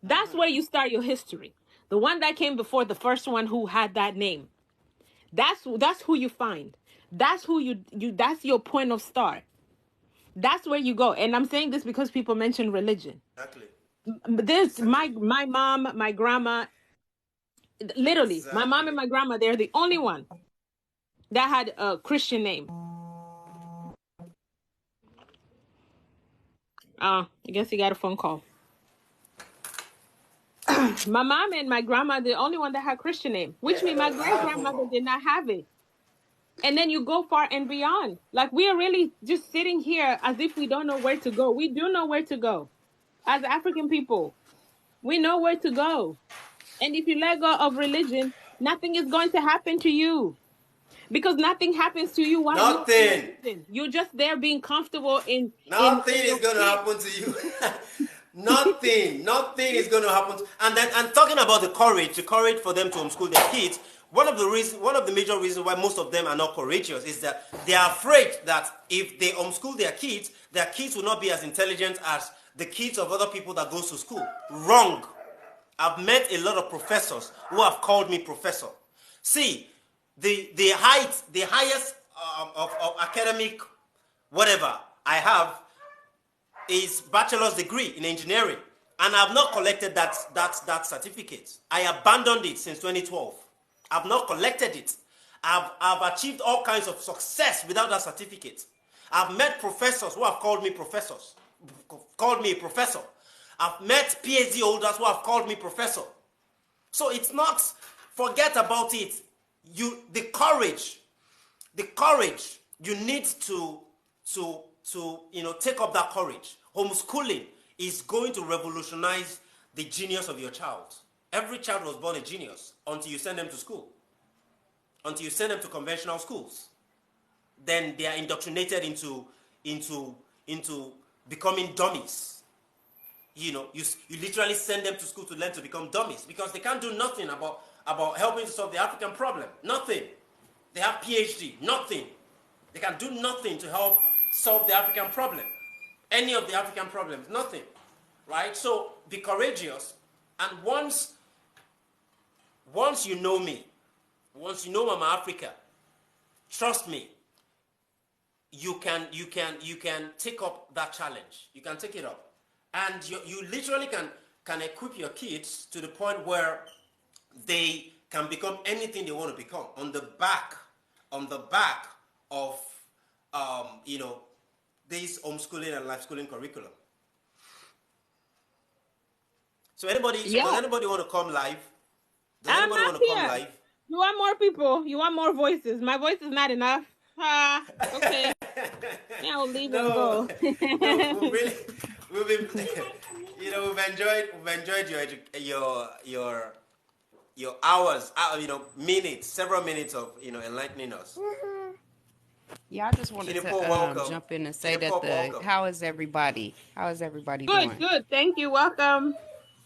That's where you start your history. The one that came before the first one who had that name. That's who you find. That's who you that's your point of start. That's where you go. And I'm saying this because people mention religion. Exactly. This Exactly. my mom, my grandma, literally, my mom and Exactly. my grandma, they're the only one that had a Christian name. I guess he got a phone call. My mom and my grandma, the only one that had Christian name, which means my I great have a phone grandmother call. did not have it. And then you go far and beyond. Like, we are really just sitting here as if we don't know where to go. We do know where to go. As African people, we know where to go. And if you let go of religion, nothing is going to happen to you. Because nothing happens to you while you're in Nothing. religion. You're just there being comfortable Nothing in is your going to fear. happen to you. Nothing is going to happen. And talking about the courage for them to homeschool their kids. One of the major reasons why most of them are not courageous is that they are afraid that if they homeschool their kids will not be as intelligent as the kids of other people that goes to school. Wrong. I've met a lot of professors who have called me professor. See, the highest of academic whatever I have is bachelor's degree in engineering, and I've not collected that certificate. I abandoned it since 2012. I've not collected it. I've achieved all kinds of success without that certificate. I've met professors who have called me professors, called me a professor. I've met PhD holders who have called me professor. So it's not, forget about it. The courage you need to take up that courage. Homeschooling is going to revolutionize the genius of your child. Every child was born a genius until you send them to school, until you send them to conventional schools. Then they are indoctrinated into becoming dummies. You literally send them to school to learn to become dummies because they can't do nothing about helping to solve the African problem. Nothing. They have PhD. Nothing. They can do nothing to help solve the African problem. Any of the African problems. Nothing. Right? So be courageous. And once you know me, once you know Mama Africa, trust me, you can take up that challenge. You can take it up. And you literally can equip your kids to the point where they can become anything they want to become on the back of this homeschooling and life schooling curriculum. So does Yeah, anybody want to come live? Does I'm anybody up want to come here. live? You want more people. You want more voices. My voice is not enough. Ah, okay. Yeah, I'll leave and No, go. no, we've really, we've been, we've enjoyed your hours, minutes, several minutes of enlightening us. Yeah, I just wanted Kinipo, to welcome. jump in and say that Kinipo, the welcome. how is everybody? How is everybody Good, doing? good. Thank you. Welcome.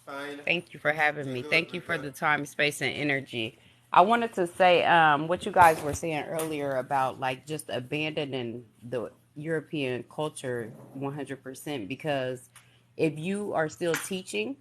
Fine. Thank you for having We're me. good. Thank you We're for good. the time, space, and energy. I wanted to say what you guys were saying earlier about like just abandoning the European culture 100% because if you are still teaching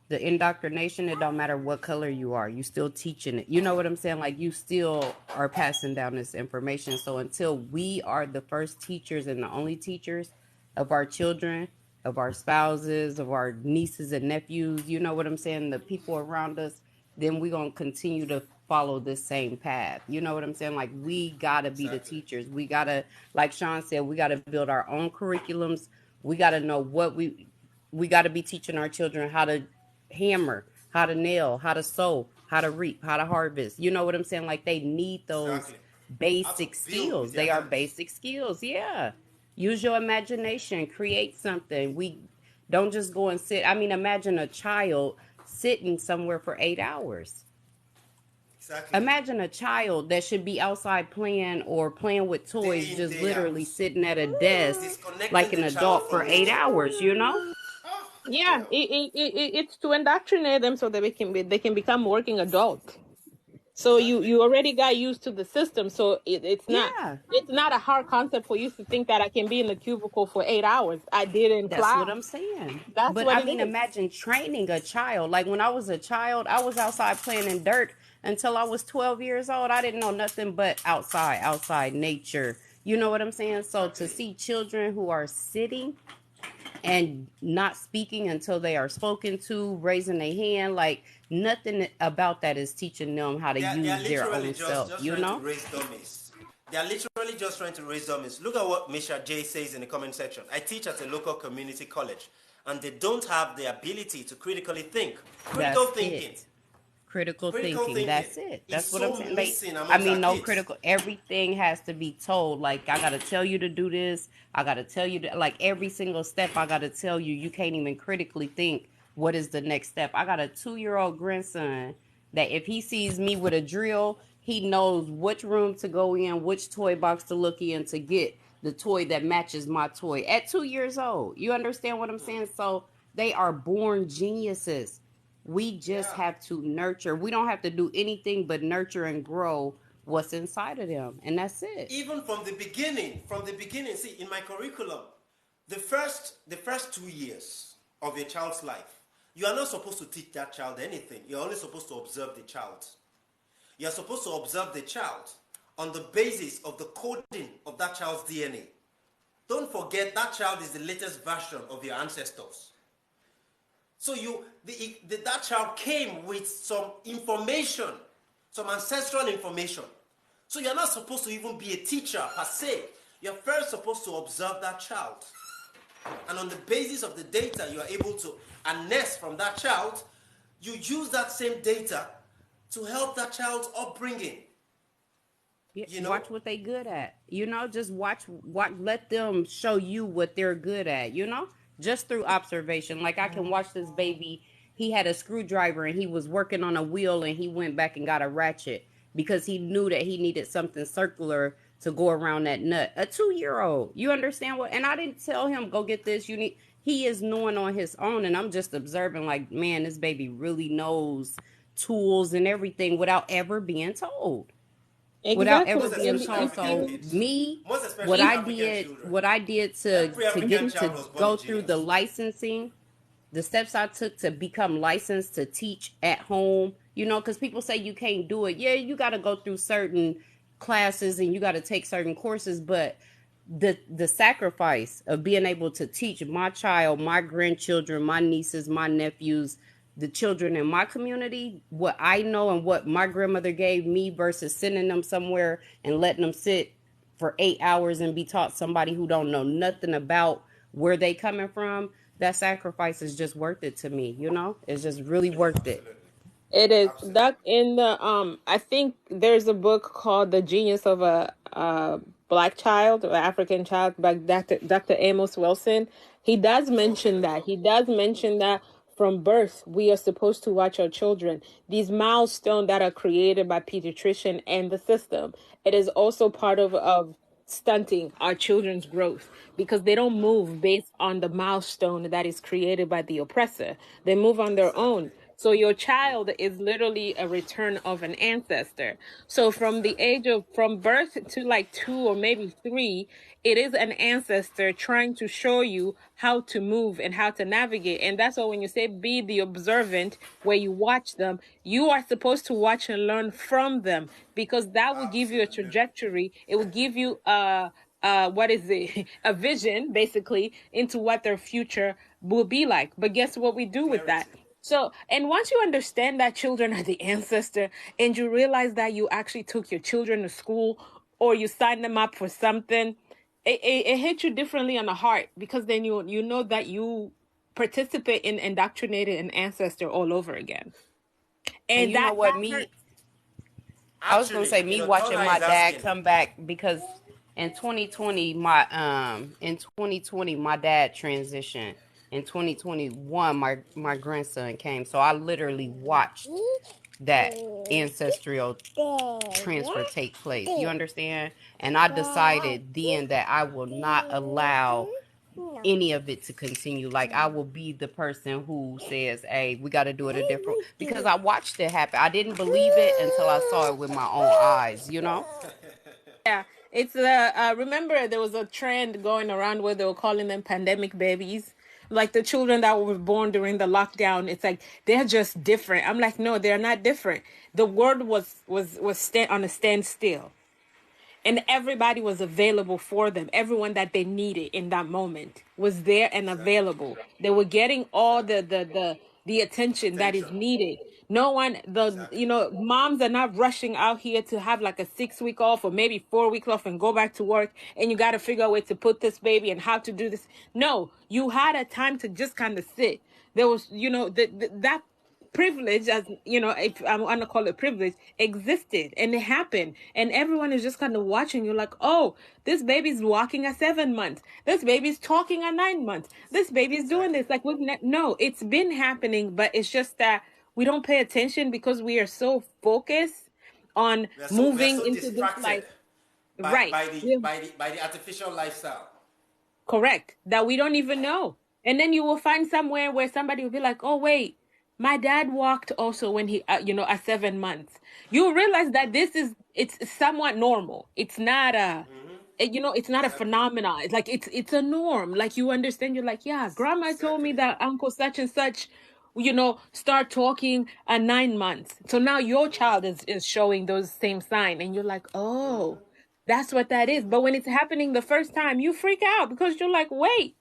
the indoctrination, it don't matter what color you are, you still teaching it. You know what I'm saying? Like you still are passing down this information. So until we are the first teachers and the only teachers of our children, of our spouses, of our nieces and nephews, you know what I'm saying, the people around us, then we're going to continue to follow this same path. You know what I'm saying? Like we got to be the Exactly. teachers. We got to, like Sean said, we got to build our own curriculums. We got to know what we got to be teaching our children how to hammer, how to nail, how to sow, how to reap, how to harvest. You know what I'm saying? Like they need those Exactly. How to basic build skills. with their They are hands. basic skills. Yeah. Use your imagination, create something. We don't just go and sit. I mean, imagine a child sitting somewhere for 8 hours. Exactly. Imagine a child that should be outside playing or playing with Day toys, in, just day out. literally sitting at a desk like Disconnecting an the child adult for from 8 hours, you know? Oh, Yeah, hell. it's to indoctrinate them so that they can become working adults. So you Exactly. you already got used to the system. So Yeah. it's not a hard concept for you to think that I can be in the cubicle for 8 hours. I did in That's what class. I'm saying. That's But what I it mean, is. imagine training a child. Like when I was a child, I was outside playing in dirt until I was 12 years old. I didn't know nothing but outside nature. You know what I'm saying? So to Exactly. see children who are sitting and not speaking until they are spoken to, raising their hand, like nothing about that is teaching them how to They are use their literally own just self, just you trying to know? raise dummies. They are literally just trying to raise dummies. Look at what Misha J says in the comment section. I teach at a local community college, and they don't have the ability to critically think. Critical That's thinking. it. Critical Critical thinking. thinking That's it. is That's what I'm so saying. missing I amongst our mean, no kids. critical. Everything has to be told. Like I gotta tell you to do this. I gotta tell you to like every single step. I gotta tell you. You can't even critically think. What is the next step? I got a 2-year-old grandson that if he sees me with a drill, he knows which room to go in, which toy box to look in to get the toy that matches my toy at 2 years old. You understand what I'm saying? So they are born geniuses. We just Yeah. have to nurture. We don't have to do anything but nurture and grow what's inside of them. And that's it. Even from the beginning, see, in my curriculum, the first 2 years of a child's life, you are not supposed to teach that child anything. You're only supposed to observe the child. You're supposed to observe the child on the basis of the coding of that child's DNA. Don't forget that child is the latest version of your ancestors. So that child came with some information, some ancestral information. So you're not supposed to even be a teacher per se. You're first supposed to observe that child. And on the basis of the data you are able to harness from that child, you use that same data to help that child's upbringing. Yeah, You know? watch what they good at. You know, just watch, let them show you what they're good at, you know? Just through observation. Like I can watch this baby, he had a screwdriver and he was working on a wheel and he went back and got a ratchet because he knew that he needed something circular to go around that nut. A 2-year old. You understand what? And I didn't tell him go get this. You need he is knowing on his own and I'm just observing like, man, this baby really knows tools and everything without ever being told, without Exactly. ever Most being And especially told. African So kids. me, Most what especially I if African did, children. what I did Every to African get to child was born a go through the genius. licensing, the steps I took to become licensed to teach at home, you know, because people say you can't do it. Yeah, you got to go through certain classes and you got to take certain courses, but the sacrifice of being able to teach my child, my grandchildren, my nieces, my nephews, the children in my community, what I know and what my grandmother gave me versus sending them somewhere and letting them sit for 8 hours and be taught somebody who don't know nothing about where they coming from, that sacrifice is just worth it to me, you know? It's just really worth it. Absolutely. It is Absolutely. that in the I think there's a book called The Genius of a Black Child or African Child by Dr. Amos Wilson. He does Okay. mention that. He does mention that from birth we are supposed to watch our children. These milestones that are created by pediatrician and the system. It is also part of stunting our children's growth because they don't move based on the milestone that is created by the oppressor. They move on their Exactly. own. So your child is literally a return of an ancestor. So from the Exactly. age of from birth to like 2 or maybe 3, it is an ancestor trying to show you how to move and how to navigate. And that's why when you say be the observant where you watch them, you are supposed to watch and learn from them because that will give you a Absolutely. trajectory. It will give you what is it a vision basically into what their future will be like. But guess what we do with that? Clarity. So, and once you understand that children are the ancestor and you realize that you actually took your children to school or you signed them up for something, it hits you differently on the heart because then you know that you participate in indoctrinating an ancestor all over again. And And you know what, that hurts. me, I was gonna Actually, say, me watching Tona my is dad asking. come back because in 2020 my dad transitioned. In 2021 my grandson came. So I literally watched that ancestral transfer take place. You understand? And I decided then that I will not allow any of it to continue. Like I will be the person who says, "Hey, we got to do it a different." Because I watched it happen. I didn't believe it until I saw it with my own eyes. You know? Yeah, it's remember there was a trend going around where they were calling them pandemic babies. Like the children that were born during the lockdown, it's like they're just different. I'm like, no, they're not different. The world was stand on a standstill and everybody was available for them. Everyone that they needed in that moment was there and Exactly. available. They were getting all Exactly. the attention that is Attention. needed. No one, the Exactly. moms are not rushing out here to have like a 6 week off or maybe 4 weeks off and go back to work, and you got to figure out where to put this baby and how to do this. No, you had a time to just kind of sit. There was, that privilege, as you know, if I want to call it privilege, existed and it happened, and everyone is just kind of watching you like, oh, this baby's walking at 7 months, this baby's talking at 9 months, this baby's doing Exactly. this, like no, it's been happening, but it's just that we don't pay attention because we are so focused on We are moving so into this distracted life. Right. by the artificial lifestyle. Correct. That we don't even know. And then you will find somewhere where somebody will be like, oh, wait, my dad walked also when he, at 7 months. You realize that it's somewhat normal. It's not it's not a Exactly. phenomenon. It's like, it's a norm. Like you understand, you're like, yeah, grandma told me Exactly. that uncle such and such, start talking at 9 months. So now your child is showing those same sign and you're like, oh, that's what that is. But when it's happening the first time, you freak out because you're like, wait,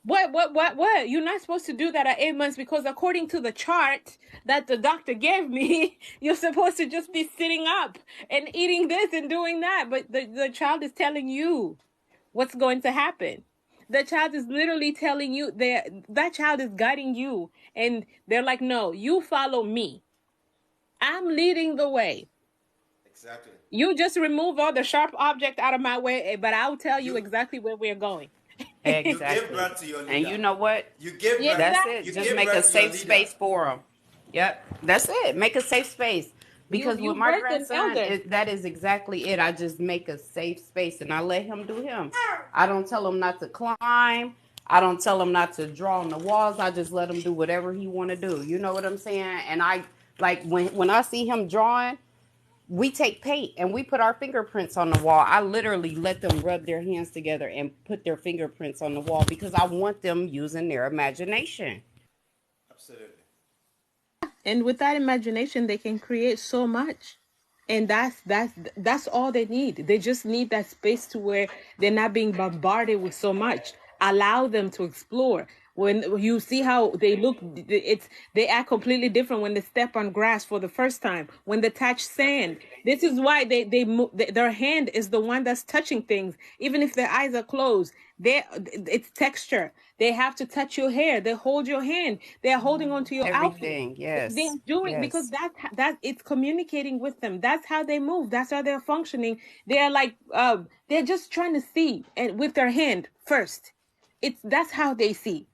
what? You're not supposed to do that at 8 months because according to the chart that the doctor gave me, you're supposed to just be sitting up and eating this and doing that. But the child is telling you what's going to happen. The child is literally telling you that child is guiding you. And they're like, no, you follow me. I'm leading the way. Exactly. You just remove all the sharp object out of my way, but I'll tell you You exactly where we're going. you gave Exactly. birth to your And leader. you know what? You gave Yeah, birth. That's You it. Just gave make a birth to your safe leader. space for them. Yep. That's it. Make a safe space. you Because with you my birthed an grandson, elder. that is exactly it. I just make a safe space and I let him do him. I don't tell him not to climb. I don't tell him not to draw on the walls. I just let him do whatever he want to do. You know what I'm saying? And I like when I see him drawing, we take paint and we put our fingerprints on the wall. I literally let them rub their hands together and put their fingerprints on the wall because I want them using their imagination. Absolutely. And with that imagination, they can create so much. And that's all they need. They just need that space to where they're not being bombarded with so much. Allow them to explore. When you see how they look, they act completely different when they step on grass for the first time, when they touch sand. This is why they move, their hand is the one that's touching things, even if their eyes are closed. It's texture. They have to touch your hair. They hold your hand. They are holding onto your outfit. Everything. They're Yes. doing, because Yes. that it's communicating with them. That's how they move. That's how they're functioning. They're like they're just trying to see, and with their hand first. That's how they see.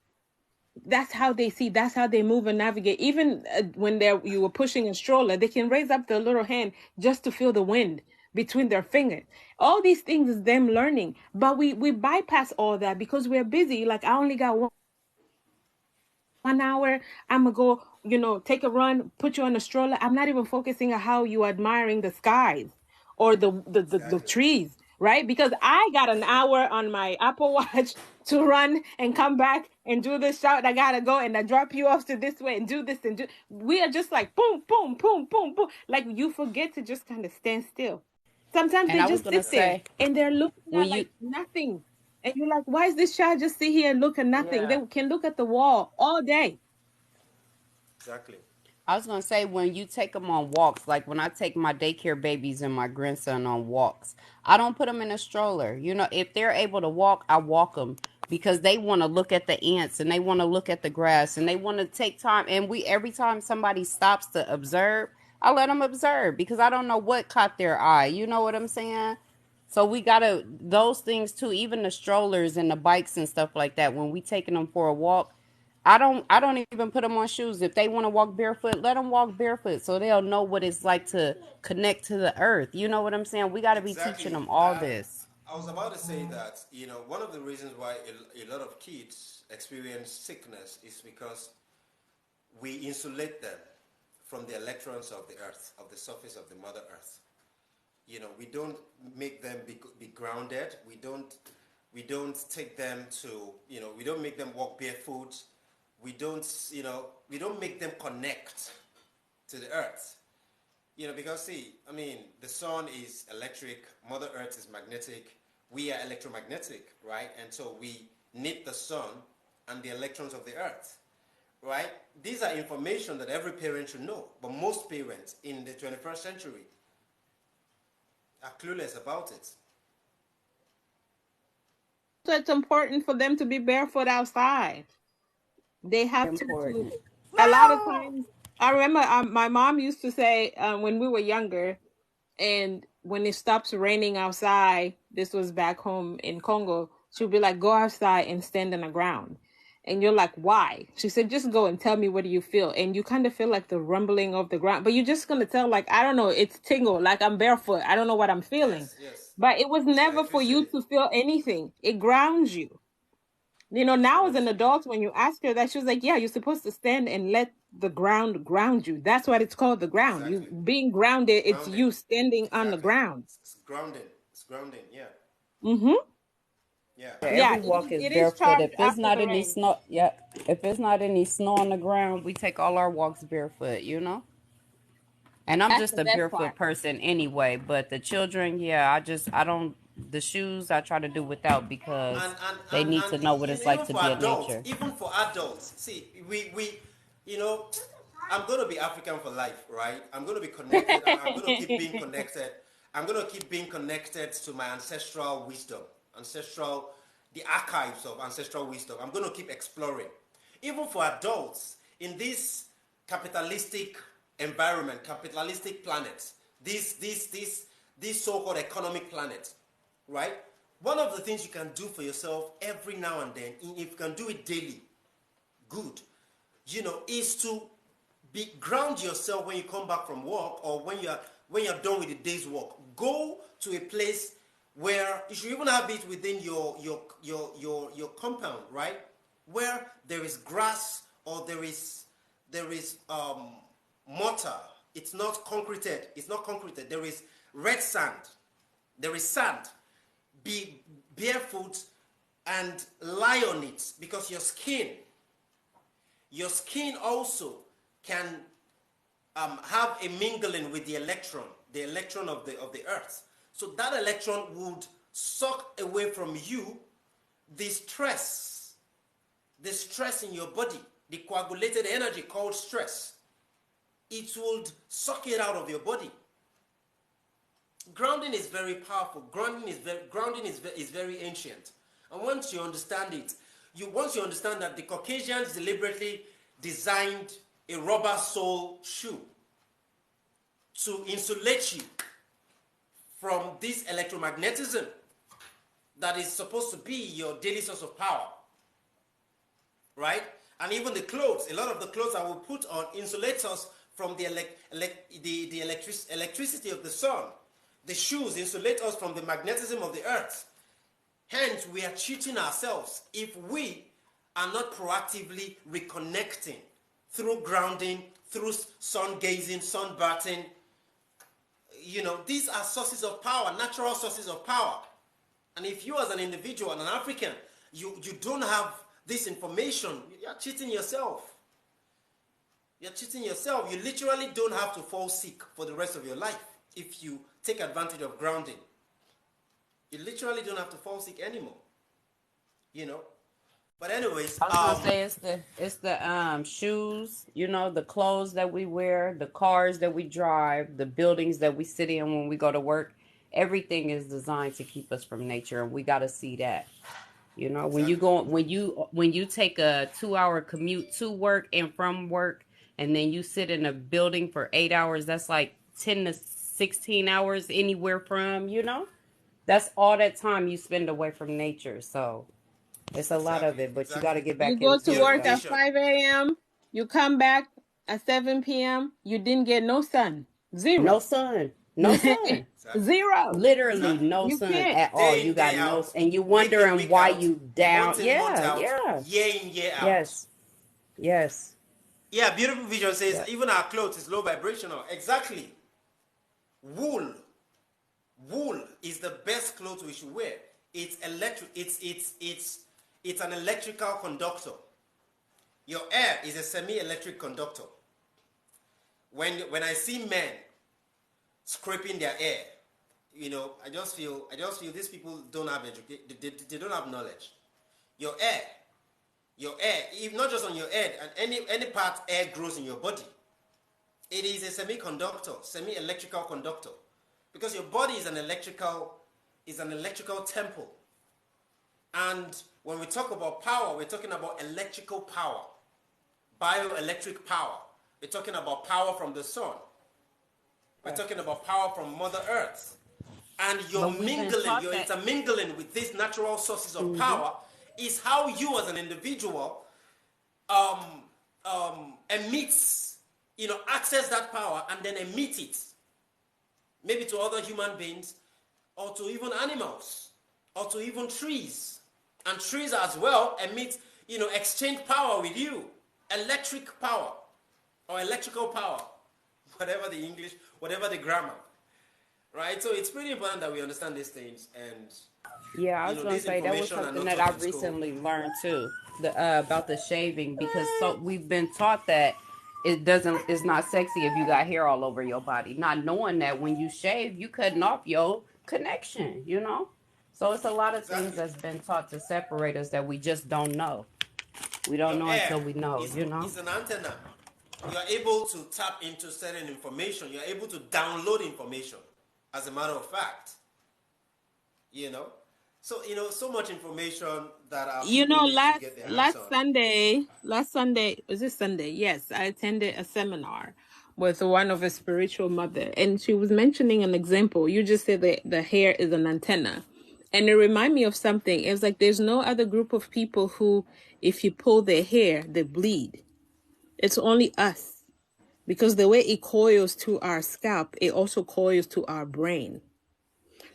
That's how they see. That's how they move and navigate. Even when you were pushing a stroller, they can raise up their little hand just to feel the wind between their fingers. All these things is them learning, but we bypass all that because we're busy. Like, I only got 1 hour. I'm gonna go, take a run, put you on a stroller. I'm not even focusing on how you admiring the skies or the Exactly. trees, right? Because I got an hour on my Apple Watch to run and come back and do this shout. I gotta go and I drop you off to this way and do this and do. We are just like boom, boom, boom, boom, boom. Like, you forget to just kind of stand still. Sometimes And they I was just gonna sit there say, and they're looking when at you like nothing. And you're like, why is this child just sit here and look at nothing? yeah. They can look at the wall all day. Exactly. I was gonna say, when you take them on walks, like when I take my daycare babies and my grandson on walks, I don't put them in a stroller. If they're able to walk, I walk them because they want to look at the ants and they want to look at the grass and they want to take time. And every time somebody stops to observe, I let them observe because I don't know what caught their eye. You know what I'm saying? So we gotta those things too, even the strollers and the bikes and stuff like that. When we taking them for a walk, I don't even put them on shoes. If they want to walk barefoot, let them walk barefoot so they'll know what it's like to connect to the earth. You know what I'm saying? We got to be teaching Exactly. them all this. I was about to say that, one of the reasons why a lot of kids experience sickness is because we insulate them from the electrons of the earth, of the surface of the Mother Earth. We don't make them be grounded. We don't take them to, we don't make them walk barefoot. We don't make them connect to the earth. Because see, I mean, the sun is electric, Mother Earth is magnetic, we are electromagnetic, right? And so we need the sun and the electrons of the earth, right? These are information that every parent should know, but most parents in the 21st century are clueless about it. So it's important for them to be barefoot outside. They have to Important. a lot of No. times. I remember my mom used to say when we were younger, and when it stops raining outside, this was back home in Congo, she would be like, go outside and stand on the ground. And you're like, why? She said, just go and tell me, what do you feel? And you kind of feel like the rumbling of the ground, but you're just going to tell, like, I don't know, it's tingle, like I'm barefoot. I don't know what I'm feeling. Yes, yes. But it was It's never for you electricity. to feel anything. It grounds you. It's Now as an electricity. adult, when you ask her that, she was like, yeah, you're supposed to stand and let the ground ground you. That's what it's called, the ground. You Exactly. being grounded, it's Grounding. you standing on the Exactly. ground. It's grounding. It's grounding. Yeah. Mm-hmm. Yeah. Yeah, Every walk is it is barefoot. charged If it's after not the any rain. snow, yeah. If it's not any snow on the ground, we take all our walks barefoot. And I'm That's just the a best barefoot part. person anyway. But the children, yeah, I don't. The shoes I try to do without because and and they and, need and to know what it's like even to for be in adults, nature. see, we you know I'm going to be African for life, right? I'm going to be connected. I'm going to keep being connected. I'm going to keep being connected to my ancestral wisdom, ancestral the archives of ancestral wisdom. I'm going to keep exploring. Even for adults in this capitalistic environment, capitalistic planet, this so-called economic planet, right? One of the things you can do for yourself every now and then, if you can do it daily, good, is to be ground yourself when you come back from work, or when you're done with the day's work. Go to a place where you should even have it within your compound, right? Where there is grass, or there is mortar. It's not concreted. It's not concreted. There is red sand. There is sand. Be barefoot and lie on it, because your skin also can have a mingling with the electron of the earth. So that electron would suck away from you the stress the stress in your body, the coagulated energy called stress. It would suck it out of your body. Grounding is very powerful. Grounding is very ancient. And once you understand it, once you understand that the Caucasians deliberately designed a rubber sole shoe to insulate you from this electromagnetism that is supposed to be your daily source of power, right? And even the clothes, a lot of the clothes I will put on insulates us from the electricity of the sun. The shoes insulate us from the magnetism of the earth. Hence, we are cheating ourselves if we are not proactively reconnecting through grounding, through sun gazing, sun bathing. You know, these are sources of power, natural sources of power. And if you as an individual and an African, you don't have this information, you're cheating yourself. You're cheating yourself. You literally don't have to fall sick for the rest of your life if you take advantage of grounding. You literally don't have to fall sick anymore. You know? But anyways, I was gonna say it's the shoes, you know, the clothes that we wear, the cars that we drive, the buildings that we sit in when we go to work. Everything is designed to keep us from nature, and we got to see that. You know, when you take a 2-hour commute to work and from work, and then you sit in a building for 8 hours, that's like 10 to 16 hours anywhere from, you know, that's all that time you spend away from nature. So it's a lot of it, but you got to get You back go to into it work though. at 5 a.m., you come back at 7 p.m., you didn't get no sun. No Zero. sun, no sun, Zero. literally no You sun can't. at all. day You in, got day no, out, and you week in, wondering week why out, you down. month in, month Yeah, out, yeah, year in, year out. yes, yes, Yeah, Beautiful Vision says yeah. even our clothes is low vibrational. Exactly. Wool. Wool is the best clothes we should wear. It's electric. It's an electrical conductor. Your air is a semi-electric conductor. When I see men scraping their air, you know, I just feel these people don't have they don't have knowledge. Your air, if not just on your head and any part air grows in your body. It is a semiconductor, semi-electrical conductor, because your body is an electrical temple. And when we talk about power, we're talking about electrical power, bioelectric power. We're talking about power from the sun. We're talking about power from Mother Earth. And But we've been taught you're that. intermingling with these natural sources of Hmm. power is how you as an individual emits, you know, access that power and then emit it, maybe to other human beings or to even animals or to even trees. And trees as well emit, you know, exchange power with you, electric power or electrical power, whatever the English, whatever the grammar, right? So it's pretty important that we understand these things, and Yeah, I you was know, gonna this say that was information are something not that taught I in school. recently learned too, about the shaving, because so we've been taught that it's not sexy if you got hair all over your body, not knowing that when you shave, you cutting off your connection, you know. So it's a lot of things Exactly. that's been taught to separate us that we just don't know. We don't Your know air until we know, is you know. is an antenna. You are able to tap into certain information. You are able to download information. As a matter of fact, you know. So you know, so much information that our You people know, need to get their hands on. last Sunday, was it Sunday? Yes, I attended a seminar with one of a spiritual mother, and she was mentioning an example. You just said that the hair is an antenna, and it reminded me of something. It was like there's no other group of people who, if you pull their hair, they bleed. It's only us, because the way it coils to our scalp, it also coils to our brain.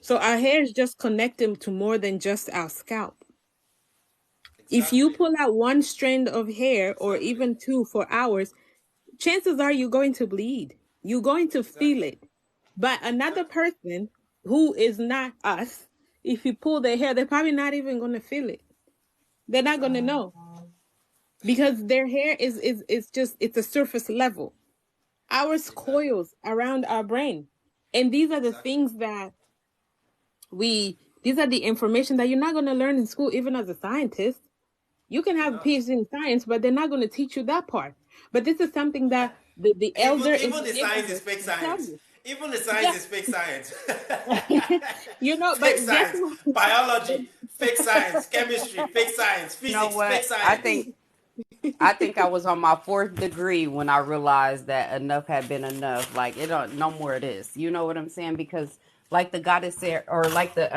So our Exactly. hair is just connected to more than just our scalp. If you Exactly. pull out one strand of hair or Exactly. even two for hours, chances are you're going to bleed. You're going to feel Exactly. it. But another Exactly. person who is not us, if you pull their hair, they're probably not even going to feel it. They're not going to Exactly. know, because their hair is just, it's a surface level. Ours Exactly. coils around our brain. And these are the Exactly. things that these are the information that you're not going to learn in school, even as a scientist. You can have a PhD in science, but they're not going to teach you that part. But this is something that the elder in Even the the science is neighborhood fake can tell science. you. Even the science Yeah. is fake science. But Fake guess science, what? biology, fake science, chemistry, fake science, You know physics, fake what? science. I think I was on my fourth degree when I realized that enough had been enough. Like it don't no more of this. You know what I'm saying? Because like the goddess said, or like the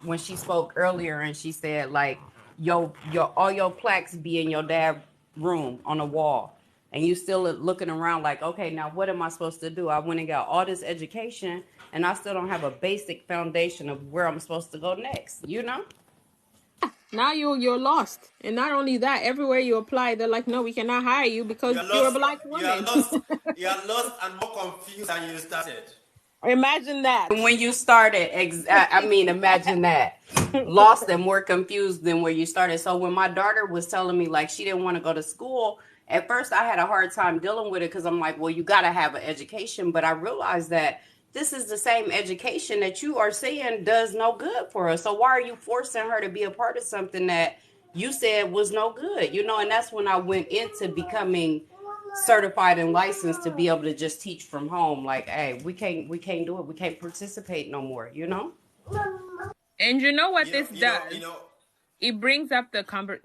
when she spoke earlier and she said like your all your plaques be in your dad room on the wall. And you still looking around like, okay, now what am I supposed to do? I went and got all this education and I still don't have a basic foundation of where I'm supposed to go next, you know? Now you're lost. And not only that, everywhere you apply, they're like, no, we cannot hire you because You're you're a lost. black You are woman. lost. You are lost and more confused than you started. Imagine that. When you started, I mean, imagine that. Lost and more confused than where you started. So when my daughter was telling me like she didn't want to go to school, at first I had a hard time dealing with it because I'm like, well, you got to have an education. But I realized that this is the same education that you are saying does no good for us. So why are you forcing her to be a part of something that you said was no good? You know, and that's when I went into becoming certified and licensed to be able to just teach from home. Like, hey, we can't do it. We can't participate no more, you know? And you know what You know. this You know. does? You know. It brings up the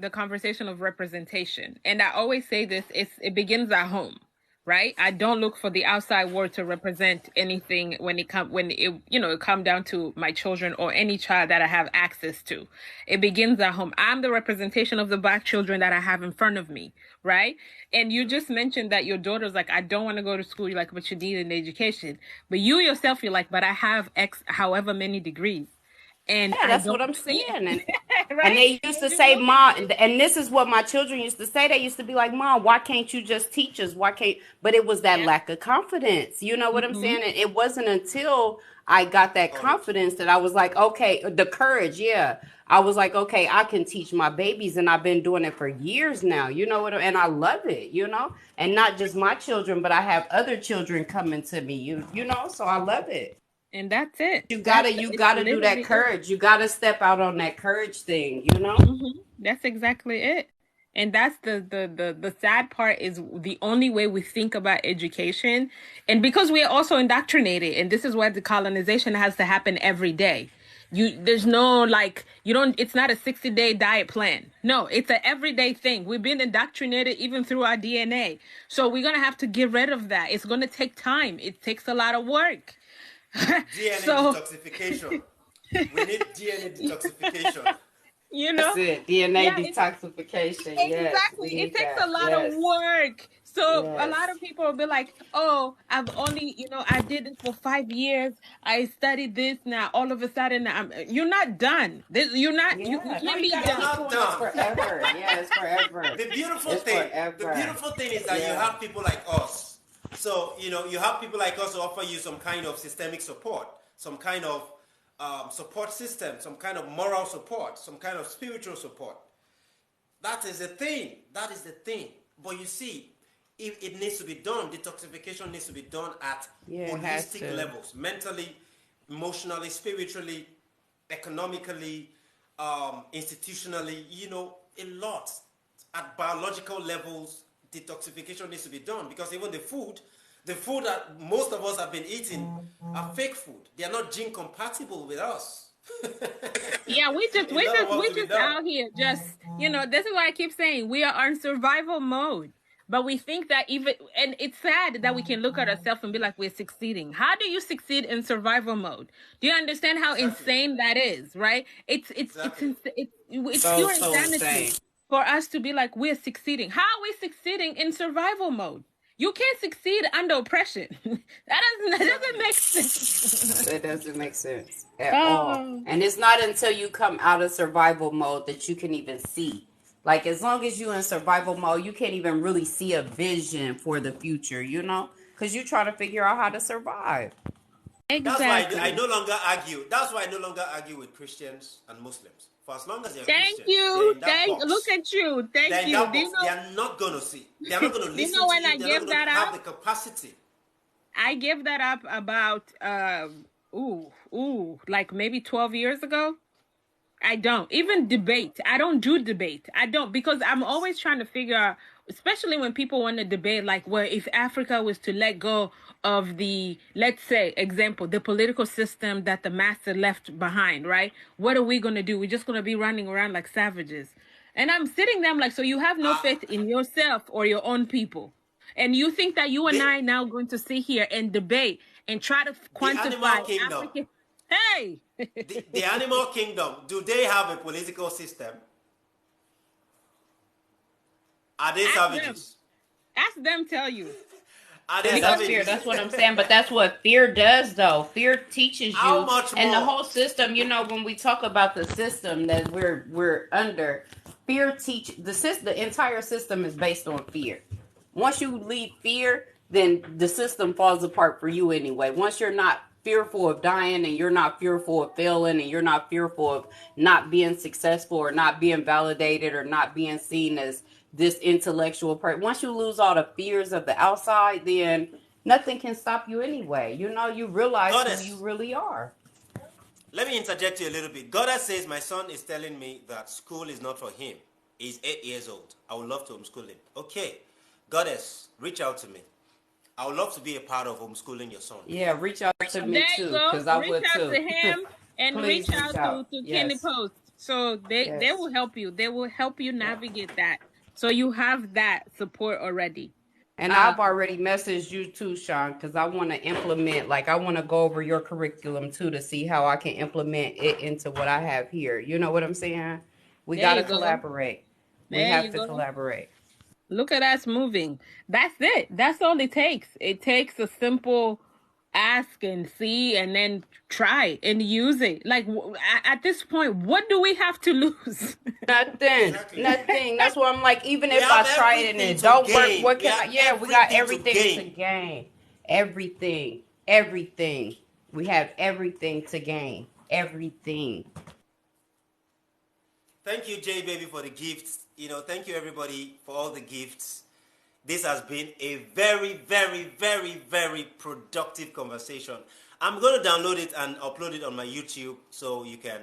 conversation of representation. And I always say this, it begins at home, right? I don't look for the outside world to represent anything when it come down to my children or any child that I have access to. It begins at home. I'm the representation of the black children that I have in front of me, right? And you just mentioned that your daughter's like, I don't want to go to school. You're like, but you need an education. But you yourself, you're like, but I have X however many degrees. And Yeah, I that's what don't I'm saying. see And right? they used to And you say, look at Mom, it. and this is what my children used to say. They used to be like, Mom, why can't you just teach us? Why can't, but it was that Yeah. lack of confidence. You know what I'm Mm-hmm. saying? And it wasn't until I got that Courage. confidence that I was like, okay, the courage. Yeah. I was like, okay, I can teach my babies. And I've been doing it for years now. You know what? And I love it, you know, and not just my children, but I have other children coming to me, you know, so I love it. And that's it. You It's gotta do that literally it. courage. You gotta step out on that courage thing, you know? That's exactly it. And that's the sad part is the only way we think about education. And because we are also indoctrinated, and this is why the colonization has to happen every day. There's no like you don't it's not a 60-day diet plan. No, it's an everyday thing. We've been indoctrinated even through our DNA. So we're gonna have to get rid of that. It's gonna take time. It takes a lot of work. DNA So detoxification. We need DNA detoxification. That's it. DNA yeah, detoxification. Yes, we exactly. It need takes a that. lot of Yes. work. So a Yes. lot of people will be like, "Oh, I've only, I did this for 5 years. I studied this. Now all of a sudden, you're not done. You Yeah. No, can't you be gotta You're done." keep not doing this done. forever. Yeah, it's forever. It's The forever. beautiful thing is that you Yeah. have people like us. So you have people like us to offer you some kind of systemic support, some kind of support system, some kind of moral support, some kind of spiritual support. That is the thing. That is the thing. But you see, if it needs to be done, detoxification needs to be done at Yeah, it has holistic to. levels, mentally, emotionally, spiritually, economically, institutionally, a lot. At biological levels, detoxification needs to be done because even the food that most of us have been eating are fake food. They are not gene compatible with us. Yeah, we just A we lot of just work we to be just done. out here just this is why I keep saying we are on survival mode. But we think that even and it's sad that we can look at ourselves and be like we're succeeding. How do you succeed in survival mode? Do you understand how Exactly. insane that is, right? Exactly. It's So pure so insanity insane. for us to be like we're succeeding. How are we succeeding in survival mode? You can't succeed under oppression. That doesn't Exactly. make sense. That doesn't make sense at all. Oh. And it's not until you come out of survival mode that you can even see. Like as long as you're in survival mode, you can't even really see a vision for the future, you know? Because you're trying to figure out how to survive. That's why I Exactly. no longer argue. That's why I no longer argue with Christians and Muslims. For as long as they're Thank Christians, they're you. in that Look box. at you. Thank They're in you. that box. They are not going to see. They are not going to You listen know to when you. I They're not gave going that to have up? the capacity. I gave that up about like maybe 12 years ago. I don't even debate. I don't do debate. I don't, because I'm always trying to figure out, especially when people want to debate, like, well, if Africa was to let go of the, let's say, example, the political system that the master left behind, right? What are we going to do? We're just going to be running around like savages. And I'm sitting there, I'm like, so you have no faith in yourself or your own people. And you think that you and the I now going to sit here and debate and try to the animal quantify kingdom, African. Hey, the animal kingdom, do they have a political system? Are they ask them. savages? Ask them tell you. Are they Yeah, that's fear. savages? That's what I'm saying. But that's what fear does, though. Fear teaches How you, much and the more? whole system. You know, when we talk about the system that we're under, fear teach the system. The entire system is based on fear. Once you leave fear, then the system falls apart for you anyway. Once you're not fearful of dying, and you're not fearful of failing, and you're not fearful of not being successful or not being validated or not being seen as this intellectual person. Once you lose all the fears of the outside, then nothing can stop you anyway. You know, you realize who you Goddess, really are. let me interject you a little bit. Goddess says my son is telling me that school is not for him. He's 8 years old. I would love to homeschool him. Okay, Goddess, reach out to me. I would love to be a part of homeschooling your son. Yeah, reach out to There me you too, go. because I Reach would out to too. him and reach Please reach out to out. Kenny Yes, Post. So they yes. will help you. They will help you Yeah. navigate that. So you have that support already. And Uh I've already messaged you too, Sean, because I want to implement, like, I want to go over your curriculum too to see how I can implement it into what I have here. You know what I'm saying? We there got you to go. collaborate. We There have you to go. collaborate. Look at us moving. That's it. That's all it takes. It takes a simple ask and see and then try and use it. Like at this point, what do we have to lose? Nothing, Exactly. nothing. That's why I'm like, even We if have I try it and everything it to don't work, gain. what We can I? have Yeah, we got everything to everything to gain. gain. Everything, everything. We have everything to gain. Everything. Thank you, Jay Baby, for the gifts. Thank you everybody for all the gifts. This has been a very, very, very, very productive conversation. I'm going to download it and upload it on my YouTube so you can,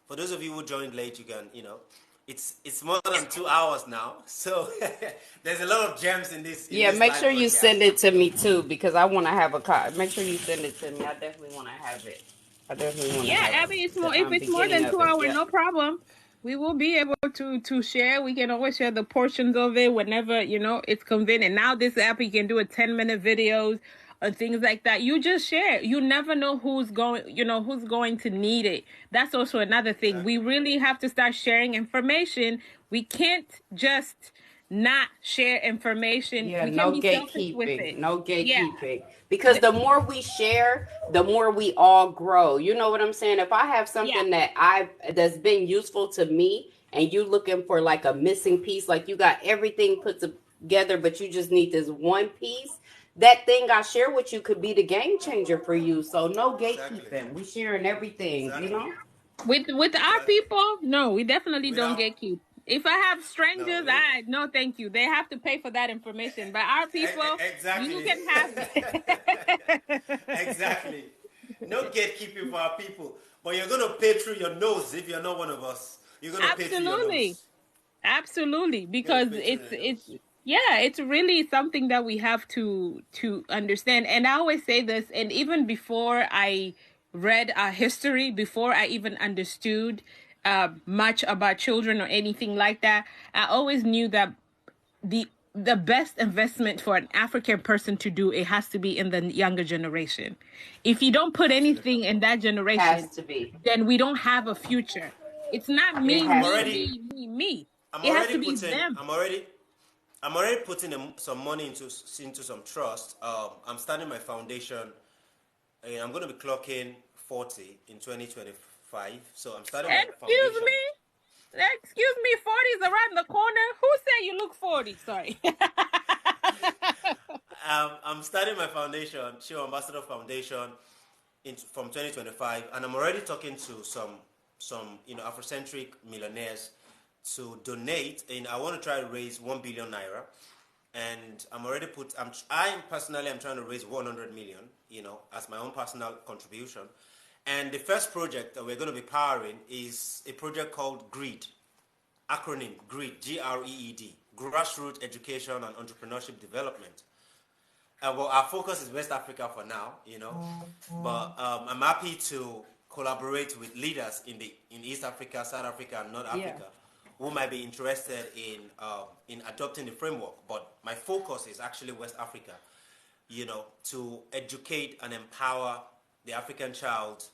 for those of you who joined late, you can, it's more than 2 hours now. So there's a lot of gems in this Yeah, make live sure you broadcast. send it to me too because I want to have a copy. Make sure you send it to me. I definitely want to have it. I definitely want to Yeah, have Abby, it's more the if it's more beginning than of two it. hours, Yep. no problem. We will be able to share. We can always share the portions of it whenever it's convenient. Now this app you can do a 10-minute videos and things like that. You just share. You never know who's going to need it. That's also another thing. We Exactly. really have to start sharing information. We can't just not share information. Yeah, We can no be selfish with gatekeeping. it. No Yeah. gatekeeping. Because the more we share, the more we all grow. You know what I'm saying? If I have Yeah. something that's been useful to me and you looking for like a missing piece, like you got everything put together, but you just need this one piece, that thing I share with you could be the game changer for you. So no Exactly. gatekeeping. We sharing everything, you Exactly. know? With our Exactly. people, no, we definitely don't Without, gatekeep. If I have no, strangers, I no thank you. They have to pay for that information. But our people, you exactly. can have it. Exactly. No gatekeeping for our people. But you're going to pay through your nose if you're not one of us. You're going to pay through your Absolutely. nose. Absolutely, You're going because to pay through your it's nose. yeah, it's really something that we have to understand. And I always say this, and even before I read our history, before I even understood much about children or anything like that, I always knew that the best investment for an African person to do, it has to be in the younger generation. If you don't put Absolutely. anything in that Has generation, to be. then we don't have a future. It's not It me, I'm has me, to already, be. me, me, me. I'm It has already to be putting, them. I'm already putting some money into some trust. I'm starting my foundation. And I'm going to be clocking 40 in 2025. So I'm starting my Excuse foundation. me. Excuse me, 40 is around the corner. Who said you look 40? Sorry. I'm starting my foundation, Show Ambassador Foundation, from 2025, and I'm already talking to some Afrocentric millionaires to donate. And I want to try to raise 1 billion naira. And I'm personally I'm trying to raise 100 million, as my own personal contribution. And the first project that we're going to be powering is a project called GREED, acronym GREED, G-R-E-E-D, Grassroots Education and Entrepreneurship Development. Well, our focus is West Africa for now, but I'm happy to collaborate with leaders in East Africa, South Africa, and North Africa, who might be interested in adopting the framework. But my focus is actually West Africa, to educate and empower the African child,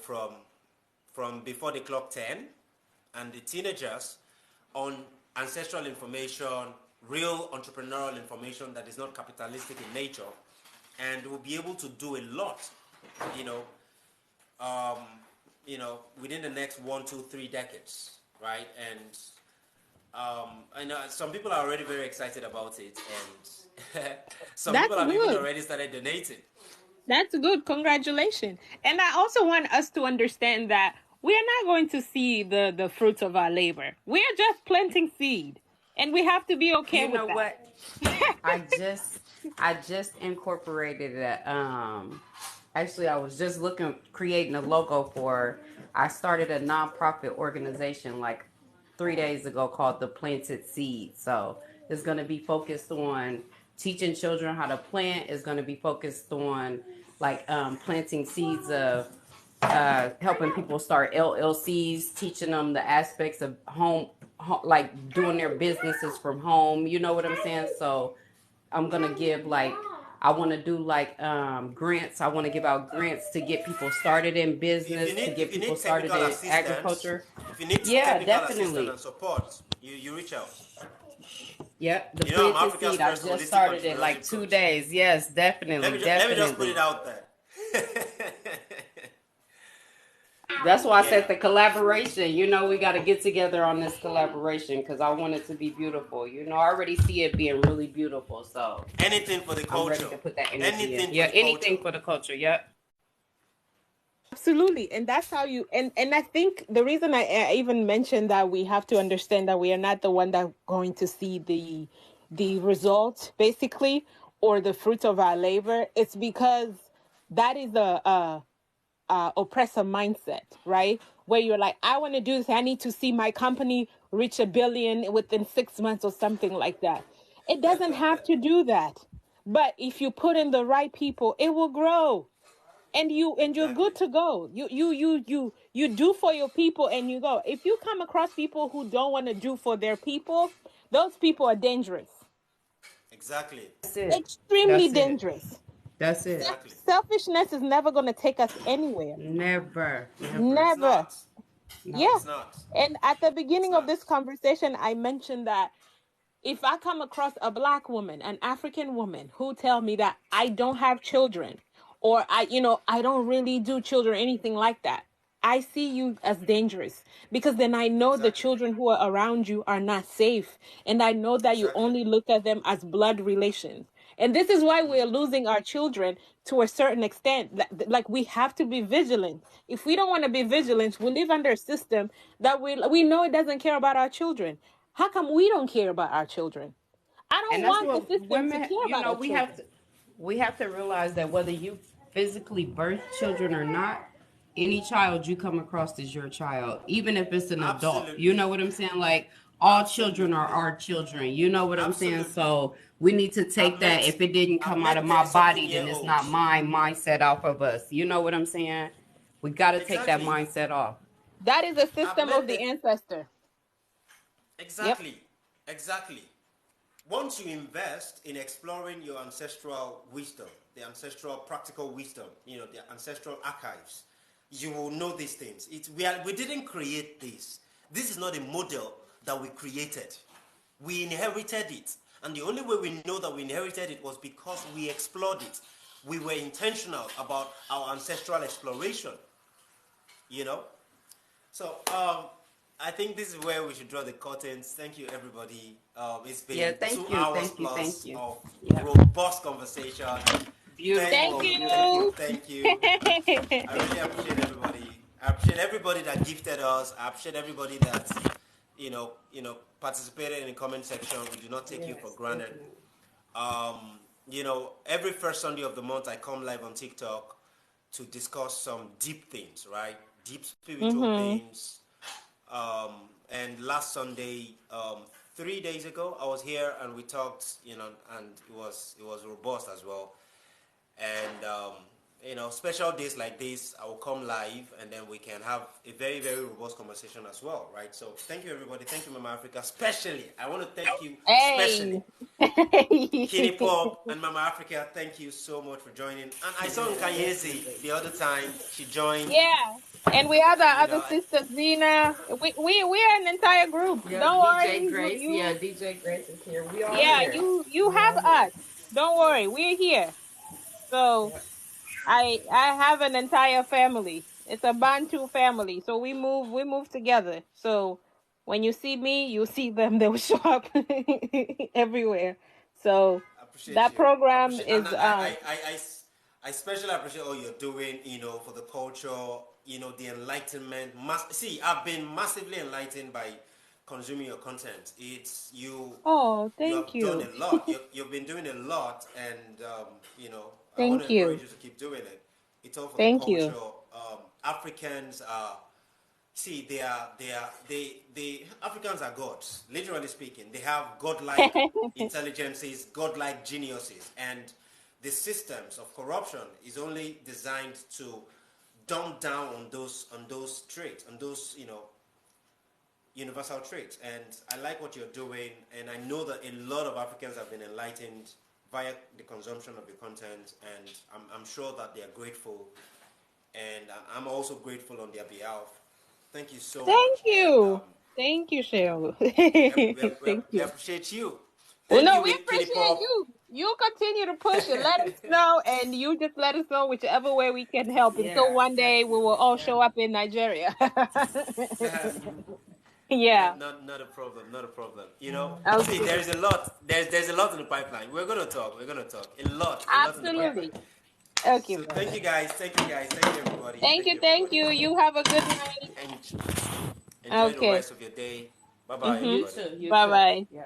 from before the clock 10, and the teenagers on ancestral information, real entrepreneurial information that is not capitalistic in nature, and we'll be able to do a lot, within the next 1, 2, 3 decades, right? And I know some people are already very excited about it, and some That's people have even good. already started donating. That's good. Congratulations. And I also want us to understand that we are not going to see the fruits of our labor. We are just planting seed. And we have to be okay with that. You know what? I just incorporated a actually I was just creating a logo for I started a nonprofit organization like 3 days ago called the Planted Seed. So it's gonna be focused on teaching children how to plant, it's gonna be focused on like planting seeds of helping people start LLCs, teaching them the aspects of home, like doing their businesses from home. You know what I'm saying? So I'm gonna give like I want to do like grants. I want to give out grants to get people started in business, to get people started in agriculture. If you need Yeah, technical assistance definitely. and support, you reach out. Yep, the I'm planted Africa's seed. I first just holistic started it like entrepreneurship 2 days. Yes, definitely, Let me just put definitely. it out there. That's why I said the collaboration. We got to get together on this collaboration because I want it to be beautiful. I already see it being really beautiful. So Anything for the I'm ready culture. to put that energy Anything in. Yeah, for the anything culture. for the culture. Yep. Absolutely. And that's how you, and I think the reason I even mentioned that we have to understand that we are not the one that going to see the result, basically, or the fruits of our labor. It's because that is a oppressive mindset, right? Where you're like, I want to do this. I need to see my company reach 1 billion within 6 months or something like that. It doesn't have to do that. But if you put in the right people, it will grow. And you're good Exactly. to go. You do for your people and you go. If you come across people who don't want to do for their people, those people are dangerous. Exactly. That's it. Extremely That's it. dangerous. That's it. Exactly. Selfishness is never going to take us anywhere. Never. Never. It's Never. not. No. Yeah. It's not. And at the It's beginning of not. this conversation, I mentioned that if I come across a Black woman, an African woman who tell me that I don't have children, or I don't really do children, anything like that, I see you as dangerous, because then I know the Exactly. children who are around you are not safe. And I know that you Exactly. only look at them as blood relations. And this is why we're losing our children to a certain extent. Like, we have to be vigilant. If we don't want to be vigilant, we live under a system that we know it doesn't care about our children. How come we don't care about our children? I And don't that's want the what system to women, care about our children. we have to realize that whether you physically birth children or not, any child you come across is your child, even if it's an adult. You Absolutely. know what I'm saying? Like all children are Absolutely. our children. You know what I'm saying? Absolutely. So we need to take that. If it didn't I've come out met of my 30 something body, year then it's not olds. my mindset off of us. You know what I'm saying? We got to take that Exactly. mindset off. That is a I've system of met the the ancestor. Yep. exactly. Exactly. Once you invest in exploring your ancestral wisdom, the ancestral practical wisdom, the ancestral archives, you will know these things. We didn't create this. This is not a model that we created. We inherited it. And the only way we know that we inherited it was because we explored it. We were intentional about our ancestral exploration, you know? So I think this is where we should draw the curtains. Thank you, everybody. It's Yeah, been thank two you. hours Thank you. plus Thank you. of Yeah. robust conversation. Beautiful. Thank Thank you, you. thank you. I really appreciate everybody. I appreciate everybody that gifted us. I appreciate everybody that, participated in the comment section. We do not take you for Yes, granted. definitely. Every first Sunday of the month, I come live on TikTok. to discuss some deep themes, right? Deep spiritual Mhm. themes. And last Sunday, 3 days ago, I was here and we talked, and it was robust as well. And special days like this, I will come live, and then we can have a very, very robust conversation as well, right? So thank you, everybody. Thank you, Mama Africa. Especially, I want to thank you, especially Hey. Kitty Pop and Mama Africa. Thank you so much for joining. And I saw Nkanyezi the other time. She joined. Yeah. And we have our You other know, sister Zena. We are an entire group. Yeah, Don't DJ worry. You Grace. Yeah, you DJ Grace is here. We all yeah, here. you We all have here. us. Don't worry. We're here. So I have an entire family. It's a Bantu family. So we move together. So when you see me, you see them, they will show up everywhere. So I appreciate that you. I program appreciate, and is I especially appreciate all you're doing, for the culture, the enlightenment. See, I've been massively enlightened by consuming your content. It's you. oh, You thank have done you. a lot. You've been doing a lot, and I want to Thank encourage you. you to keep doing it. It's all for the Thank culture. you. Africans are. See, they Africans are gods, literally speaking. They have godlike intelligences, godlike geniuses, and the systems of corruption is only designed to dump down on those traits, on those universal traits. And I like what you're doing, and I know that a lot of Africans have been enlightened via the consumption of your content, and I'm sure that they are grateful, and I'm also grateful on their behalf. Thank you so Thank much, and you. Thank you, Cheryl. Thank we you. appreciate you. Well, Thank no, you, we with Kitty appreciate Pop. you. You continue to push it. Let us know, and you just let us know whichever way we can help until Yeah, one day we will all yeah. show up in Nigeria. Yeah. Not a problem. Not a problem. See, Okay. there's a lot. There's a lot in the pipeline. We're gonna talk. We're gonna talk. A lot in the pipeline. Absolutely. Okay, So thank brother. you guys. Thank you guys. Thank you everybody. Thank Thank you. you Thank everybody. you. You have a good night. And enjoy the Okay. rest of your day. Bye bye Mm-hmm. You everybody. too. You Bye too. bye. Yeah.